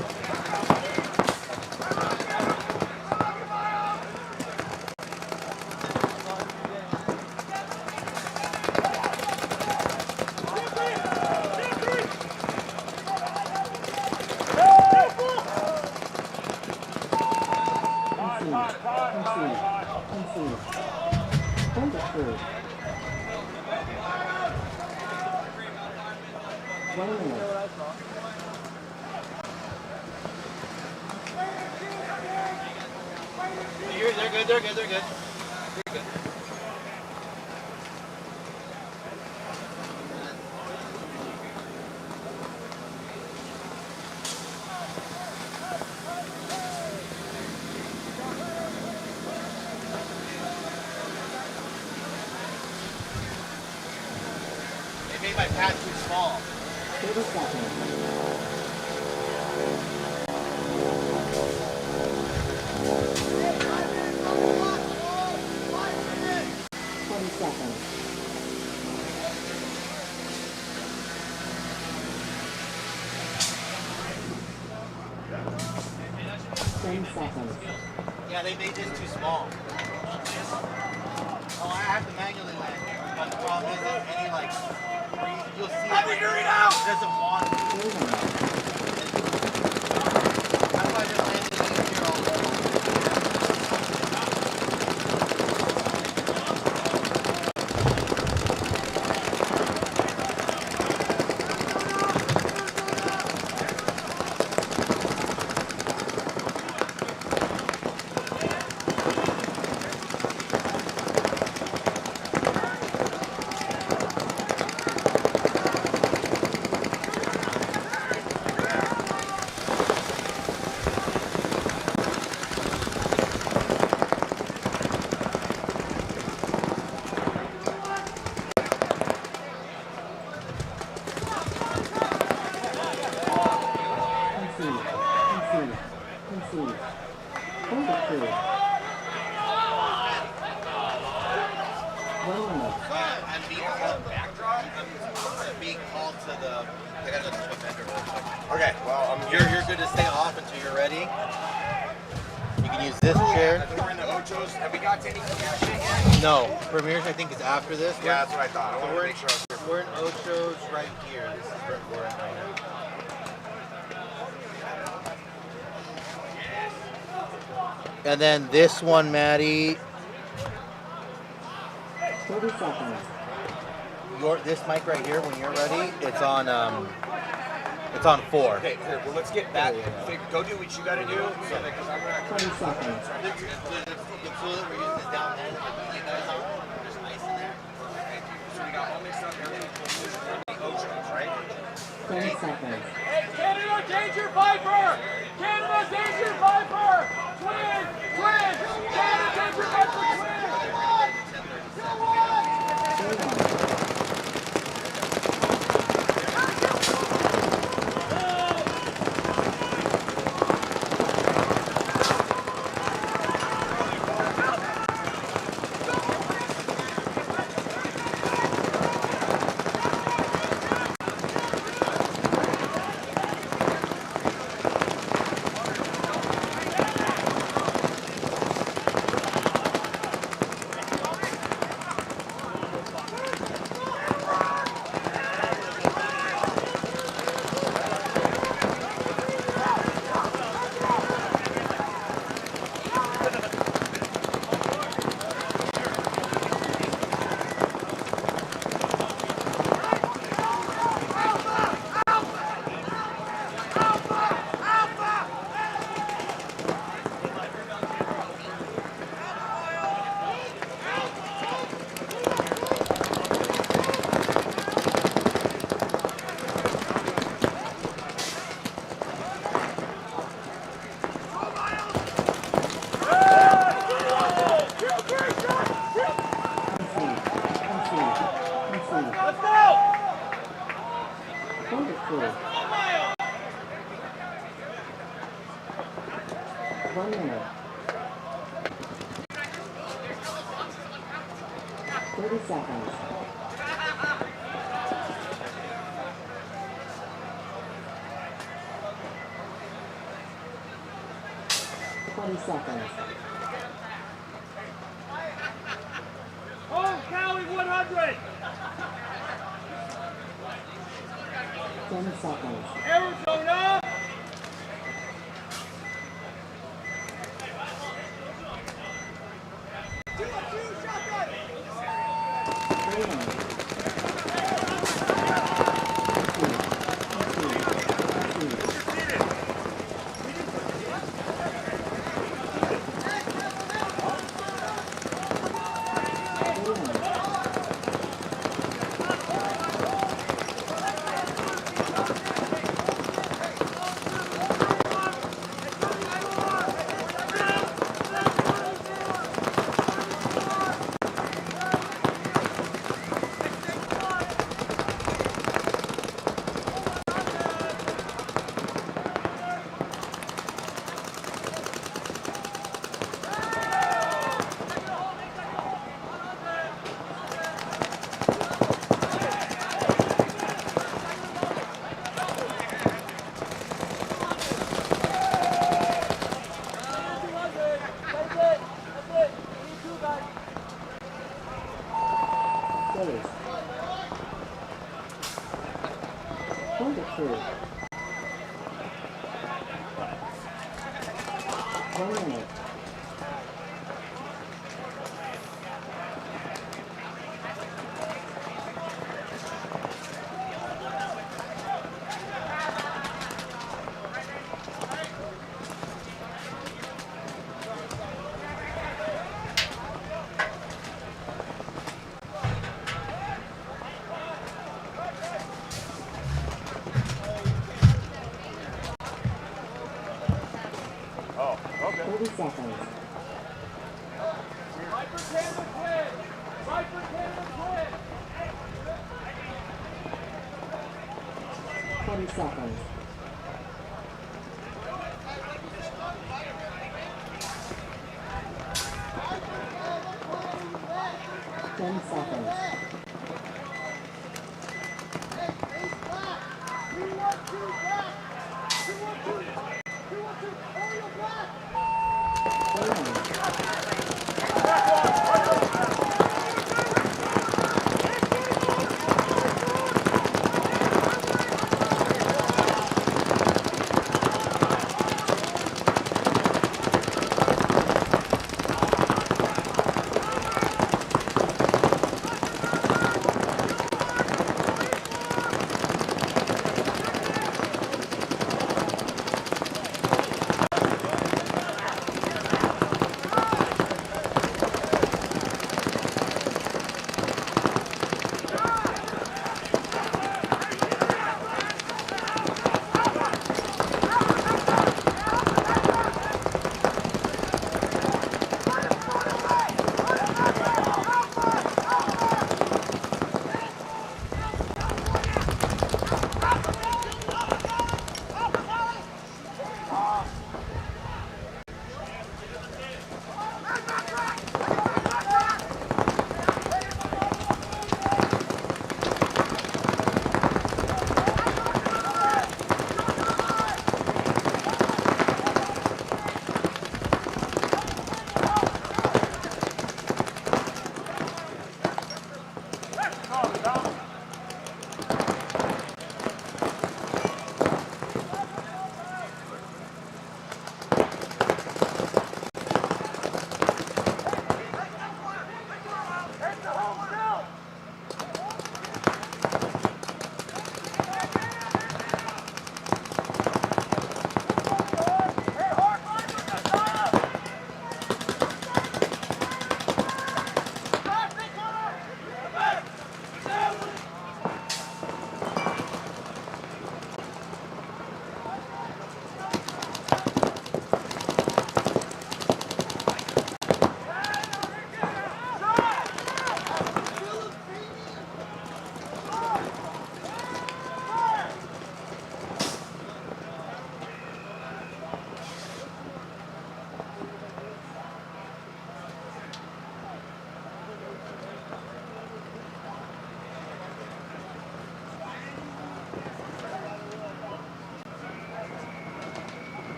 They're good. They're good. They made my pad too small. 30 seconds. 10 seconds. Yeah, they made this too small. Oh, I have to manually land. But the problem is that any like, you'll see it doesn't want. How do I just land it here all the time? Being called to the, I gotta go to the vendor real quick. Okay, well, you're good to stay off until you're ready. You can use this chair. We're in the Ochos. Have we got to any cash yet? No, Premier's I think is after this. Yeah, that's what I thought. I So wanted to make sure I was here. we're in Ochos right here. This is where we're at right now. And then this one, Maddie. 30 seconds. This mic right here, when you're ready, it's on 4. Okay, here, well, let's get back. Go do what you gotta do. So that, 20 seconds. The fluid we're using is down there. You guys on? There's ice in there. so we got all mixed up everything. The Ochos, right? 10 seconds. Hey, Canada Danger Viper! Canada Danger Viper! Twin! Twin! Canada Danger Viper Twin! Let's go! Wonderful. 1 minute. 30 seconds. Seconds. Home County 100! 10 seconds. Arizona! 1 minute. Oh, okay. 30 seconds. Viper Canada twin! Viper Canada twin! 20 seconds. 10 seconds.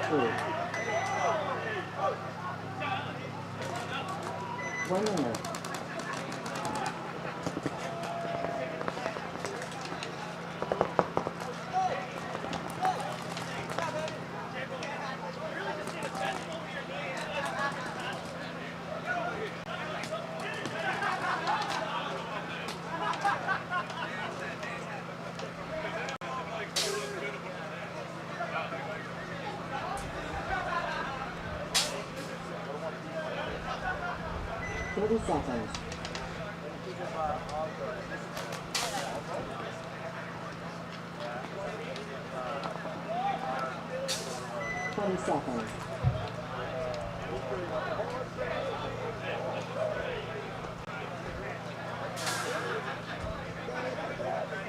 Through. 1 minute. Seconds. 20 seconds.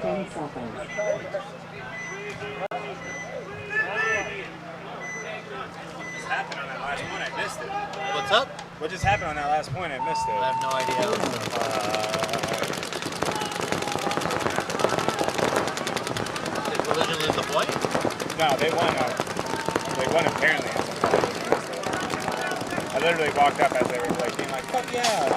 10 seconds. What just happened on that last point? I missed it. What's up? What just happened on that last point? I missed it. I have no idea. Did Religion lose the point? No, they won. They won apparently. I literally walked up as they were like being like, "Fuck yeah!"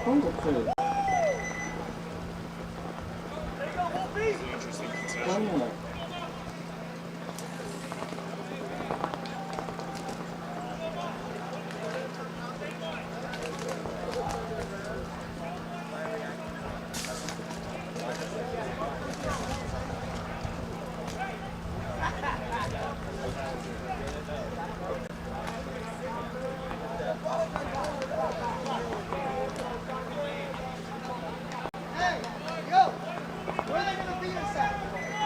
Point approved. 1 minute.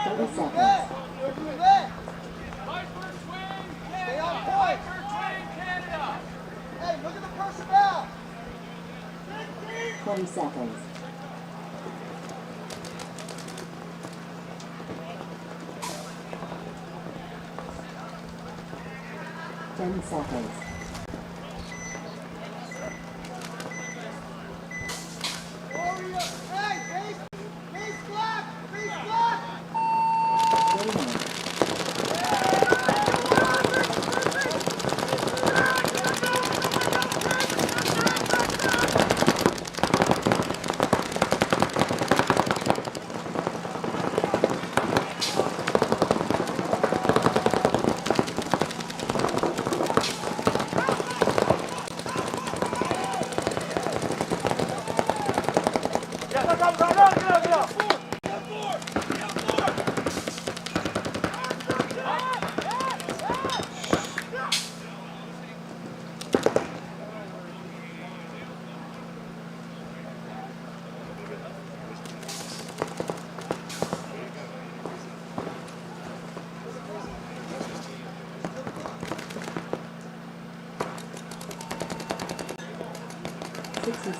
30 seconds. Stay on point. 20 seconds. 10 seconds.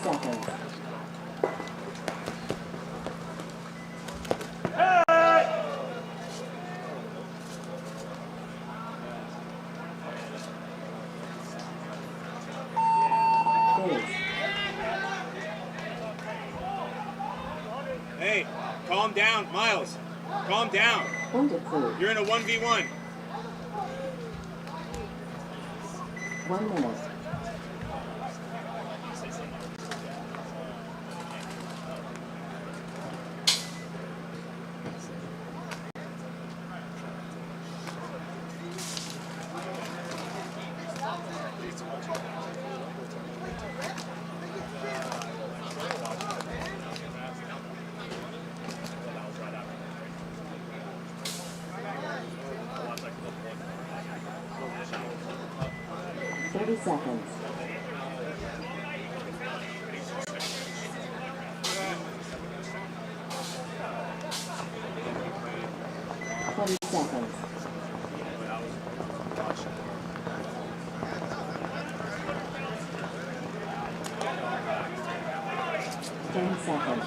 Seconds. Hey, calm down, Miles. Calm down. You're in a 1v1. 1 minute. Seconds. 20 seconds. 10 seconds.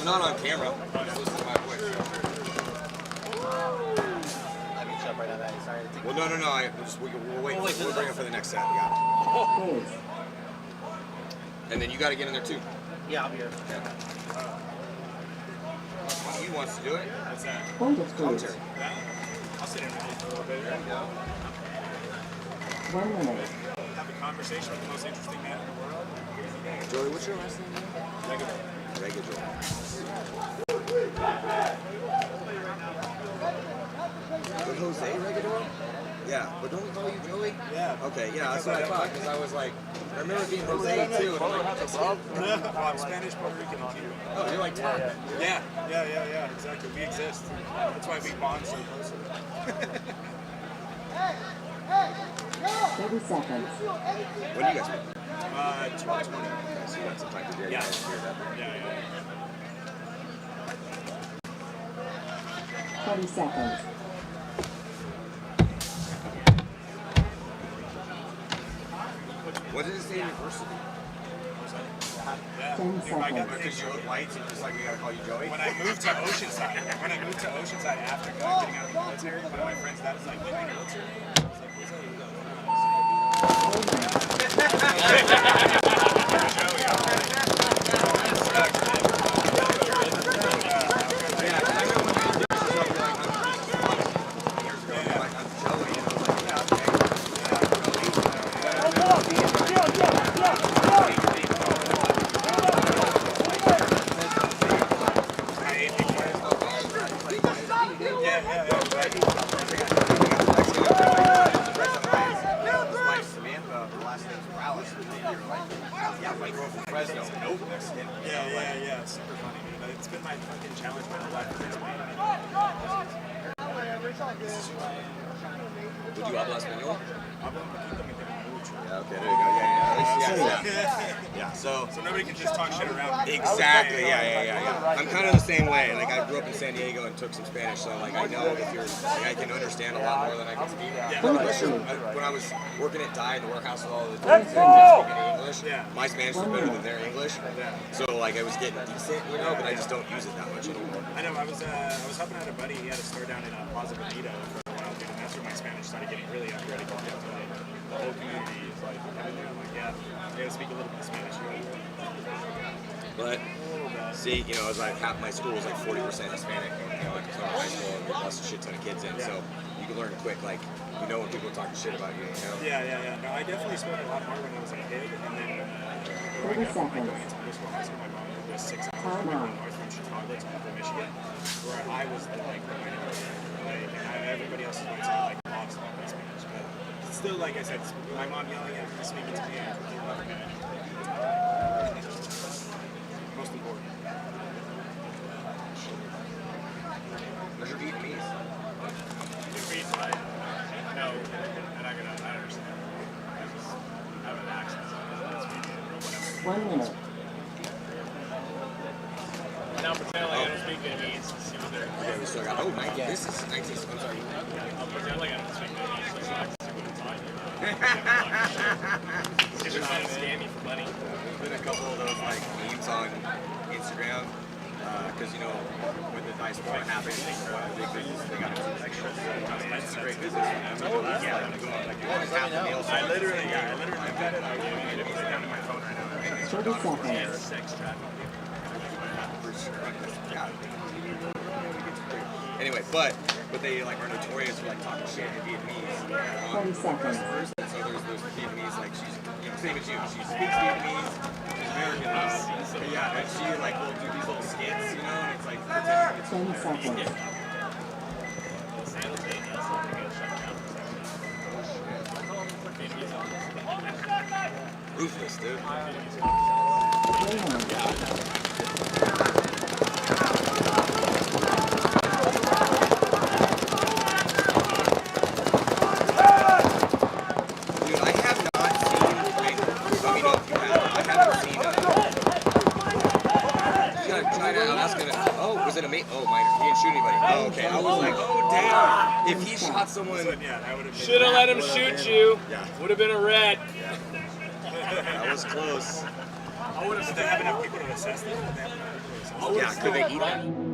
Not on camera. Listen to my voice. Well, no. We'll wait. We'll bring it for the next set. We got it. And then you got to get in there too. Yeah, I'll be here. Yeah. One of you wants to do it? What's that? Point of Commentary. freeze. I'll sit in with you for a little bit. There you go. 1 minute. Have a conversation with the most interesting man in the world. Joey, what's your last name? Regador. Regador. But Jose Regador? Yeah, but don't we call you Joey? Yeah. Okay, yeah, that's what I thought, because I was like, I remember being Jose too, and I'm like, I'm Spanish, Puerto Rican, and Cuban. oh, you're like Tom. Yeah, exactly. We exist. That's why we bond so closely. 30 seconds. What do you guys think? 12:20. So you got some time to get Yeah. it. 20 seconds. What did it say university? 10 seconds. Because you look white, so just like we gotta call you Joey? When I moved to Oceanside after getting out of the military, one of my friends' dad was like, "Hey, what's your name?" I was like, "What's that?" Yeah, super funny, dude. But it's been my fucking challenge my whole life. Would you habla español? Hablo un poquito, me tengo mucho. Yeah, okay, there you go. Yeah. So nobody can just talk shit around. exactly. Yeah. I'm kind of the same way. Like I grew up in San Diego and took some Spanish, so like I know if you're, like I can understand a lot more than I can speak. When I was working at Dye in the warehouse with all the dudes that speaking English, my Spanish was better than their English. So like I was getting decent, you know, but I just don't use it that much anymore. I know. I was helping out a buddy. He had a store down in Plaza Bonito for a while, dude, and that's where my Spanish started getting really upgraded. The whole community is like, I'm like, yeah, I gotta speak a little bit of Spanish. But see, you know, it was like half my school was like 40% Hispanic. You know, like it's high school and we lost a shit ton of kids in, so you can learn quick. Like you know when people are talking shit about you. You know? Yeah. No, I definitely spoke a lot more when I was a kid, and then 30 seconds. high school, my mom moved us 6 hours north from Chicago to Upper Michigan, where I was the everybody else was like lost all my Spanish, but still, like I said, my mom yelling at me, speaking to me, and most important. Where's your Vietnamese? No, and I understand. I just have an accent. 1 minute. Now pretend like I don't speak Vietnamese. See what they're. Okay, we still got. Oh, this is 19. I'm sorry. I'll pretend like I don't speak Vietnamese. So I can see what it's on. They're trying to scam me for money. There's been a couple of those like memes on Instagram because you know when the dice war happened, they got into extras. It's a great business. Like you always have the meals. I literally got it. I made it down to my phone right now. 30 seconds. Sex trafficking. Anyway, but they like are notorious for like talking shit in Vietnamese. 20 seconds. So there's Vietnamese, like she's, you know, same as you. She speaks Vietnamese, she's American though. Yeah, and she like will do these little skits, you know, and it's like 10 seconds. Ruthless, dude. Okay, I was like, oh damn! If he shot someone, Should have let him shoot you. Yeah. Would have been a red. That was close. I would have. Did they have enough people to assess them? Yeah, could they eat them?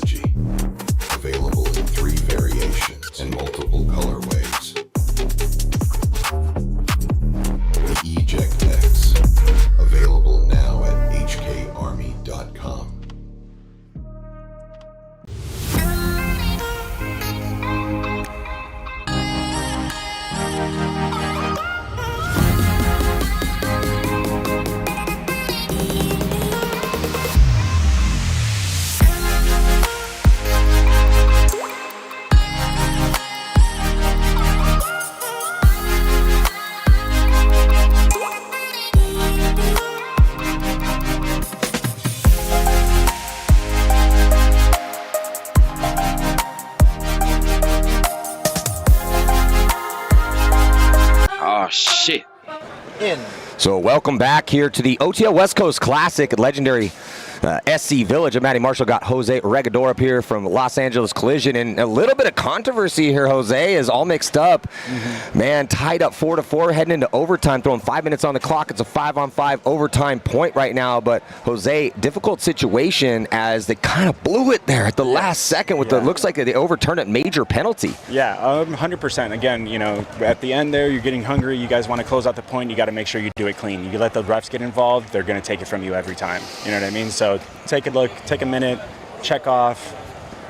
technology. Available in 3 variations and multiple colorways. The Eject X. Available now at hkarmy.com. Oh shit. So welcome back here to the OTL West Coast Classic at legendary SC Village. Matty Marshall got Jose Regador up here from Los Angeles Collision, and a little bit of controversy here. Jose is all mixed up. Man, tied up 4-4, heading into overtime, throwing 5 minutes on the clock. It's a 5-on-5 overtime point right now, but Jose, difficult situation as they kind of blew it there at the last second with the, looks like they overturned it, major penalty. Yeah, 100%. Again, you know, at the end there, you're getting hungry. You guys want to close out the point. You got to make sure you do it clean. You let the refs get involved, they're going to take it from you every time. You know what I mean? So take a look, take a minute, check off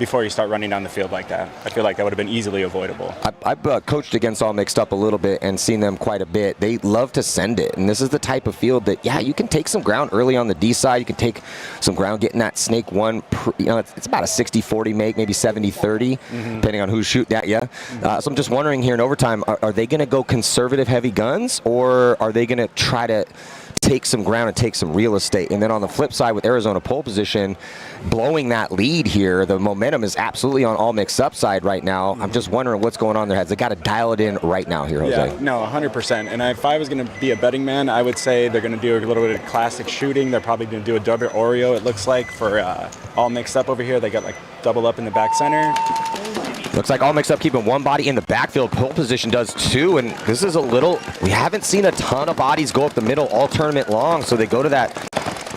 before you start running down the field like that. I feel like that would have been easily avoidable. I've coached against All Mixed Up a little bit and seen them quite a bit. They love to send it, and this is the type of field that, yeah, you can take some ground early on the D side. You can take some ground getting that snake one. You know, it's about a 60-40 make, maybe 70-30, depending on who's shooting at you. So I'm just wondering here in overtime, are they going to go conservative heavy guns, or are they going to try to take some ground and take some real estate? And then on the flip side with Arizona pole position, blowing that lead here, the momentum is absolutely on All Mixed Up side right now. I'm just wondering what's going on in their heads. They got to dial it in right now here, Jose. Yeah, no, 100%. And if I was going to be a betting man, I would say they're going to do a little bit of classic shooting. They're probably going to do a double Oreo, it looks like, for All Mixed Up over here. They got like double up in the back center. Looks like All Mixed Up keeping one body in the backfield. Pole position does too, and this is a little, we haven't seen a ton of bodies go up the middle all tournament long, so they go to that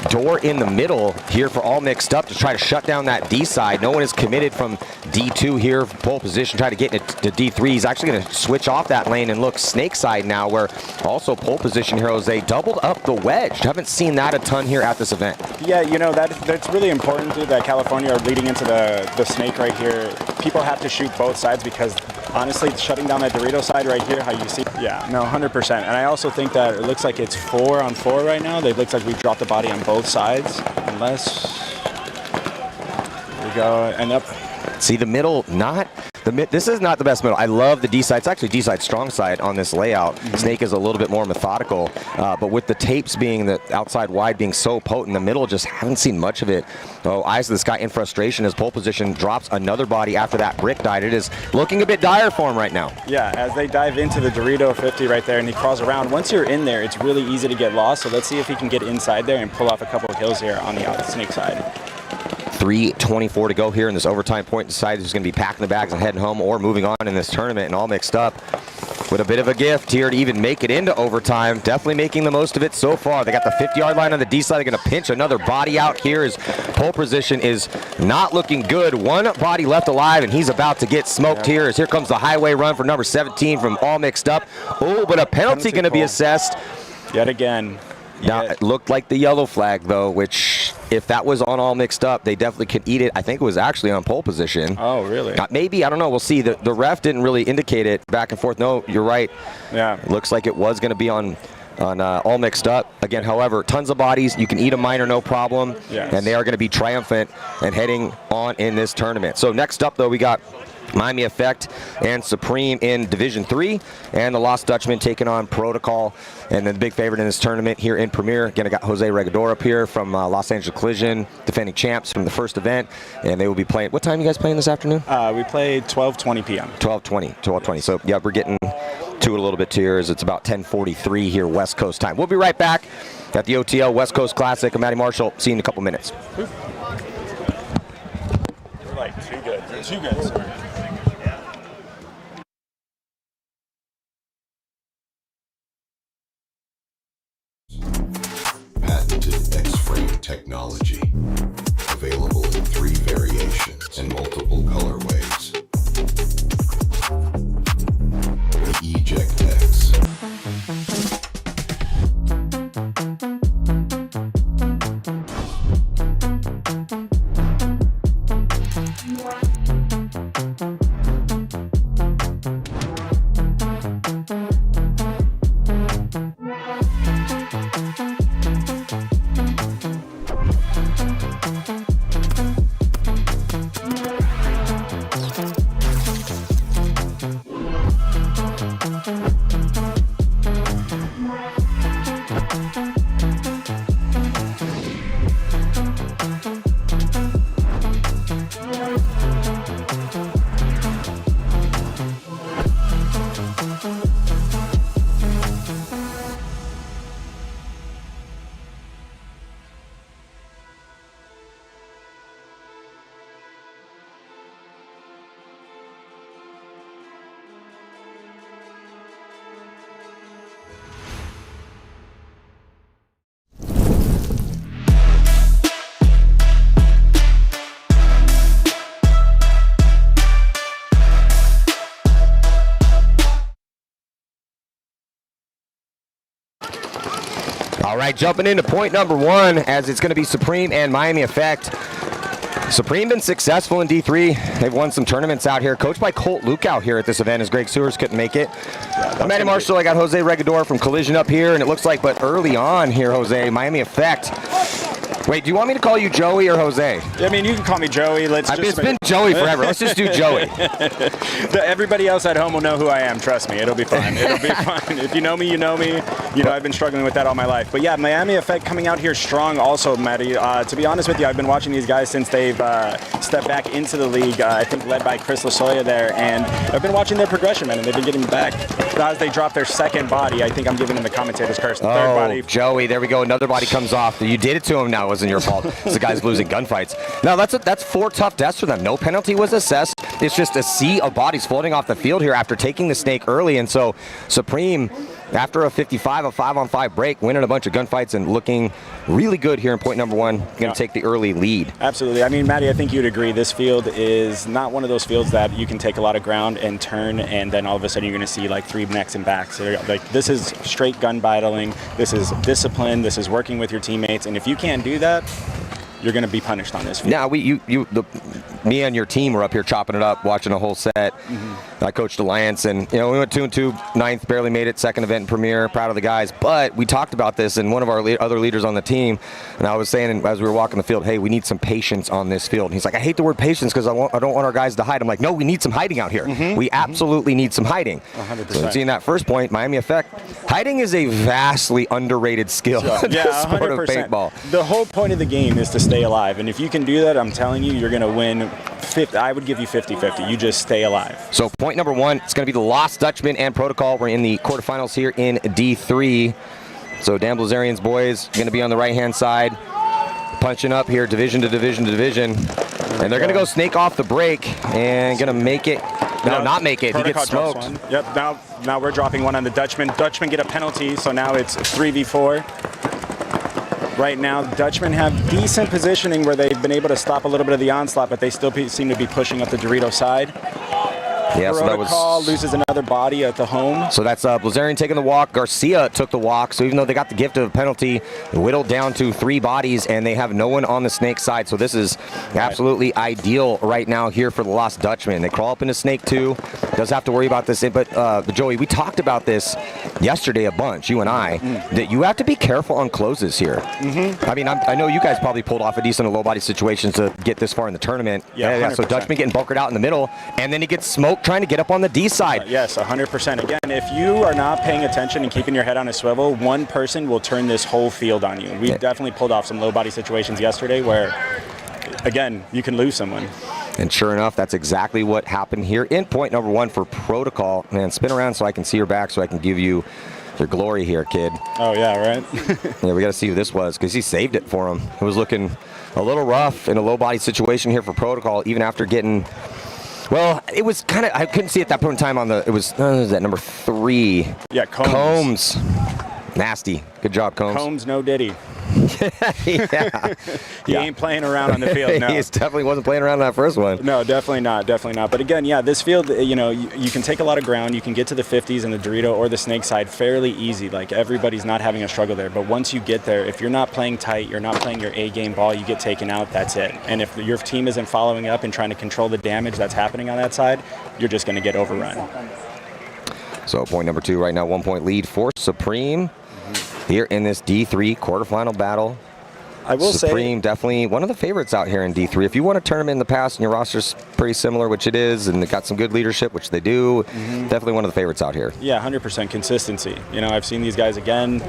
door in the middle here for All Mixed Up to try to shut down that D side. No one is committed from D2 here, pole position, try to get into D3. He's actually going to switch off that lane and look snake side now, where also pole position here, Jose, doubled up the wedge. Haven't seen that a ton here at this event. Yeah, you know, that's really important too, that California are leading into the snake right here. People have to shoot both sides because honestly, shutting down that Dorito side right here, how you see, yeah, no, 100%. And I also think that it looks like it's 4-on-4 right now. It looks like we dropped the body on both sides, unless we go and up. See the middle, not the this is not the best middle. I love the D side. It's actually D side strong side on this layout. Snake is a little bit more methodical, but with the tapes being the outside wide being so potent, the middle just haven't seen much of it. Oh, Eyes of the Sky in frustration as pole position drops another body after that brick died. It is looking a bit dire for him right now. Yeah, as they dive into the Dorito 50 right there and he crawls around. Once you're in there, it's really easy to get lost. So let's see if he can get inside there and pull off a couple of kills here on the snake side. 3:24 to go here in this overtime point. Decides who's going to be packing the bags and heading home or moving on in this tournament, and All Mixed Up with a bit of a gift here to even make it into overtime. Definitely making the most of it so far. They got the 50-yard line on the D side. They're going to pinch another body out here. His pole position is not looking good. One body left alive, and he's about to get smoked here. As here comes the highway run for number 17 from All Mixed Up. Oh, but a penalty going to be assessed. Yet again. Now, it looked like the yellow flag, though, which if that was on All Mixed Up, they definitely could eat it. I think it was actually on pole position. Oh, really? Maybe, I don't know. We'll see. The ref didn't really indicate it back and forth. No, you're right. Yeah. It looks like it was going to be on All Mixed Up. Again, however, tons of bodies. You can eat a minor, no problem. Yes. And they are going to be triumphant and heading on in this tournament. So next up, though, we got Miami Effect and Supreme in Division 3, and the Lost Dutchman taking on Protocol. And then the big favorite in this tournament here in Premier. Again, I got Jose Regador up here from Los Angeles Collision, defending champs from the first event, and they will be playing. What time are you guys playing this afternoon? We play 12:20 p.m. 12:20. So yeah, we're getting to it a little bit too. It's about 10:43 here West Coast time. We'll be right back at the OTL West Coast Classic. I'm Matty Marshall. See you in a couple minutes. We're like too good. You're too good, sir. Patented X-frame technology. Available in 3 variations All right, jumping into point number 1, as it's going to be Supreme and Miami Effect. Supreme been successful in D3. They've won some tournaments out here. Coached by Colt Lukow here at this event, as Greg Sewers couldn't make it. I'm Eddie Marshall. I got Jose Regador from Collision up here, and it looks like, but early on here, Jose, Miami Effect. Wait, do you want me to call you Joey or Jose? I mean, you can call me Joey. It's been Joey forever. Let's just do Joey. Everybody else at home will know who I am. Trust me, it'll be fine. It'll be fine. If you know me, you know me. You know, I've been struggling with that all my life. But yeah, Miami Effect coming out here strong also, Matty. To be honest with you, I've been watching these guys since they've stepped back into the league, I think led by Chris Lasoya there. And I've been watching their progression, man, and they've been getting back. Now, as they drop their second body, I think I'm giving them the commentator's curse. The third body. Joey, there we go. Another body comes off. You did it to him now. It wasn't your fault. The guy's losing gunfights. Now, that's 4 tough deaths for them. No penalty was assessed. It's just a sea of bodies floating off the field here after taking the snake early. And so Supreme, after a 55, a 5-on-5 break, winning a bunch of gunfights and looking really good here in point number 1, going to take the early lead. Absolutely. I mean, Matty, I think you'd agree this field is not one of those fields that you can take a lot of ground and turn, and then all of a sudden you're going to see like 3 necks and backs. So, like, this is straight gun battling. This is discipline. This is working with your teammates. And if you can't do that, you're going to be punished on this field. Now, me and your team were up here chopping it up, watching a whole set. I coached Alliance, and we went 2-2, ninth, barely made it, second event in Premier. Proud of the guys. But we talked about this, and one of our other leaders on the team, and I was saying as we were walking the field, hey, we need some patience on this field. And he's like, I hate the word patience because I don't want our guys to hide. I'm like, no, we need some hiding out here. We absolutely need some hiding. 100%. So seeing that first point, Miami Effect, hiding is a vastly underrated skill in the sport of paintball. The whole point of the game is to stay alive, and if you can do that, I'm telling you, you're going to win. I would give you 50-50. You just stay alive. So point number 1, it's going to be the Lost Dutchman and Protocol. We're in the quarterfinals here in D3. So Dan Blazarian's boys going to be on the right-hand side, punching up here, division to division to division. And they're going to go snake off the break and going to make it. No, not make it. Protocol he gets smoked. Yep, now we're dropping one on the Dutchman. Dutchman get a penalty, so now it's 3v4. Right now, Dutchmen have decent positioning where they've been able to stop a little bit of the onslaught, but they still seem to be pushing up the Dorito side. Yeah, so that was loses another body at the home. So that's Blazarian taking the walk. Garcia took the walk. So even though they got the gift of a penalty, whittled down to 3 bodies, and they have no one on the snake side. So this is absolutely ideal right now here for the Lost Dutchman. They crawl up into snake 2. Does have to worry about this, but Joey, we talked about this yesterday a bunch, you and I, that you have to be careful on closes here. I mean, I know you guys probably pulled off a decent low body situation to get this far in the tournament. Yeah, so Dutchman getting bunkered out in the middle, and then he gets smoked trying to get up on the D side. Yes, 100%. Again, if you are not paying attention and keeping your head on a swivel, one person will turn this whole field on you. We definitely pulled off some low body situations yesterday where, again, you can lose someone. And sure enough, that's exactly what happened here in point number 1 for Protocol. Man, spin around so I can see your back so I can give you your glory here, kid. Oh, yeah, right? Yeah, we got to see who this was because he saved it for him. It was looking a little rough in a low body situation here for Protocol, even after getting... Well, it was kind of, I couldn't see at that point in time on the, it was that number 3. Yeah, Combs. Nasty. Good job, Combs. Combs, no diddy. He ain't playing around on the field. No, he definitely wasn't playing around on that first one. No, definitely not. Definitely not. But again, yeah, this field, you know, you can take a lot of ground. You can get to the 50s and the Dorito or the snake side fairly easy. Like, everybody's not having a struggle there. But once you get there, if you're not playing tight, you're not playing your A-game ball, you get taken out, that's it. And if your team isn't following up and trying to control the damage that's happening on that side, you're just going to get overrun. So point number 2 right now, 1-point lead for Supreme here in this D3 quarterfinal battle. I will say, Supreme definitely one of the favorites out here in D3. If you want to turn them in the past and your roster's pretty similar, which it is, and they got some good leadership, which they do, definitely one of the favorites out here. Yeah, 100% consistency. You know, I've seen these guys again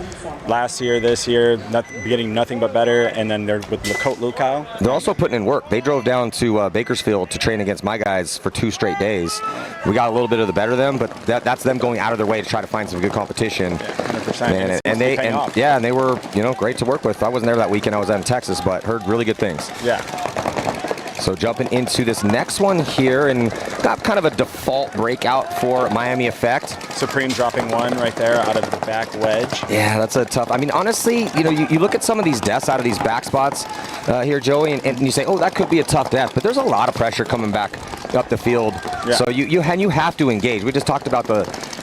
last year, this year, getting nothing but better, and then they're with Lukau. They're also putting in work. They drove down to Bakersfield to train against my guys for 2 straight days. We got a little bit of the better of them, but that's them going out of their way to try to find some good competition. Yeah, 100%. And they were, you know, great to work with. I wasn't there that weekend. I was out in Texas, but heard really good things. Yeah. So jumping into this next one here, and got kind of a default breakout for Miami Effect. Supreme dropping 1 right there out of the back wedge. Yeah, that's a tough. I mean, honestly, you know, you look at some of these deaths out of these back spots here, Joey, and you say, oh, that could be a tough death, but there's a lot of pressure coming back up the field. Yeah. So you have to engage. We just talked about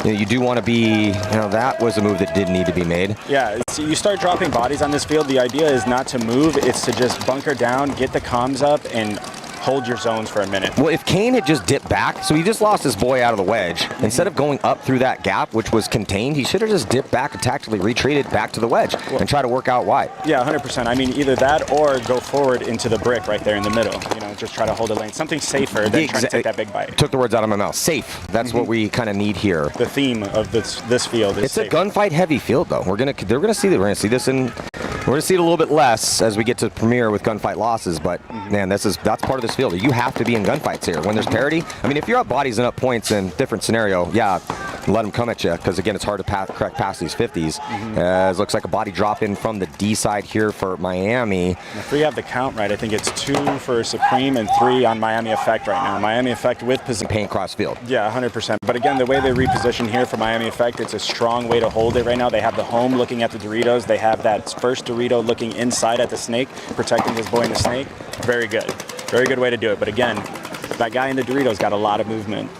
you do want to be, you know, that was a move that did need to be made. Yeah, so you start dropping bodies on this field. The idea is not to move, it's to just bunker down, get the comms up, and hold your zones for a minute. Well, if Kane had just dipped back, so he just lost his boy out of the wedge. Instead of going up through that gap, which was contained, he should have just dipped back and tactically retreated back to the wedge and try to work out wide. Yeah, 100%. I mean, either that or go forward into the brick right there in the middle. You know, just try to hold a lane. Something safer than trying to take that big bite. Took the words out of my mouth. Safe. That's what we kind of need here. The theme of this field is it's safe. a gunfight heavy field, though. We're gonna see this in. We're going to see it a little bit less as we get to Premier with gunfight losses, but man, that's part of this field. You have to be in gunfights here. When there's parity, I mean, if you're up bodies and up points in different scenario, yeah, let them come at you, because again, it's hard to correct past these 50s. It looks like a body drop in from the D side here for Miami. If we have the count right, I think it's 2 for Supreme and 3 on Miami Effect right now. Miami Effect with position. Paint cross field. Yeah, 100%. But again, the way they reposition here for Miami Effect, it's a strong way to hold it right now. They have the home looking at the Doritos. They have that first Dorito looking inside at the snake, protecting his boy in the snake. Very good. Very good way to do it. But again, that guy in the Doritos got a lot of movement.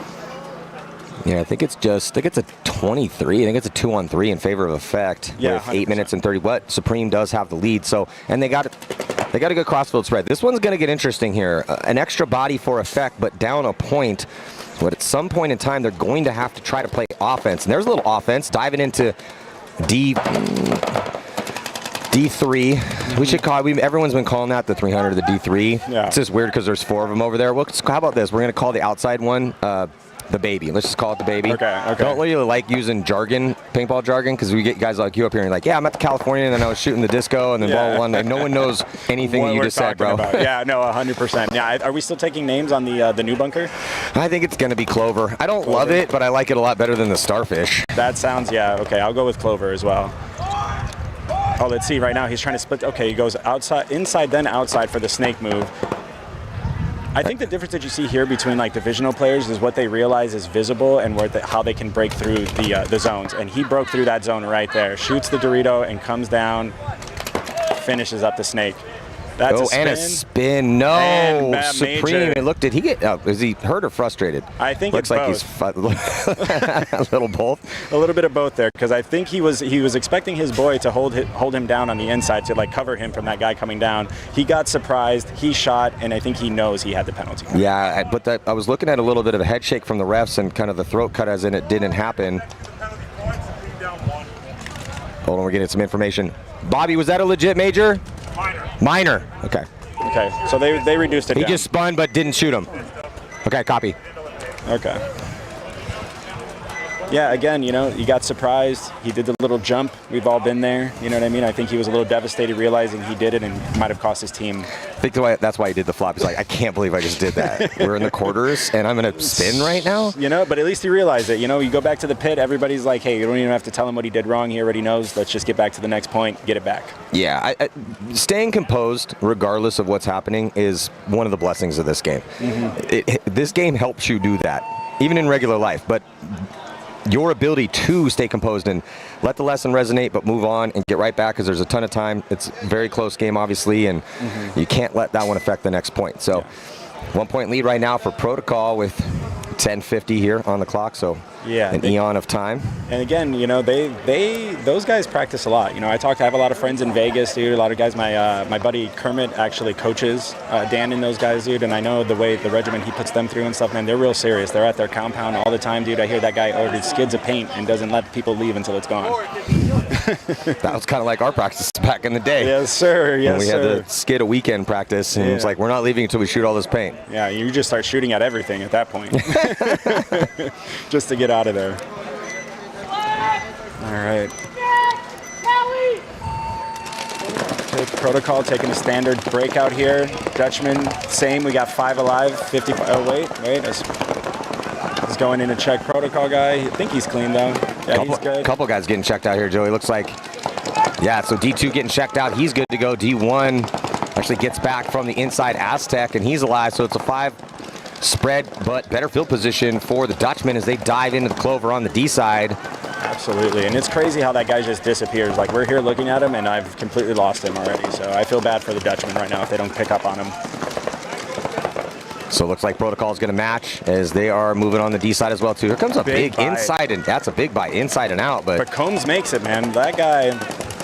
Yeah, I think it's a 23. I think it's a 2-on-3 in favor of Effect with 8 minutes and 30. But Supreme does have the lead. So, and they got a good crossfield spread. This one's going to get interesting here. An extra body for Effect, but down a point. But at some point in time, they're going to have to try to play offense. And there's a little offense diving into D3. We should call everyone's been calling that the 300 or the D3. Yeah. It's just weird because there's 4 of them over there. Well, how about this? We're going to call the outside one the baby. Let's just call it the baby. Okay. Don't really like using jargon, paintball jargon, because we get guys like you up here and you're like, yeah, I'm at the California, and then I was shooting the disco, and then blah, blah, blah. Like, no one knows anything that you just said, bro. Yeah, no, 100%. Yeah, are we still taking names on the new bunker? I think it's going to be Clover. I don't love it, but I like it a lot better than the Starfish. That sounds, yeah, okay. I'll go with Clover as well. Oh, let's see. Right now, he's trying to split. Okay, he goes outside, inside, then outside for the snake move. I think the difference that you see here between like divisional players is what they realize is visible and how they can break through the zones. And he broke through that zone right there. Shoots the Dorito and comes down, finishes up the snake. That's a spin. And a spin. No, and Supreme. Major. It looked. Did he get? Is he hurt or frustrated? I think looks it's like both. He's a little both. A little bit of both there, because I think he was expecting his boy to hold him down on the inside to like cover him from that guy coming down. He got surprised. He shot, and I think he knows he had the penalty. Yeah, but I was looking at a little bit of a head shake from the refs and kind of the throat cut, as in it didn't happen. Hold on, we're getting some information. Bobby, was that a legit major? Minor. Okay. Okay, so they reduced it down. He just spun but didn't shoot him. Okay, copy. Okay. Yeah, again, you know, he got surprised. He did the little jump. We've all been there. You know what I mean? I think he was a little devastated realizing he did it and might have cost his team. I think that's why he did the flop. He's like, I can't believe I just did that. We're in the quarters and I'm going to spin right now? You know, but at least he realized it. You know, you go back to the pit, everybody's like, hey, you don't even have to tell him what he did wrong. He already knows. Let's just get back to the next point, get it back. Yeah, staying composed regardless of what's happening is one of the blessings of this game. This game helps you do that, even in regular life. But your ability to stay composed and let the lesson resonate, but move on and get right back because there's a ton of time. It's a very close game, obviously, and you can't let that one affect the next point. So 1 point lead right now for Protocol with 10:50 here on the clock. So an eon of time. And again, you know, those guys practice a lot. You know, I have a lot of friends in Vegas, dude. A lot of guys. My buddy Kermit actually coaches Dan and those guys, dude. And I know the regimen he puts them through and stuff, man. They're real serious. They're at their compound all the time, dude. I hear that guy orders skids of paint and doesn't let people leave until it's gone. That was kind of like our practice back in the day. Yes, sir. Yes, we had to skid a weekend practice, and it's like, we're not leaving until we shoot all this paint. Yeah, you just start shooting at everything at that point. Just to get out of there. All right. Okay, Protocol taking a standard breakout here. Dutchman, same. We got 5 alive. 50. Oh, wait. He's going in to check Protocol guy. I think he's clean, though. Yeah, he's good. Couple guys getting checked out here, Joey. Looks like, yeah, so D2 getting checked out. He's good to go. D1 actually gets back from the inside Aztec, and he's alive. So it's a 5 spread, but better field position for the Dutchman as they dive into the clover on the D side. Absolutely, and it's crazy how that guy just disappears. Like, we're here looking at him, and I've completely lost him already. So I feel bad for the Dutchman right now if they don't pick up on him. So it looks like Protocol is going to match as they are moving on the D side as well, too. Here comes a big inside, and that's a big bite, inside and out. But Combs makes it, man. That guy,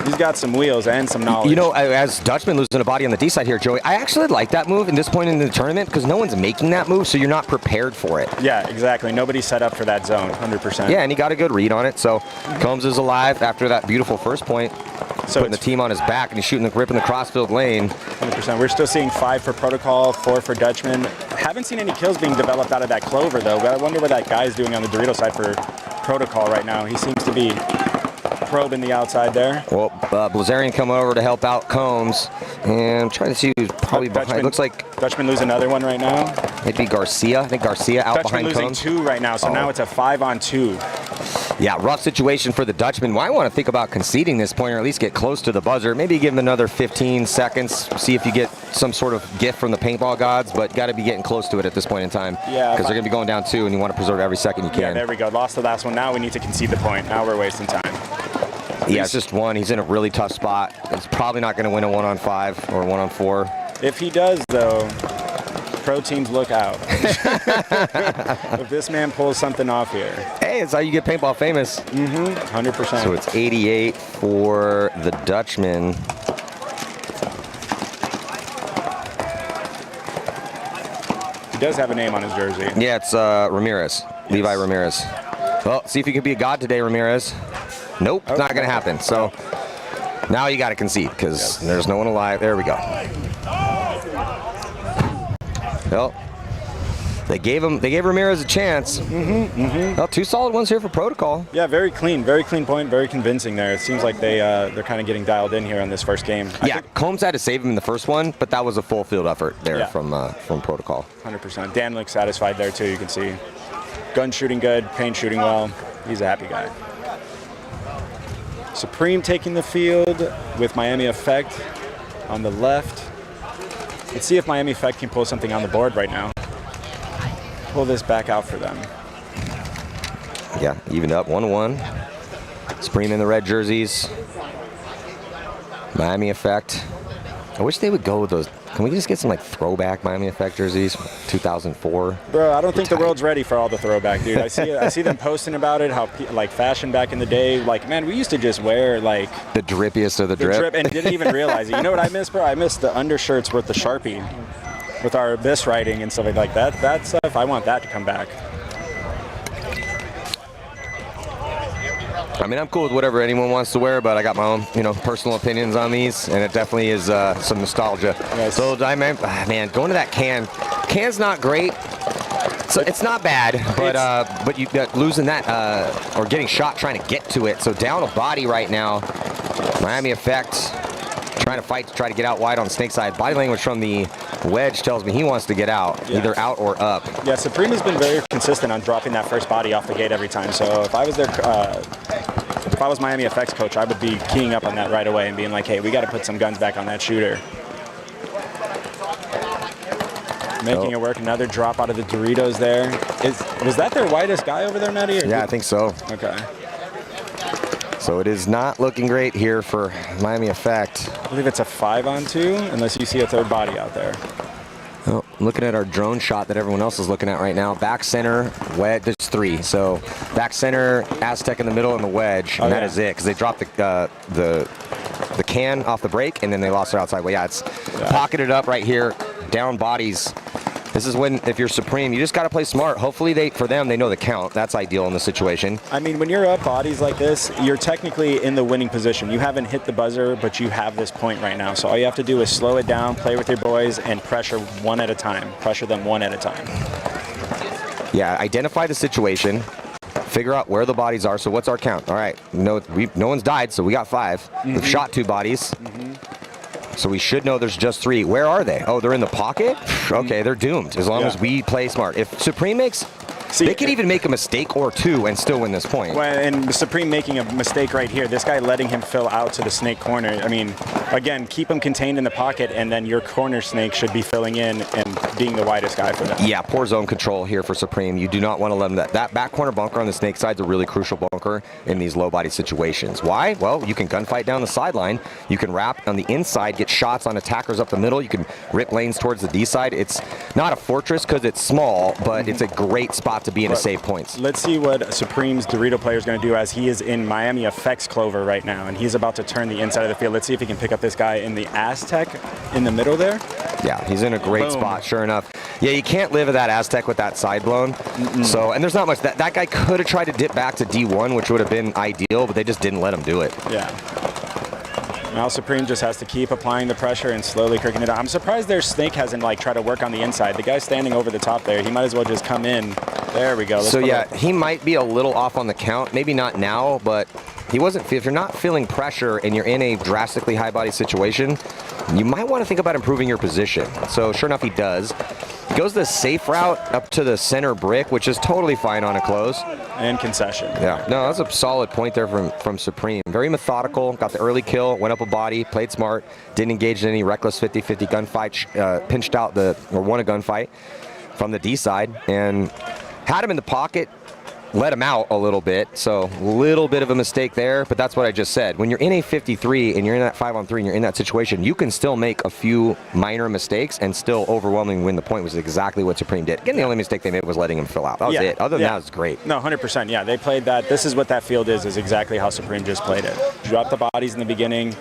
he's got some wheels and some knowledge. You know, as Dutchman losing a body on the D side here, Joey, I actually like that move in this point in the tournament because no one's making that move, so you're not prepared for it. Yeah, exactly. Nobody's set up for that zone, 100%. Yeah, and he got a good read on it. So Combs is alive after that beautiful first point. So putting the team on his back, and he's shooting the grip in the crossfield lane. 100%. We're still seeing 5 for Protocol, 4 for Dutchman. Haven't seen any kills being developed out of that clover, though. But I wonder what that guy's doing on the Dorito side for Protocol right now. He seems to be probing the outside there. Well, Blazarian coming over to help out Combs. And I'm trying to see who's probably behind. It looks like Dutchman lose another one right now. Maybe Garcia. I think Garcia out Dutchman behind Combs. losing 2 right now, so now it's a 5-on-2. Yeah, rough situation for the Dutchman. Well, I want to think about conceding this point or at least get close to the buzzer. Maybe give him another 15 seconds, see if you get some sort of gift from the paintball gods, but got to be getting close to it at this point in time. Yeah, because they're going to be going down 2, and you want to preserve every second you can. Yeah, there we go. Lost the last one. Now we need to concede the point. Now we're wasting time. Yeah, it's just 1. He's in a really tough spot. It's probably not going to win a 1-on-5 or 1-on-4. If he does, though, pro teams look out. If this man pulls something off here. Hey, it's how you get paintball famous. 100%. So it's 88 for the Dutchman. He does have a name on his jersey. Yeah, it's Ramirez. Yes. Levi Ramirez. Well, see if you can be a god today, Ramirez. Nope, not going to happen. So now you got to concede because there's no one alive. There we go. Well, they gave Ramirez a chance. Well, 2 solid ones here for Protocol. Yeah, very clean point, very convincing there. It seems like they're kind of getting dialed in here on this first game. Yeah, Combs had to save him in the first one, but that was a full field effort there from Protocol. 100%. Dan looks satisfied there too. You can see gun shooting good, paint shooting well. He's a happy guy. Supreme taking the field with Miami Effect on the left. Let's see if Miami Effect can pull something on the board right now. Pull this back out for them. Yeah, evened up 1-1. Supreme in the red jerseys. Miami Effect. I wish they would go with those. Can we just get some like throwback Miami Effect jerseys, 2004? Bro, I don't think the world's ready for all the throwback, dude. I see them posting about it, how like fashion back in the day. Like, man, we used to just wear like the drippiest of the drip, and didn't even realize it. You know what I miss, bro? I miss the undershirts with the Sharpie, with our Abyss writing and stuff like that. That stuff, I want that to come back. I mean, I'm cool with whatever anyone wants to wear, but I got my own, personal opinions on these, and it definitely is some nostalgia. Yes. So, man, going to that can's not great. So it's not bad, but you got losing that or getting shot trying to get to it. So down a body right now. Miami Effect trying to fight to try to get out wide on Snake side. Body language from the wedge tells me he wants to get out, either out or up. Yeah, Supreme has been very consistent on dropping that first body off the gate every time. So if I was if I was Miami Effects coach, I would be keying up on that right away and being like, hey, we got to put some guns back on that shooter. Making it work. Another drop out of the Doritos there. Was that their widest guy over there, Matty? Yeah, I think so. Okay. So it is not looking great here for Miami Effect. I believe it's a 5-on-2, unless you see a third body out there. Oh, looking at our drone shot that everyone else is looking at right now. Back center, wedge, there's 3. So back center, Aztec in the middle, and the wedge, and that is it, because they dropped the can off the break, and then they lost their outside. Well, yeah, it's pocketed up right here, down bodies. This is when, if you're Supreme, you just got to play smart. Hopefully, for them, they know the count. That's ideal in this situation. I mean, when you're up bodies like this, you're technically in the winning position. You haven't hit the buzzer, but you have this point right now. So all you have to do is slow it down, play with your boys, and pressure one at a time. Pressure them one at a time. Yeah, identify the situation. Figure out where the bodies are. So what's our count? All right, no one's died, so we got 5. We've shot 2 bodies. So we should know there's just 3. Where are they? Oh, they're in the pocket? Okay, they're doomed as long as we play smart. If Supreme makes... they could even make a mistake or 2 and still win this point. Well, and Supreme making a mistake right here. This guy letting him fill out to the snake corner. I mean, again, keep him contained in the pocket, and then your corner snake should be filling in and being the widest guy for them. Yeah, poor zone control here for Supreme. You do not want to let them... That back corner bunker on the snake side is a really crucial bunker in these low body situations. Why? Well, you can gunfight down the sideline. You can wrap on the inside, get shots on attackers up the middle. You can rip lanes towards the D side. It's not a fortress because it's small, but it's a great spot to be in to save points. Let's see what Supreme's Dorito player is going to do, as he is in Miami Effects Clover right now, and he's about to turn the inside of the field. Let's see if he can pick up this guy in the Aztec in the middle there. Yeah, he's in a great spot, sure enough. Yeah, you can't live at that Aztec with that side blown. So, and there's not much. That guy could have tried to dip back to D1, which would have been ideal, but they just didn't let him do it. Yeah. Now Supreme just has to keep applying the pressure and slowly cricking it out. I'm surprised their snake hasn't tried to work on the inside. The guy's standing over the top there. He might as well just come in. There we go. So yeah, he might be a little off on the count. Maybe not now, but he wasn't. If you're not feeling pressure and you're in a drastically high body situation, you might want to think about improving your position. So sure enough, he does. He goes the safe route up to the center brick, which is totally fine on a close. And concession. Yeah, no, that's a solid point there from Supreme. Very methodical, got the early kill, went up a body, played smart, didn't engage in any reckless 50-50 gunfight, pinched out or won a gunfight from the D side, and had him in the pocket, let him out a little bit, so a little bit of a mistake there, but that's what I just said. When you're in a 53 and you're in that 5-on-3 and you're in that situation, you can still make a few minor mistakes and still overwhelmingly win the point, which is exactly what Supreme did. Again, the only mistake they made was letting him fill out. That was it. Other than that, it was great. No, 100%. Yeah, they played that. This is what that field is exactly how Supreme just played it. Drop the bodies in the beginning,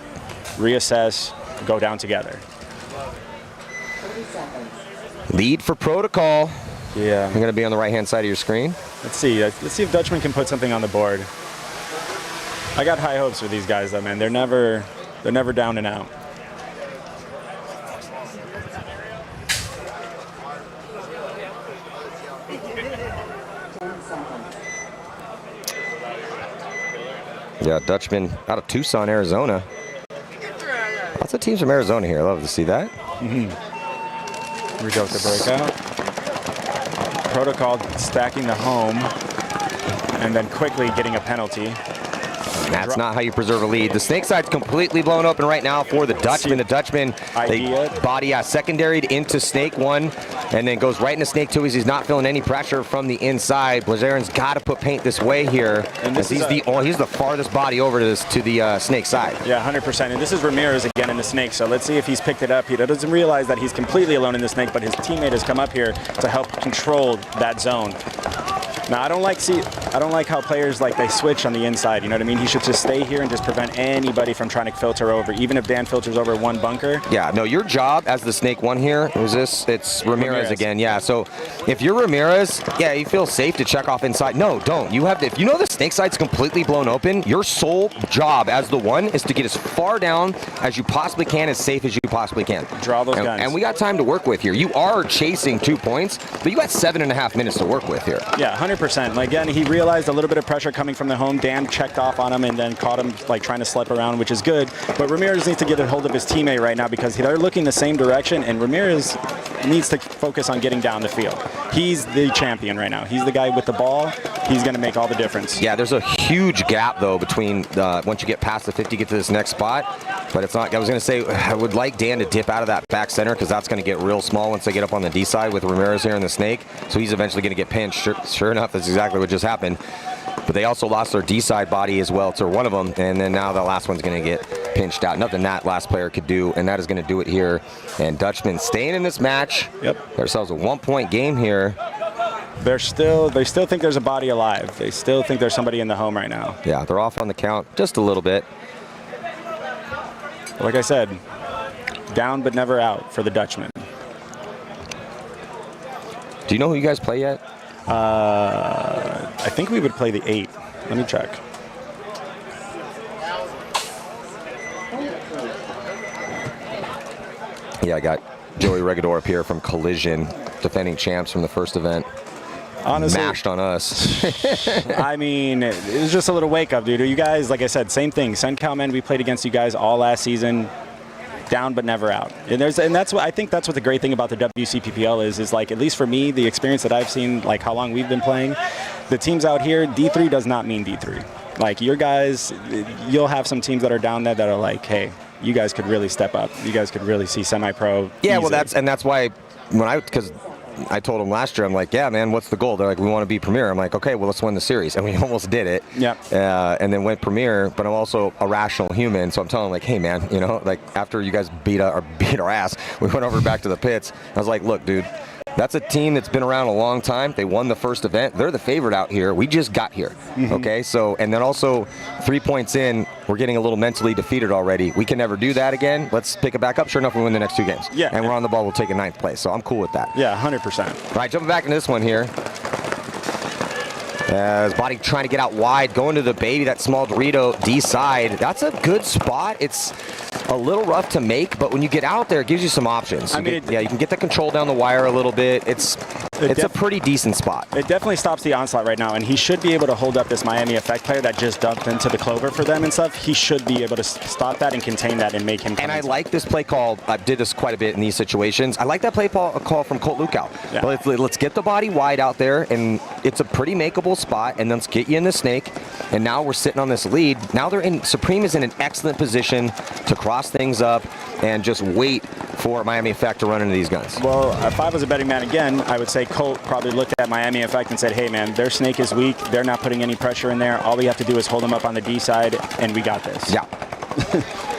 reassess, go down together. 30 seconds. Lead for protocol. Yeah. I'm going to be on the right-hand side of your screen. Let's see. Let's see if Dutchman can put something on the board. I got high hopes for these guys, though, man. They're never down and out. Yeah, Dutchman out of Tucson, Arizona. Lots of teams from Arizona here. I love to see that. Here we go with the breakout. Protocol stacking the home and then quickly getting a penalty. That's not how you preserve a lead. The snake side's completely blown open right now for the Dutchman. The Dutchman, they body secondaried into snake 1 and then goes right into snake 2 as he's not feeling any pressure from the inside. Blazarin's got to put paint this way here, and he's the farthest body over to the snake side. Yeah, 100%. And this is Ramirez again in the snake, so let's see if he's picked it up. He doesn't realize that he's completely alone in the snake, but his teammate has come up here to help control that zone. Now, I don't like how players they switch on the inside. You know what I mean? He should just stay here and just prevent anybody from trying to filter over, even if Dan filters over one bunker. Yeah, no, your job as the snake 1 here is this. It's Ramirez again. Yeah, so if you're Ramirez, yeah, you feel safe to check off inside. No, don't. You have if you know the snake side's completely blown open, your sole job as the 1 is to get as far down as you possibly can, as safe as you possibly can. Draw those guns. And we got time to work with here. You are chasing 2 points, but you got 7.5 minutes to work with here. Yeah, 100%. Again, he realized a little bit of pressure coming from the home. Dan checked off on him and then caught him trying to slip around, which is good. But Ramirez needs to get a hold of his teammate right now because they're looking the same direction. And Ramirez, needs to focus on getting down the field. He's the champion right now. He's the guy with the ball. He's going to make all the difference. Yeah, there's a huge gap, though, between once you get past the 50, get to this next spot. But it's not, I was going to say, I would like Dan to dip out of that back center because that's going to get real small once they get up on the D side with Ramirez here in the snake. So he's eventually going to get pinched. Sure enough, that's exactly what just happened. But they also lost their D side body as well to one of them. And then now the last one's going to get pinched out. Nothing that last player could do, and that is going to do it here. And Dutchman staying in this match. Yep. Themselves a 1-point game here. They still think there's a body alive. They still think there's somebody in the home right now. Yeah, they're off on the count just a little bit. Like I said, down but never out for the Dutchman. Do you know who you guys play yet? I think we would play the 8. Let me check. Yeah, I got Joey Regador up here from Collision, defending champs from the first event. Honestly, mashed on us. I mean, it was just a little wake up, dude. You guys, like I said, same thing. SenCal men, we played against you guys all last season. Down but never out. And that's what I think. That's what the great thing about the WCPPL is like, at least for me, the experience that I've seen, like how long we've been playing, the teams out here, D3 does not mean D3. Like your guys, you'll have some teams that are down there that are like, hey, you guys could really step up. You guys could really see semi-pro. Yeah, easy. well, that's why because I told them last year, I'm like, yeah, man, what's the goal? They're like, we want to be premier. I'm like, okay, well, let's win the series. And we almost did it. Yeah. And then went premier, but I'm also a rational human. So I'm telling them, like, hey, man, you know, like after you guys beat our ass, we went over back to the pits. I was like, look, dude, that's a team that's been around a long time. They won the first event. They're the favorite out here. We just got here. Okay, so, and then also 3 points in, we're getting a little mentally defeated already. We can never do that again. Let's pick it back up. Sure enough, we win the next 2 games. Yeah. And we're on the ball. We'll take a 9th place. So I'm cool with that. Yeah, 100%. All right, jumping back into this one here. His body trying to get out wide, going to the baby, that small Dorito D side. That's a good spot. It's a little rough to make, but when you get out there, it gives you some options. You can get the control down the wire a little bit. It's a pretty decent spot. It definitely stops the onslaught right now, and he should be able to hold up this Miami Effect player that just dumped into the clover for them and stuff. He should be able to stop that and contain that and make him come. And I like this play call. I did this quite a bit in these situations. I like that play call from Colt Lukow. Yeah. Let's get the body wide out there, and it's a pretty makeable spot, and then let's get you in the snake. And now we're sitting on this lead. Now Supreme is in an excellent position to cross things up and just wait for Miami Effect to run into these guns. Well, if I was a betting man again, I would say Colt probably looked at Miami Effect and said, hey man, their snake is weak. They're not putting any pressure in there. All we have to do is hold them up on the D side, and we got this. Yeah.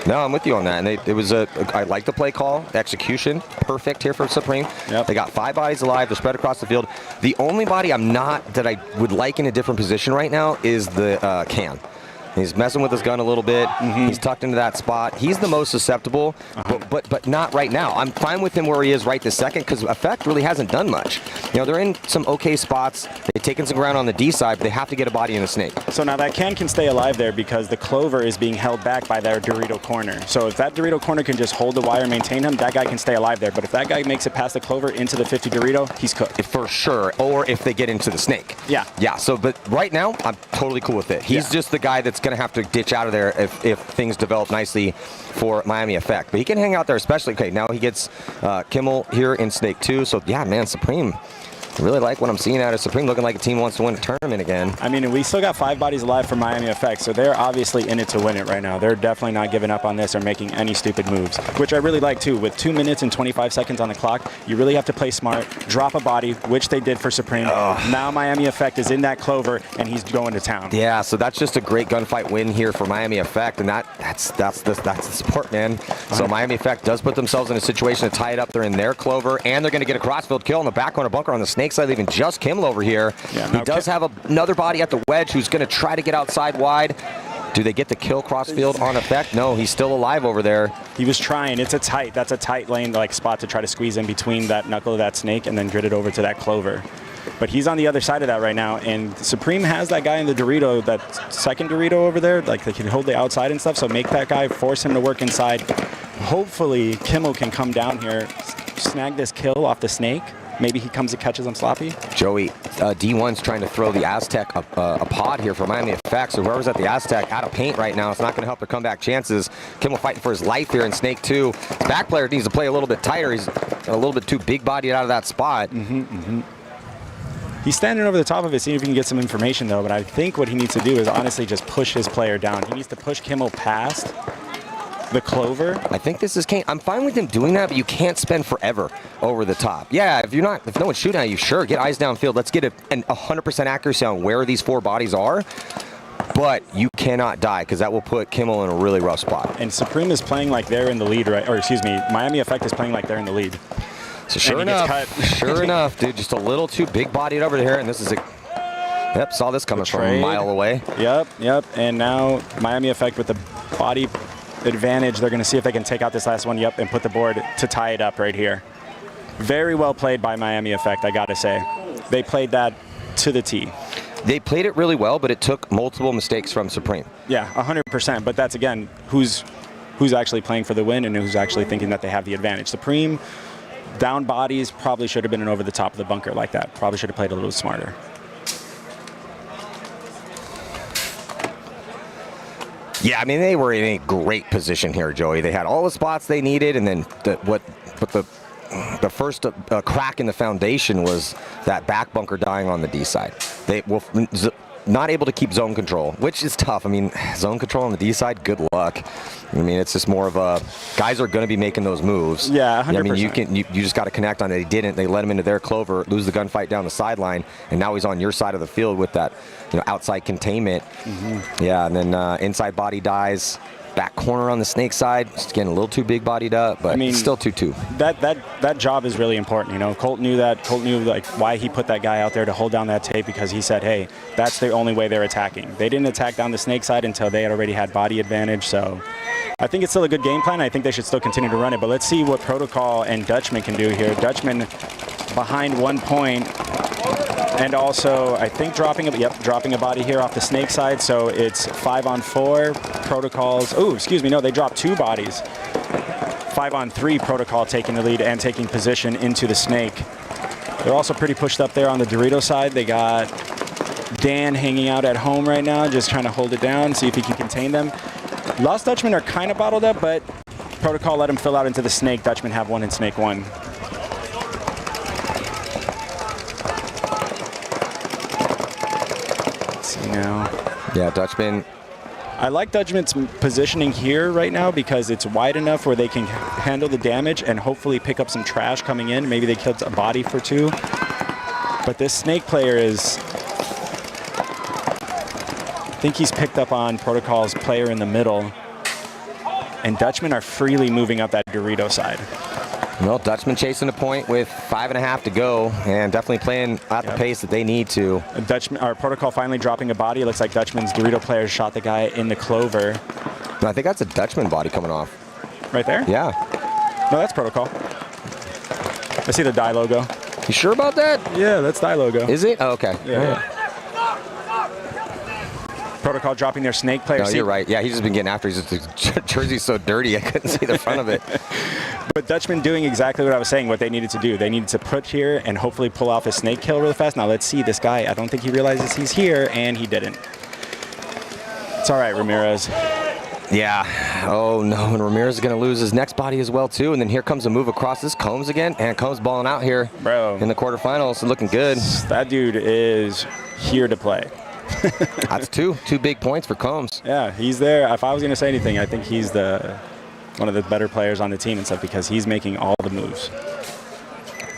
No, I'm with you on that. And I like the play call. Execution, perfect here for Supreme. Yep. They got 5 bodies alive. They're spread across the field. The only body that I would like in a different position right now is the Can. He's messing with his gun a little bit. He's tucked into that spot. He's the most susceptible, but not right now. I'm fine with him where he is right this second because Effect really hasn't done much. You know, they're in some okay spots. They've taken some ground on the D side, but they have to get a body in the snake. So now that can stay alive there because the clover is being held back by their Dorito corner. So if that Dorito corner can just hold the wire and maintain him, that guy can stay alive there. But if that guy makes it past the clover into the 50 Dorito, he's cooked. For sure. Or if they get into the snake. Yeah. Yeah. So, but right now, I'm totally cool with it. He's just the guy that's going to have to ditch out of there if things develop nicely for Miami Effect. But he can hang out there, especially, okay, now he gets Kimmel here in Snake 2. So, yeah, man, Supreme. I really like what I'm seeing out of Supreme, looking like a team wants to win a tournament again. I mean, we still got 5 bodies alive for Miami Effect, so they're obviously in it to win it right now. They're definitely not giving up on this or making any stupid moves, which I really like too. With 2 minutes and 25 seconds on the clock, you really have to play smart, drop a body, which they did for Supreme. Now Miami Effect is in that clover, and he's going to town. Yeah, so that's just a great gunfight win here for Miami Effect, and that's the sport, man. So Miami Effect does put themselves in a situation to tie it up. They're in their clover, and they're going to get a crossfield kill on the back corner bunker on the snake side, leaving just Kimmel over here. Yeah, he does have another body at the wedge who's going to try to get outside wide. Do they get the kill crossfield on Effect? No, he's still alive over there. He was trying. That's a tight lane like spot to try to squeeze in between that knuckle of that snake and then grit it over to that clover. But he's on the other side of that right now, and Supreme has that guy in the Dorito, that second Dorito over there, like they can hold the outside and stuff, so make that guy, force him to work inside. Hopefully Kimmel can come down here, snag this kill off the snake, maybe he comes and catches them sloppy. Joey, D1's trying to throw the Aztec a pod here for Miami Effect. So whoever's at the Aztec out of paint right now, it's not going to help their comeback chances. Kimmel fighting for his life here in Snake 2. His back player needs to play a little bit tighter. He's a little bit too big-bodied out of that spot. He's standing over the top of it, seeing if he can get some information, though. But I think what he needs to do is honestly just push his player down. He needs to push Kimmel past the clover. I think this is Kane. I'm fine with him doing that, but you can't spend forever over the top. Yeah, if no one's shooting at you, sure, get eyes downfield. Let's get an 100% accuracy on where these 4 bodies are. But you cannot die, because that will put Kimmel in a really rough spot. And Supreme is playing like they're in the lead, right? Or excuse me, Miami Effect is playing like they're in the lead. So sure enough, dude, just a little too big-bodied over here, and this is yep, saw this coming from a mile away. Yep, and now Miami Effect with the body advantage. They're going to see if they can take out this last one, and put the board to tie it up right here. Very well played by Miami Effect, I got to say. They played that to the T. They played it really well, but it took multiple mistakes from Supreme. Yeah, 100%, but that's, again, who's actually playing for the win and who's actually thinking that they have the advantage. Supreme, down bodies, probably should have been over the top of the bunker like that. Probably should have played a little smarter. Yeah, I mean, they were in a great position here, Joey. They had all the spots they needed, and then the first crack in the foundation was that back bunker dying on the D side. They were not able to keep zone control, which is tough. I mean, zone control on the D side, good luck. I mean, it's just more of a, guys are going to be making those moves. Yeah, 100%. I mean, you just got to connect on it. They didn't. They let him into their clover, lose the gunfight down the sideline, and now he's on your side of the field with that, outside containment. Yeah, and then inside body dies. Back corner on the Snake side, just getting a little too big bodied up, but still 2-2. That job is really important. Colt knew that. Colt knew like why he put that guy out there to hold down that tape, because he said, hey, that's the only way they're attacking. They didn't attack down the Snake side until they had already had body advantage. So I think it's still a good game plan. I think they should still continue to run it. But let's see what Protocol and Dutchman can do here. Dutchman behind 1 point. And also, I think dropping a body here off the Snake side. So it's 5-on-4. Protocols. Oh, excuse me. No, they dropped 2 bodies. 5-on-3. Protocol taking the lead and taking position into the Snake. They're also pretty pushed up there on the Dorito side. They got Dan hanging out at home right now, just trying to hold it down, see if he can contain them. Lost Dutchman are kind of bottled up, but Protocol let him fill out into the Snake. Dutchman have 1 in Snake 1. Now. Yeah, Dutchman. I like Dutchman's positioning here right now because it's wide enough where they can handle the damage and hopefully pick up some trash coming in. Maybe they killed a body for 2. But this Snake player is, I think he's picked up on Protocol's player in the middle. And Dutchman are freely moving up that Dorito side. Well, Dutchman chasing a point with 5.5 to go, and definitely playing at the pace that they need to. Protocol finally dropping a body. It looks like Dutchman's Dorito player shot the guy in the clover. No, I think that's a Dutchman body coming off. Right there? Yeah. No, that's Protocol. I see the die logo. You sure about that? Yeah, that's die logo. Is it? Oh, okay. Yeah. Protocol dropping their Snake player. No, you're right. Yeah, he's just been getting after. His jersey's so dirty, I couldn't see the front of it. But Dutchman doing exactly what I was saying, what they needed to do. They needed to put here and hopefully pull off a Snake kill really fast. Now let's see this guy. I don't think he realizes he's here, and he didn't. It's all right, Ramirez. Yeah. Oh, no. And Ramirez is going to lose his next body as well, too. And then here comes a move across this Combs again. And Combs balling out here in the quarterfinals. Looking good. That dude is here to play. That's 2 big points for Combs. Yeah, he's there. If I was going to say anything, I think he's one of the better players on the team and stuff because he's making all the moves.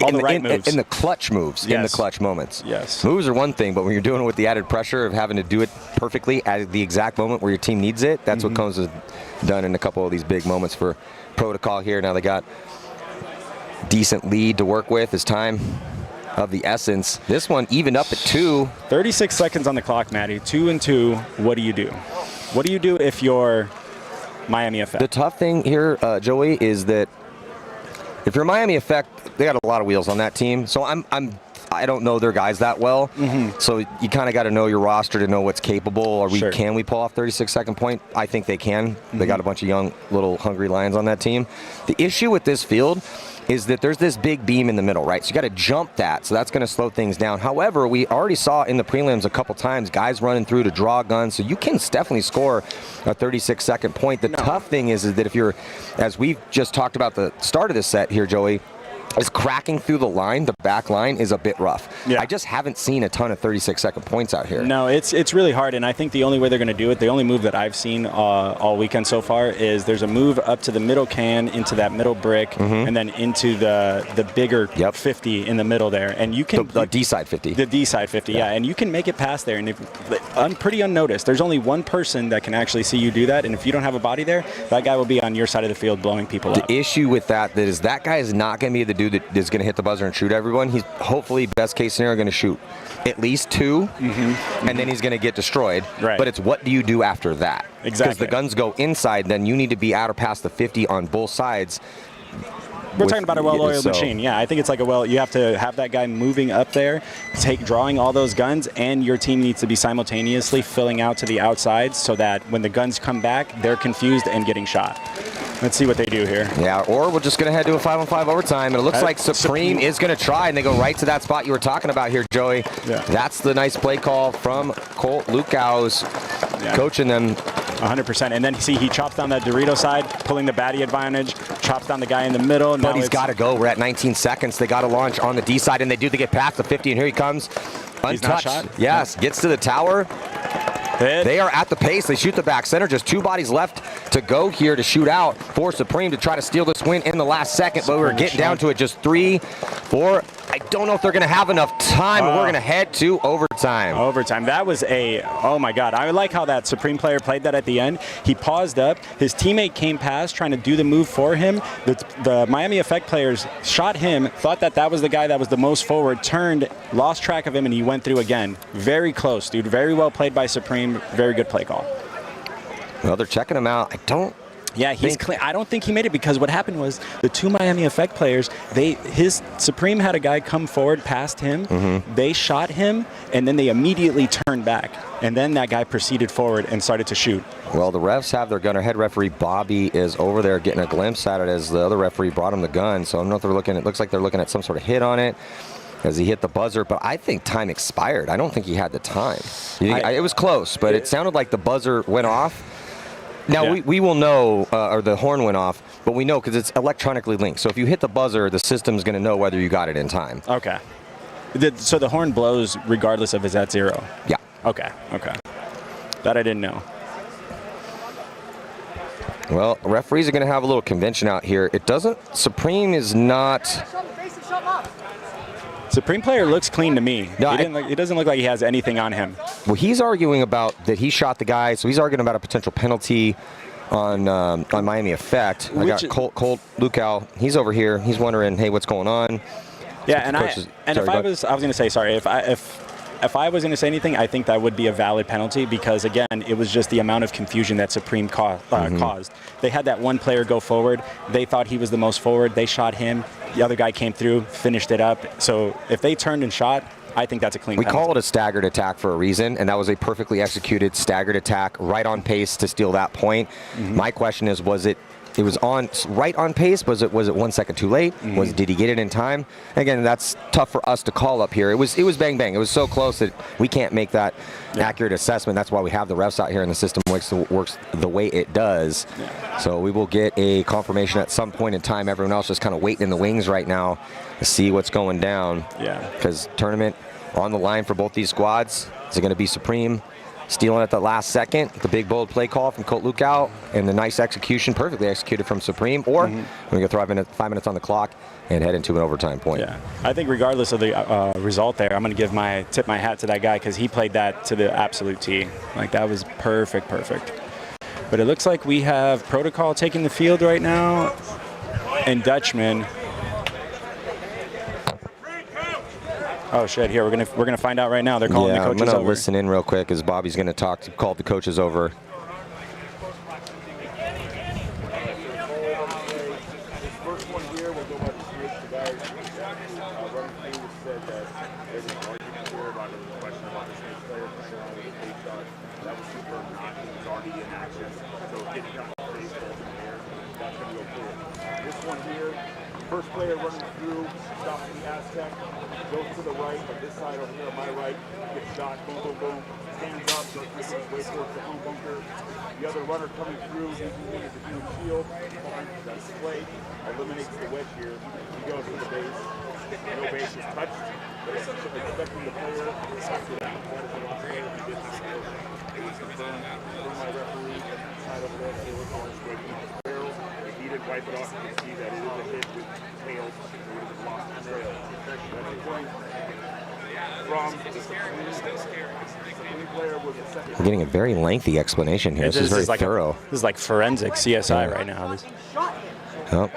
All the right moves. In the clutch moves, in the clutch moments. Yes. Moves are one thing, but when you're doing it with the added pressure of having to do it perfectly at the exact moment where your team needs it, that's what Combs has done in a couple of these big moments for Protocol here. Now they got decent lead to work with as time of the essence. This one evened up at 2. 36 seconds on the clock, Maddie. 2-2. What do you do? What do you do if you're Miami Effect? The tough thing here, Joey, is that if you're Miami Effect, they got a lot of wheels on that team. So I don't know their guys that well. So you kind of got to know your roster to know what's capable. Can we pull off 36-second point? I think they can. They got a bunch of young, little hungry lions on that team. The issue with this field is that there's this big beam in the middle, right? So you got to jump that, so that's going to slow things down. However, we already saw in the prelims a couple times guys running through to draw guns, so you can definitely score a 36-second point. The tough thing is that if you're, as we've just talked about the start of this set here, Joey, is cracking through the line, the back line is a bit rough. I just haven't seen a ton of 36-second points out here. No, it's really hard, and I think the only way they're going to do it, the only move that I've seen all weekend so far is there's a move up to the middle can, into that middle brick, and then into the bigger 50 in the middle there. And you can... The D-side 50. The D-side 50, yeah. And you can make it past there, and pretty unnoticed. There's only one person that can actually see you do that, and if you don't have a body there, that guy will be on your side of the field blowing people up. The issue with that is that guy is not going to be the dude that is going to hit the buzzer and shoot everyone. He's hopefully, best case scenario, going to shoot at least 2, and then he's going to get destroyed. Right. But it's what do you do after that? Exactly. Because the guns go inside, then you need to be out or past the 50 on both sides. We're talking about a well-oiled machine. Yeah, I think it's like you have to have that guy moving up there, drawing all those guns, and your team needs to be simultaneously filling out to the outsides so that when the guns come back, they're confused and getting shot. Let's see what they do here. Yeah, or we're just going to head to a 5-on-5 overtime. And it looks like Supreme is going to try, and they go right to that spot you were talking about here, Joey. Yeah. That's the nice play call from Colt Lukow's coaching them. 100%. And then, see, he chops down that Dorito side, pulling the baddie advantage, chops down the guy in the middle. But he's got to go. We're at 19 seconds. They got to launch on the D side, and they do. They get past the 50, and here he comes. Untouched. He's not shot? Yes, gets to the tower. Hit. They are at the pace. They shoot the back center. Just 2 bodies left to go here to shoot out for Supreme to try to steal this win in the last second. But we're getting down to it. Just 3, 4. I don't know if they're going to have enough time, but we're going to head to overtime. Overtime. That was oh my God. I like how that Supreme player played that at the end. He paused up. His teammate came past trying to do the move for him. The Miami Effect players shot him, thought that was the guy that was the most forward, turned, lost track of him, and he went through again. Very close, dude. Very well played by Supreme. Very good play call. Well, they're checking him out. Yeah, I don't think he made it because what happened was the 2 Miami Effect players, his Supreme had a guy come forward past him. They shot him, and then they immediately turned back. And then that guy proceeded forward and started to shoot. Well, the refs have their gunner. Head referee Bobby is over there getting a glimpse at it as the other referee brought him the gun. So I don't know if they're looking. It looks like they're looking at some sort of hit on it as he hit the buzzer. But I think time expired. I don't think he had the time. It was close, but it sounded like the buzzer went off. Now, we will know, or the horn went off, but we know because it's electronically linked. So if you hit the buzzer, the system's going to know whether you got it in time. Okay. So the horn blows regardless of is at 0? Yeah. Okay. That I didn't know. Well, referees are going to have a little convention out here. Supreme is not... Supreme player looks clean to me. No, he doesn't look like he has anything on him. Well, he's arguing about that he shot the guy, so he's arguing about a potential penalty on Miami Effect. I got Colt Lukow. He's over here. He's wondering, hey, what's going on? Yeah, I was going to say, sorry, if I was going to say anything, I think that would be a valid penalty because, again, it was just the amount of confusion that Supreme caused. They had that one player go forward. They thought he was the most forward. They shot him. The other guy came through, finished it up. So if they turned and shot, I think that's a clean penalty. We call it a staggered attack for a reason, and that was a perfectly executed staggered attack right on pace to steal that point. My question is, was it right on pace? Was it 1 second too late? Did he get it in time? Again, that's tough for us to call up here. It was bang bang. It was so close that we can't make that accurate assessment. That's why we have the refs out here and the system works the way it does. So we will get a confirmation at some point in time. Everyone else just kind of waiting in the wings right now to see what's going down. Yeah. Because tournament on the line for both these squads. Is it going to be Supreme stealing at the last second, the big bold play call from Colt Lukow, and the nice execution, perfectly executed from Supreme, or we're going to throw 5 minutes on the clock and head into an overtime point. Yeah, I think regardless of the result there, I'm going to tip my hat to that guy because he played that to the absolute T. Like, that was perfect. But it looks like we have Protocol taking the field right now, and Dutchman. Oh shit! Here we're gonna find out right now. They're calling the coaches over. I'm gonna listen in real quick as Bobby's gonna call the coaches over. First player running through, stops the Aztec, goes to the right, but this side over here on my right, gets shot, boom, boom, boom, stands up, starts making his way towards the home bunker. The other runner coming through, using him as a human shield, got a display, eliminates the wedge here. He goes to the base. No base is touched, but it's expecting the player to touch it out. That is the last player who did this. It was confirmed from my referee side over there that it was on his way to the barrel. If he didn't wipe it off, you can see that it is a hit with tails. So it would have lost the trail. That's the point from the Supreme player was the second. We're getting a very lengthy explanation here. This is very thorough. This is like forensic CSI right now. Oh,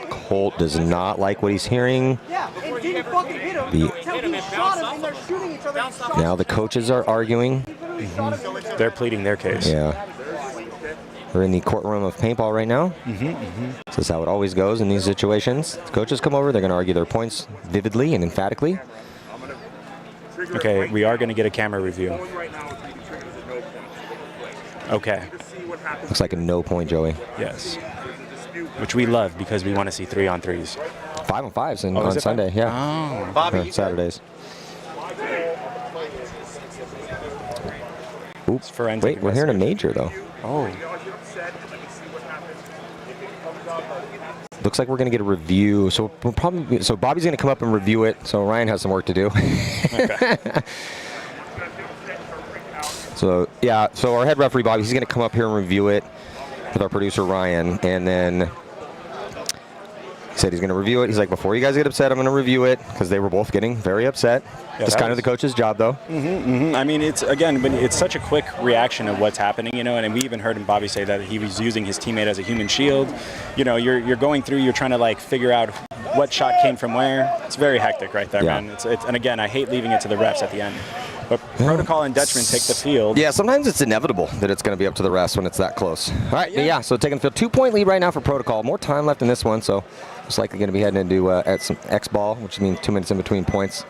Colt does not like what he's hearing. Yeah, and didn't fucking hit him until he shot him and they're shooting each other. Now the coaches are arguing. They're pleading their case. Yeah. We're in the courtroom of paintball right now. This is how it always goes in these situations. The coaches come over, they're going to argue their points vividly and emphatically. Okay, we are going to get a camera review. Okay. Looks like a no point, Joey. Yes. Which we love because we want to see 3-on-3s. 5-on-5s on Sunday, yeah. Oh. Bobby, Saturdays. Oops. Wait, we're hearing a major though. Oh. Looks like we're going to get a review. So we'll probably. So Bobby's going to come up and review it. So Ryan has some work to do. Okay. So yeah. So our head referee Bobby, he's going to come up here and review it with our producer Ryan, and then he said he's going to review it. He's like, before you guys get upset, I'm going to review it because they were both getting very upset. Yeah, it's kind of the coach's job, though. I mean, it's again, but it's such a quick reaction of what's happening, you know. And we even heard him, Bobby, say that he was using his teammate as a human shield. You know, you're going through, you're trying to like figure out what shot came from where. It's very hectic right there, man. And again, I hate leaving it to the refs at the end. But Protocol and Dutchman take the field. Yeah, sometimes it's inevitable that it's going to be up to the refs when it's that close. All right, yeah, so taking the field. 2-point lead right now for Protocol. More time left in this one, so it's likely going to be heading into at some X ball, which means 2 minutes in between points.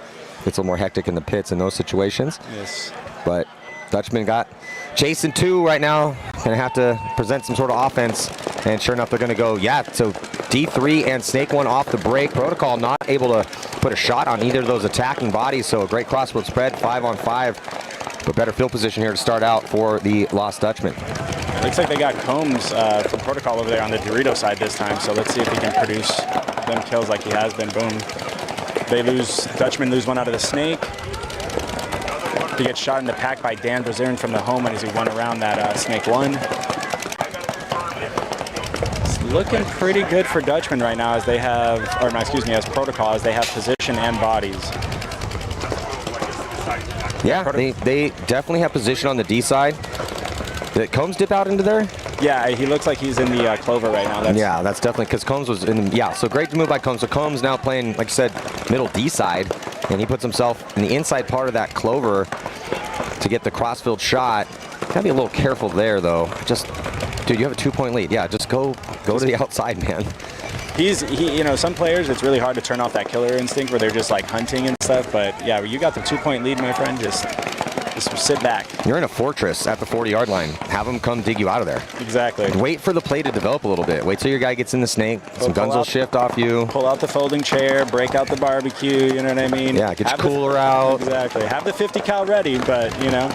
It's a little more hectic in the pits in those situations. Yes. But Dutchman got Jason 2 right now. Going to have to present some sort of offense. And sure enough, they're going to go, so D3 and Snake 1 off the break. Protocol not able to put a shot on either of those attacking bodies. So a great crossfield spread, 5-on-5. But better field position here to start out for the Lost Dutchman. Looks like they got Combs for Protocol over there on the Dorito side this time. So let's see if he can produce them kills like he has been. Boom. They lose, Dutchman lose one out of the Snake. He gets shot in the pack by Dan Brazirin from the home as he won around that Snake 1. It's looking pretty good for Dutchman right now as they have, or excuse me, as Protocol, as they have position and bodies. Yeah, they definitely have position on the D side. Did Combs dip out into there? Yeah, he looks like he's in the Clover right now. That's definitely because Combs was in. Yeah, so great move by Combs. So Combs now playing, like I said, middle D side, and he puts himself in the inside part of that Clover to get the crossfield shot. Gotta be a little careful there, though. Just, dude, you have a 2-point lead. Yeah, just go to the outside, man. You know, some players, it's really hard to turn off that killer instinct where they're just like hunting and stuff. But yeah, you got the 2-point lead, my friend. Just sit back. You're in a fortress at the 40-yard line. Have them come dig you out of there. Exactly. Wait for the play to develop a little bit. Wait till your guy gets in the Snake. Some guns will shift off you. Pull out the folding chair. Break out the barbecue. You know what I mean? Yeah, get your cooler out. Exactly. Have the 50 cal ready, but you know,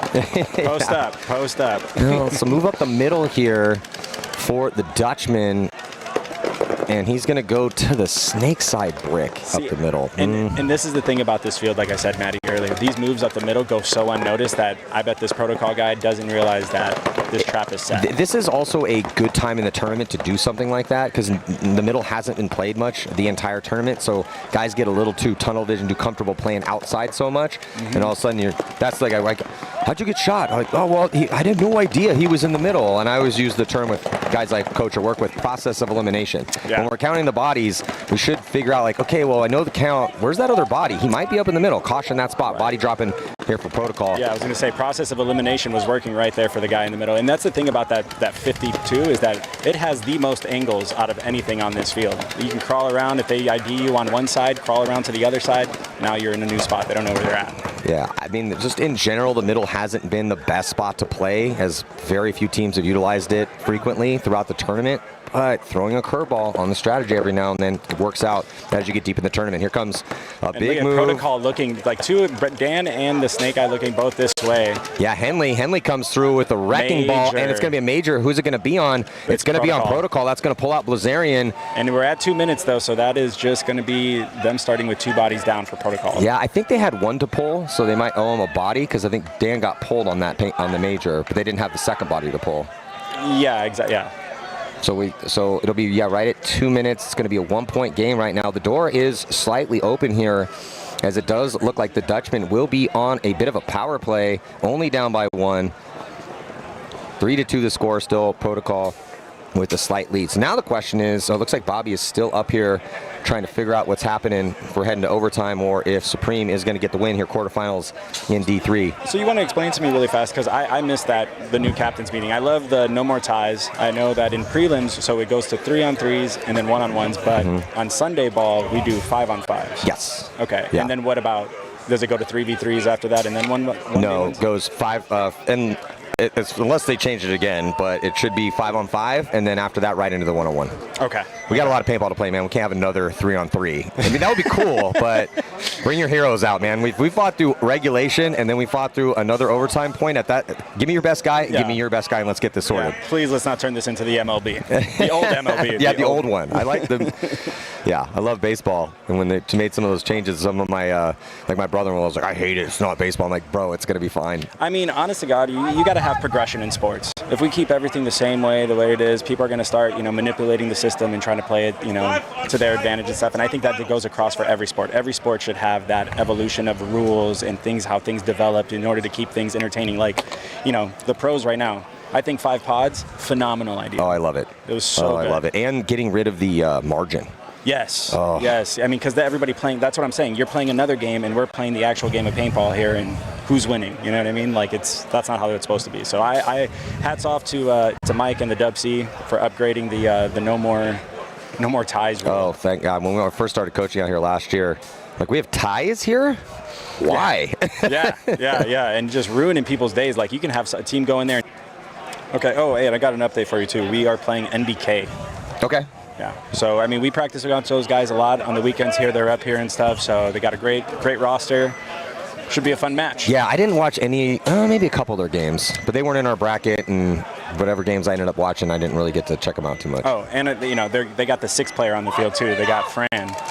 post up. Post up. So move up the middle here for the Dutchman. And he's going to go to the Snake side brick up the middle. And this is the thing about this field, like I said, Matty, earlier. These moves up the middle go so unnoticed that I bet this Protocol guy doesn't realize that this trap is set. This is also a good time in the tournament to do something like that because the middle hasn't been played much the entire tournament. So guys get a little too tunnel vision, too comfortable playing outside so much. And all of a sudden, that's like, how'd you get shot? I'm like, oh, well, I had no idea he was in the middle. And I always use the term with guys I coach or work with, process of elimination. Yeah. When we're counting the bodies, we should figure out, like, okay, well, I know the count. Where's that other body? He might be up in the middle. Caution that spot. Body dropping here for Protocol. Yeah, I was going to say process of elimination was working right there for the guy in the middle. And that's the thing about that 52 is that it has the most angles out of anything on this field. You can crawl around. If they ID you on one side, crawl around to the other side. Now you're in a new spot. They don't know where they're at. Yeah, I mean, just in general, the middle hasn't been the best spot to play, as very few teams have utilized it frequently throughout the tournament. but throwing a curveball on the strategy every now and then works out as you get deep in the tournament. Here comes a big move. Protocol looking like Dan and the Snake Eye looking both this way. Yeah, Henley comes through with a wrecking ball, and it's going to be a major. Who's it going to be on? It's going to be on Protocol. That's going to pull out Blazarian. And we're at 2 minutes, though, so that is just going to be them starting with 2 bodies down for Protocol. Yeah, I think they had 1 to pull, so they might owe him a body, because I think Dan got pulled on the major, but they didn't have the second body to pull. Yeah, exactly. Yeah. So it'll be right at 2 minutes. It's going to be a 1-point game right now. The door is slightly open here, as it does look like the Dutchman will be on a bit of a power play, only down by 1. 3-2 the score still. Protocol with a slight lead. So now the question is, it looks like Bobby is still up here trying to figure out what's happening if we're heading to overtime, or if Supreme is going to get the win here, quarterfinals in D3. So you want to explain to me really fast, because I missed the new captain's meeting. I love the no more ties. I know that in prelims, so it goes to 3-on-3s and then 1-on-1s, but on Sunday ball, we do 5-on-5s. Yes. Okay. Yeah. And then what about, does it go to 3v3s after that and then one No, it goes 5, and unless they change it again, but it should be 5-on-5, and then after that, right into the 1-on-1. Okay. We got a lot of paintball to play, man. We can't have another 3-on-3. I mean, that would be cool, but bring your heroes out, man. We fought through regulation, and then we fought through another overtime point at that. Give me your best guy, give me your best guy, and let's get this sorted. Yeah, please, let's not turn this into the MLB. The old MLB. Yeah, the old one. I like the. Yeah, I love baseball. And when they made some of those changes, some of my, like my brother-in-law was like, I hate it. It's not baseball. I'm like, bro, it's going to be fine. I mean, honest to God, you got to have progression in sports. If we keep everything the same way, the way it is, people are going to start, manipulating the system and trying to play it, to their advantage and stuff. And I think that goes across for every sport. Every sport should have that evolution of rules and how things developed in order to keep things entertaining. Like, the pros right now. I think 5 pods, phenomenal idea. Oh, I love it. It was so good. I love it. And getting rid of the margin. Yes. Oh. Yes. I mean, because everybody playing, that's what I'm saying. You're playing another game, and we're playing the actual game of paintball here, and who's winning? You know what I mean? Like, that's not how it's supposed to be. So I hats off to Mike and the WC for upgrading the no more ties rule. Oh, thank God. When we first started coaching out here last year, like, we have ties here? Why? Yeah. And just ruining people's days. Like, you can have a team go in there. Okay. Oh, hey, and I got an update for you, too. We are playing NBK. Okay. Yeah. So, I mean, we practice against those guys a lot on the weekends here. They're up here and stuff. So they got a great roster. Should be a fun match. Yeah, I didn't watch maybe a couple of their games, but they weren't in our bracket, and whatever games I ended up watching, I didn't really get to check them out too much. Oh, and they got the 6th player on the field too. They got Fran,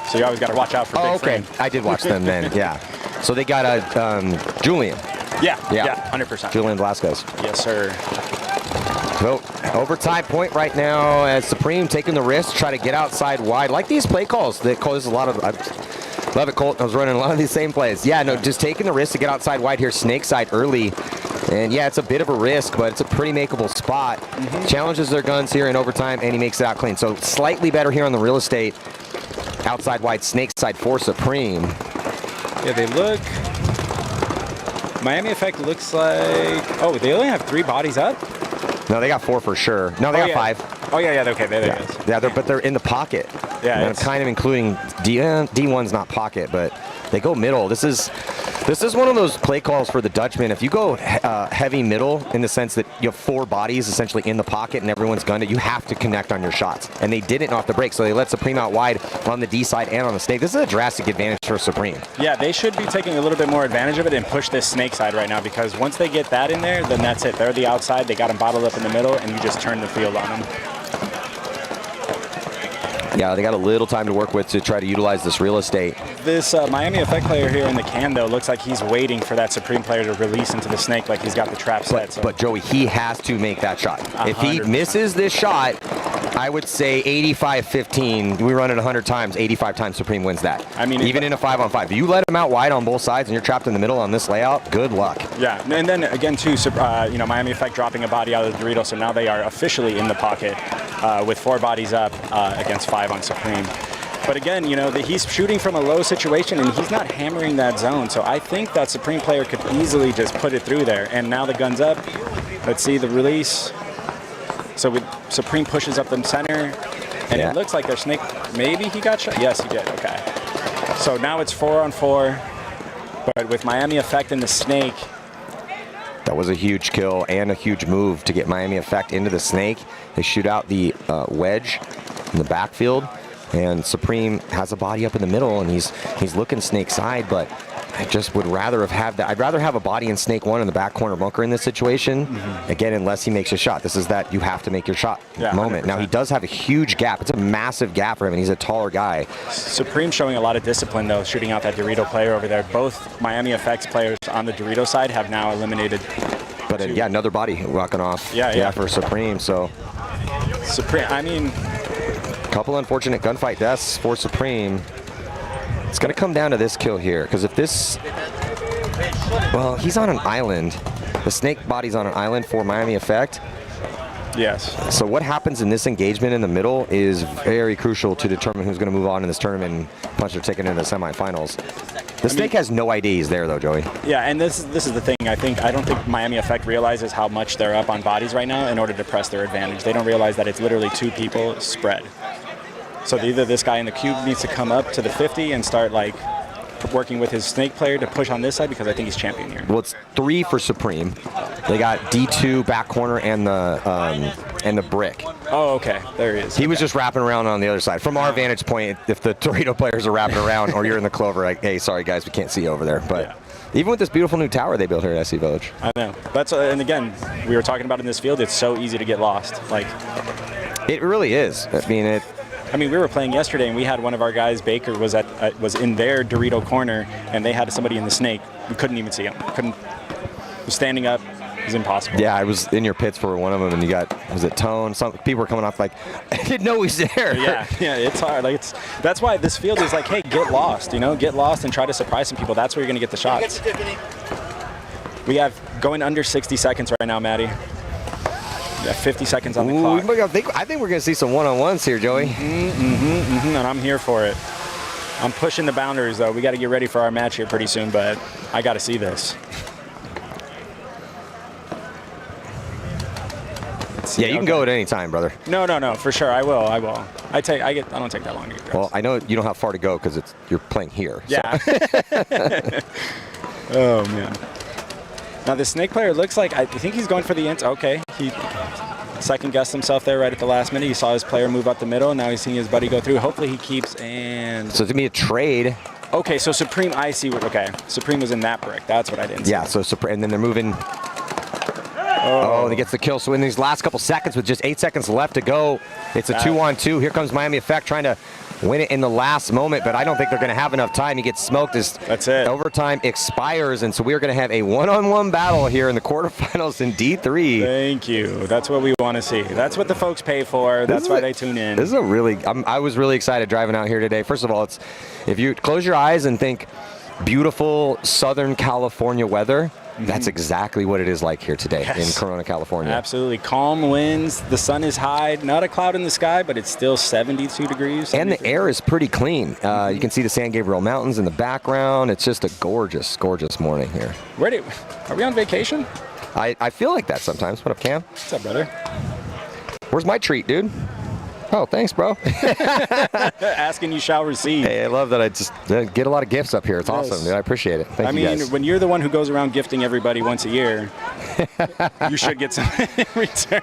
so you always got to watch out for Big Fran. I did watch them then. Yeah. So they got Julian. Yeah, 100%. Julian Velasquez. Yes, sir. So, overtime point right now as Supreme taking the risk, try to get outside wide. Like these play calls that cause a lot of. Love it, Colt. I was running a lot of these same plays. Yeah, no, just taking the risk to get outside wide here, snake side early. And yeah, it's a bit of a risk, but it's a pretty makeable spot. Challenges their guns here in overtime, and he makes it out clean. So slightly better here on the real estate. Outside wide, snake side for Supreme. Yeah, they look. Miami Effect looks like. Oh, they only have 3 bodies up? No, they got 4 for sure. No, they got 5. Oh, yeah, okay, there it is. Yeah, but they're in the pocket. Yeah, and I'm kind of including D1's not pocket, but they go middle. This is one of those play calls for the Dutchman. If you go heavy middle in the sense that you have 4 bodies essentially in the pocket and everyone's gunned it, you have to connect on your shots. And they didn't off the break, so they let Supreme out wide on the D side and on the snake. This is a drastic advantage for Supreme. Yeah, they should be taking a little bit more advantage of it and push this snake side right now, because once they get that in there, then that's it. They're the outside. They got them bottled up in the middle, and you just turn the field on them. Yeah, they got a little time to work with to try to utilize this real estate. This Miami Effect player here in the can, though, looks like he's waiting for that Supreme player to release into the snake like he's got the trap set. But Joey, he has to make that shot. 100%. If he misses this shot, I would say 85-15. We run it 100 times, 85 times Supreme wins that. I mean, even in a 5-on-5. If you let him out wide on both sides and you're trapped in the middle on this layout, good luck. Yeah, and then again, too, Miami Effect dropping a body out of the Dorito, so now they are officially in the pocket with 4 bodies up against 5 on Supreme. But again, he's shooting from a low situation and he's not hammering that zone. So I think that Supreme player could easily just put it through there. And now the gun's up. Let's see the release. So Supreme pushes up the center. And it looks like their snake, maybe he got shot? Yes, he did. Okay. So now it's 4-on-4. But with Miami Effect and the snake, That was a huge kill and a huge move to get Miami Effect into the snake. They shoot out the wedge in the backfield, and Supreme has a body up in the middle, and he's looking snake side, but I just would rather have had that. I'd rather have a body in snake one in the back corner bunker in this situation. Again, unless he makes a shot. This is that you have to make your shot moment. 100%. Now, he does have a huge gap. It's a massive gap for him, and he's a taller guy. Supreme showing a lot of discipline, though, shooting out that Dorito player over there. Both Miami Effects players on the Dorito side have now eliminated. But yeah, another body rocking off. Yeah, for Supreme. So Supreme, I mean, couple unfortunate gunfight deaths for Supreme. It's going to come down to this kill here, because if this, well, he's on an island. The snake body's on an island for Miami Effect. Yes. So what happens in this engagement in the middle is very crucial to determine who's going to move on in this tournament and punch their ticket into the semifinals. The snake has no idea he's there, though, Joey. Yeah, and this is the thing. I don't think Miami Effect realizes how much they're up on bodies right now in order to press their advantage. They don't realize that it's literally 2 people spread. So either this guy in the cube needs to come up to the 50 and start like working with his snake player to push on this side, because I think he's champion here. Well, it's 3 for Supreme. They got D2 back corner and the brick. Oh, okay. There he is. He was just wrapping around on the other side. From our vantage point, if the Dorito players are wrapping around or you're in the clover, like, hey, sorry guys, we can't see you over there. But even with this beautiful new tower they built here at SC Village. I know. That's and again, we were talking about in this field, it's so easy to get lost. Like, it really is. I mean, we were playing yesterday, and we had one of our guys, Baker, was in their Dorito corner, and they had somebody in the snake. We couldn't even see him. Was standing up. It was impossible. Yeah, I was in your pits for one of them, and you got, was it Tone? Some people were coming off like, I didn't know he's there. Yeah, it's hard. Like, that's why this field is like, hey, get lost. Get lost and try to surprise some people. That's where you're gonna get the shots. We have going under 60 seconds right now, Maddie. Yeah, 50 seconds on the clock. I think we're going to see some one-on-ones here, Joey. And I'm here for it. I'm pushing the boundaries, though. We got to get ready for our match here pretty soon, but I got to see this. Yeah, you can go at any time, brother. No, for sure. I will. I don't take that long to get dressed. Well, I know you don't have far to go because you're playing here. Yeah. So. Oh, man. Now, the snake player looks like, I think he's going for the int. Okay, he second-guessed himself there right at the last minute. He saw his player move up the middle, and now he's seeing his buddy go through. Hopefully he keeps, and... So it's going to be a trade. Okay, so Supreme, I see what, okay. Supreme was in that brick. That's what I didn't see. Yeah, so Supreme, and then they're moving... Oh, and he gets the kill. So in these last couple seconds, with just 8 seconds left to go, it's a 2-on-2. Here comes Miami Effect trying to win it in the last moment, but I don't think they're going to have enough time. He gets smoked as overtime expires, and so we're going to have a one-on-one battle here in the quarterfinals in D3. Thank you. That's what we want to see. That's what the folks pay for. That's why they tune in. This is a really, I was really excited driving out here today. First of all, it's, if you close your eyes and think beautiful Southern California weather, that's exactly what it is like here today in Corona, California. Absolutely. Calm winds. The sun is high. Not a cloud in the sky, but it's still 72 degrees. 73. And the air is pretty clean. You can see the San Gabriel Mountains in the background. It's just a gorgeous, gorgeous morning here. Are we on vacation? I feel like that sometimes. What up, Cam? What's up, brother? Where's my treat, dude? Oh, thanks, bro. Asking you shall receive. Hey, I love that I just get a lot of gifts up here. It's awesome, dude. I appreciate it. Thank you, guys. When you're the one who goes around gifting everybody once a year, you should get some in return.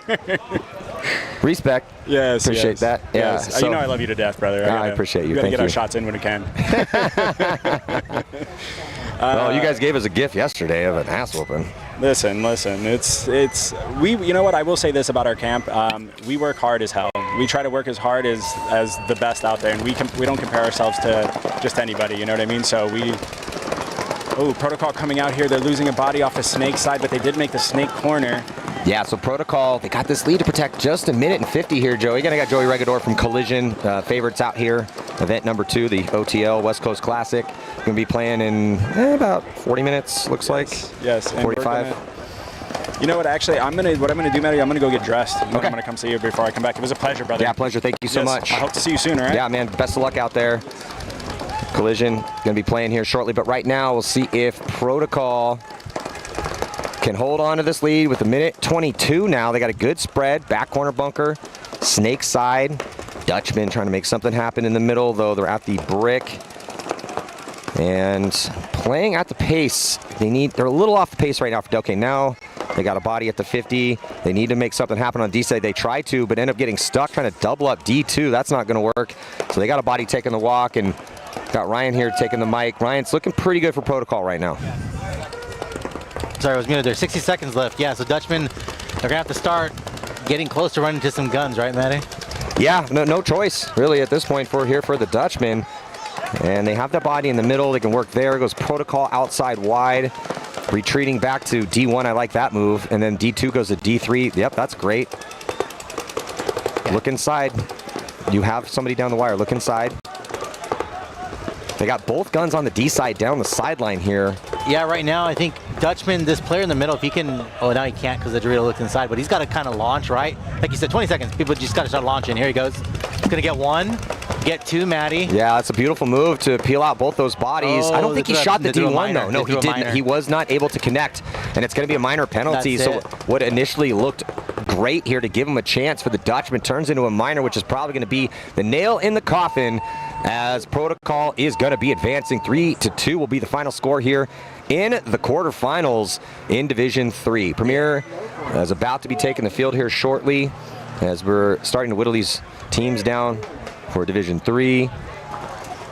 Respect. Yes. Appreciate that. Yeah. Yes. So, I love you to death, brother. I appreciate you. We got to Thank get you. our shots in when we can. Well, you guys gave us a gift yesterday of an ass whooping. Listen. You know what? I will say this about our camp. We work hard as hell. We try to work as hard as the best out there, and we don't compare ourselves to just anybody. You know what I mean? So Protocol coming out here. They're losing a body off the snake side, but they did make the snake corner. Yeah, so Protocol, they got this lead to protect just 1:50 here, Joey. Again, I got Joey Regador from Collision, favorites out here. Event number 2, the OTL West Coast Classic. Going to be playing in about 40 minutes, looks like. Yes. 45. You know what? Actually, what I'm gonna do, Matty, I'm gonna go get dressed. I'm gonna come see you before I come back. It was a pleasure, brother. Yeah, pleasure. Thank you so much. I hope to see you soon, all right? Yeah, man. Best of luck out there. Collision going to be playing here shortly, but right now we'll see if Protocol can hold on to this lead with 1:22 now. They got a good spread, back corner bunker, snake side. Dutchman trying to make something happen in the middle, though they're at the brick. And playing at the pace, they're a little off the pace right now. Okay, now They got a body at the 50. They need to make something happen on D side. They try to, but end up getting stuck trying to double up D2. That's not going to work. So they got a body taking the walk, and got Ryan here taking the mic. Ryan's looking pretty good for protocol right now. Sorry, I was muted there. 60 seconds left. Yeah, so Dutchman, they're going to have to start getting close to running into some guns, right, Matty? Yeah, no choice really at this point for the Dutchman. And they have the body in the middle. They can work there. It goes protocol outside wide. Retreating back to D1. I like that move. And then D2 goes to D3. Yep, that's great. Look inside. You have somebody down the wire. Look inside. They got both guns on the D side down the sideline here. Yeah, right now I think Dutchman, this player in the middle, if he can, oh, now he can't because the Dorito looked inside, but he's got to kind of launch, right? Like you said, 20 seconds. People just got to start launching. Here he goes. He's going to get one, get two, Matty. Yeah, that's a beautiful move to peel out both those bodies. Oh, I don't think he shot the D1, though. No, he didn't. Minor. He was not able to connect, and it's going to be a minor penalty. So what initially looked great here to give him a chance for the Dutchman turns into a minor, which is probably going to be the nail in the coffin, as protocol is going to be advancing. 3-2 will be the final score here in the quarterfinals in Division 3. Premier is about to be taking the field here shortly as we're starting to whittle these teams down for Division 3.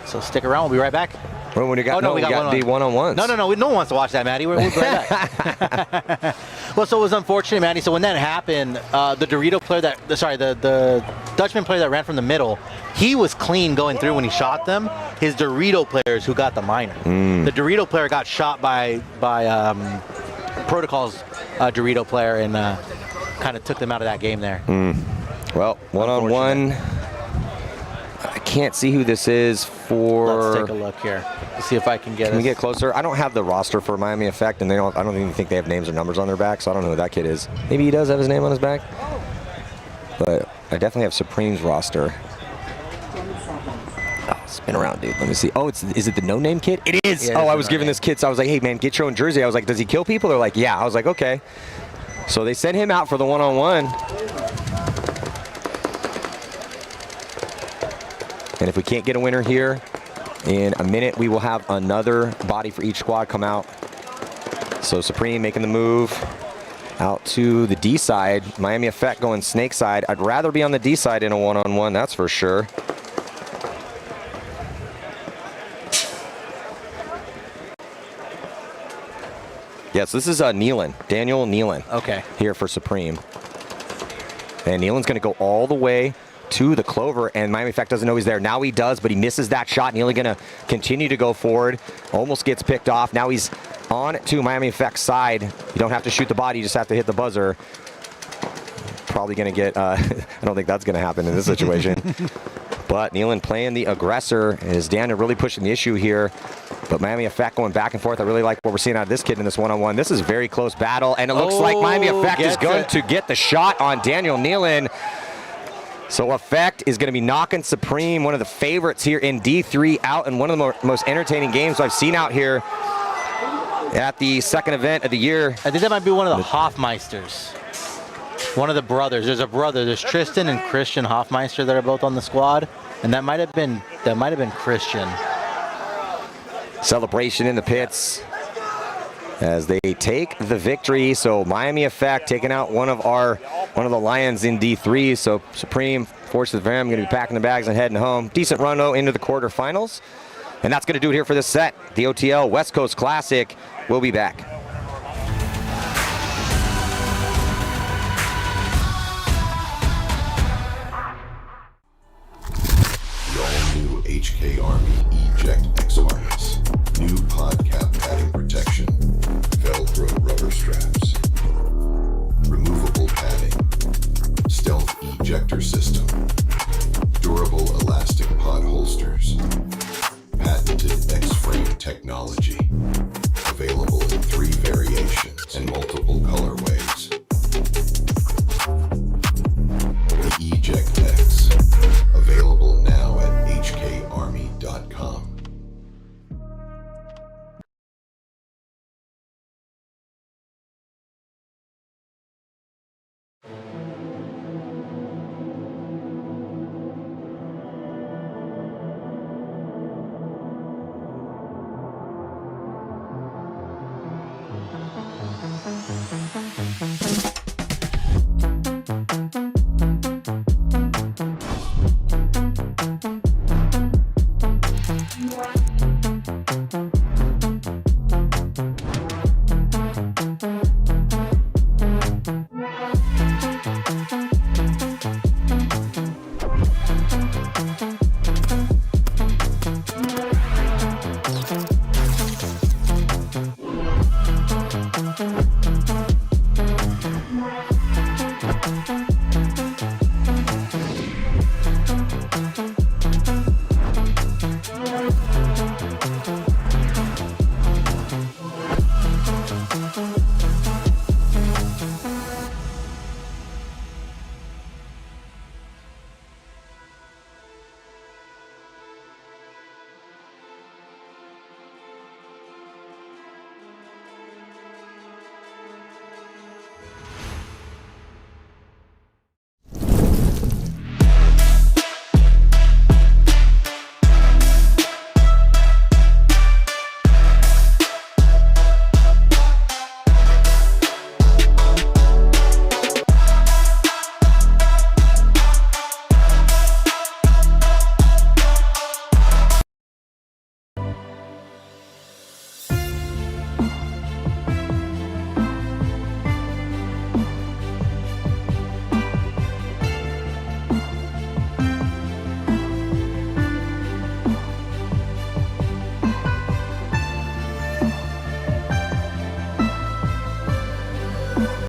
So stick around. We'll be right back. Well, when you got, we got the one-on-ones. No, no one wants to watch that, Matty. We'll be right back. Well, so it was unfortunate, Matty. So when that happened, the Dorito player the Dutchman player that ran from the middle, he was clean going through when he shot them. His Dorito players who got the minor. The Dorito player got shot by Protocol's Dorito player and kind of took them out of that game there. Well, one-on-one. I can't see who this is for. Let's take a look here. Let's see if I can get. Can we get closer? I don't have the roster for Miami Effect, and I don't even think they have names or numbers on their back, so I don't know who that kid is. Maybe he does have his name on his back, but I definitely have Supreme's roster. Oh, spin around, dude. Let me see. Oh, is it the no-name kid? It is. Yeah, I was giving this kid, so I was like, hey, man, get your own jersey. I was like, does he kill people? They're like, yeah. I was like, okay. So they sent him out for the one-on-one. And if we can't get a winner here, in a minute we will have another body for each squad come out. So Supreme making the move out to the D side. Miami Effect going snake side. I'd rather be on the D side in a one-on-one, that's for sure. Yes, this is Daniel Nealon. Okay. Here for Supreme. And Nealon's going to go all the way to the clover, and Miami Effect doesn't know he's there. Now he does, but he misses that shot. Neely gonna continue to go forward. Almost gets picked off. Now he's on to Miami Effect's side. You don't have to shoot the body, you just have to hit the buzzer. Probably gonna get, I don't think that's gonna happen in this situation. But Nealon playing the aggressor, is Daniel really pushing the issue here. But Miami Effect going back and forth. I really like what we're seeing out of this kid in this one-on-one. This is a very close battle, and it looks like Miami Effect is going to get the shot on Daniel Nealon. So Effect is going to be knocking Supreme, one of the favorites here in D3, out in one of the most entertaining games I've seen out here at the second event of the year. I think that might be one of the Hoffmeisters. One of the brothers. There's a brother. There's Tristan and Christian Hoffmeister that are both on the squad, and that might have been Christian. Celebration in the pits as they take the victory. So Miami Effect taking out one of the Lions in D3. So Supreme forces them, going to be packing the bags and heading home. Decent run though into the quarterfinals. And that's going to do it here for this set. The OTL West Coast Classic. We'll be back. The all-new HK Army Eject X harness. New pod cap padding protection. Velcro rubber straps. Removable padding. Stealth ejector system. Durable elastic pod holsters. Patented X-frame technology. Available in 3 variations and multiple colorways. The Eject X. Available now at hkarmy.com.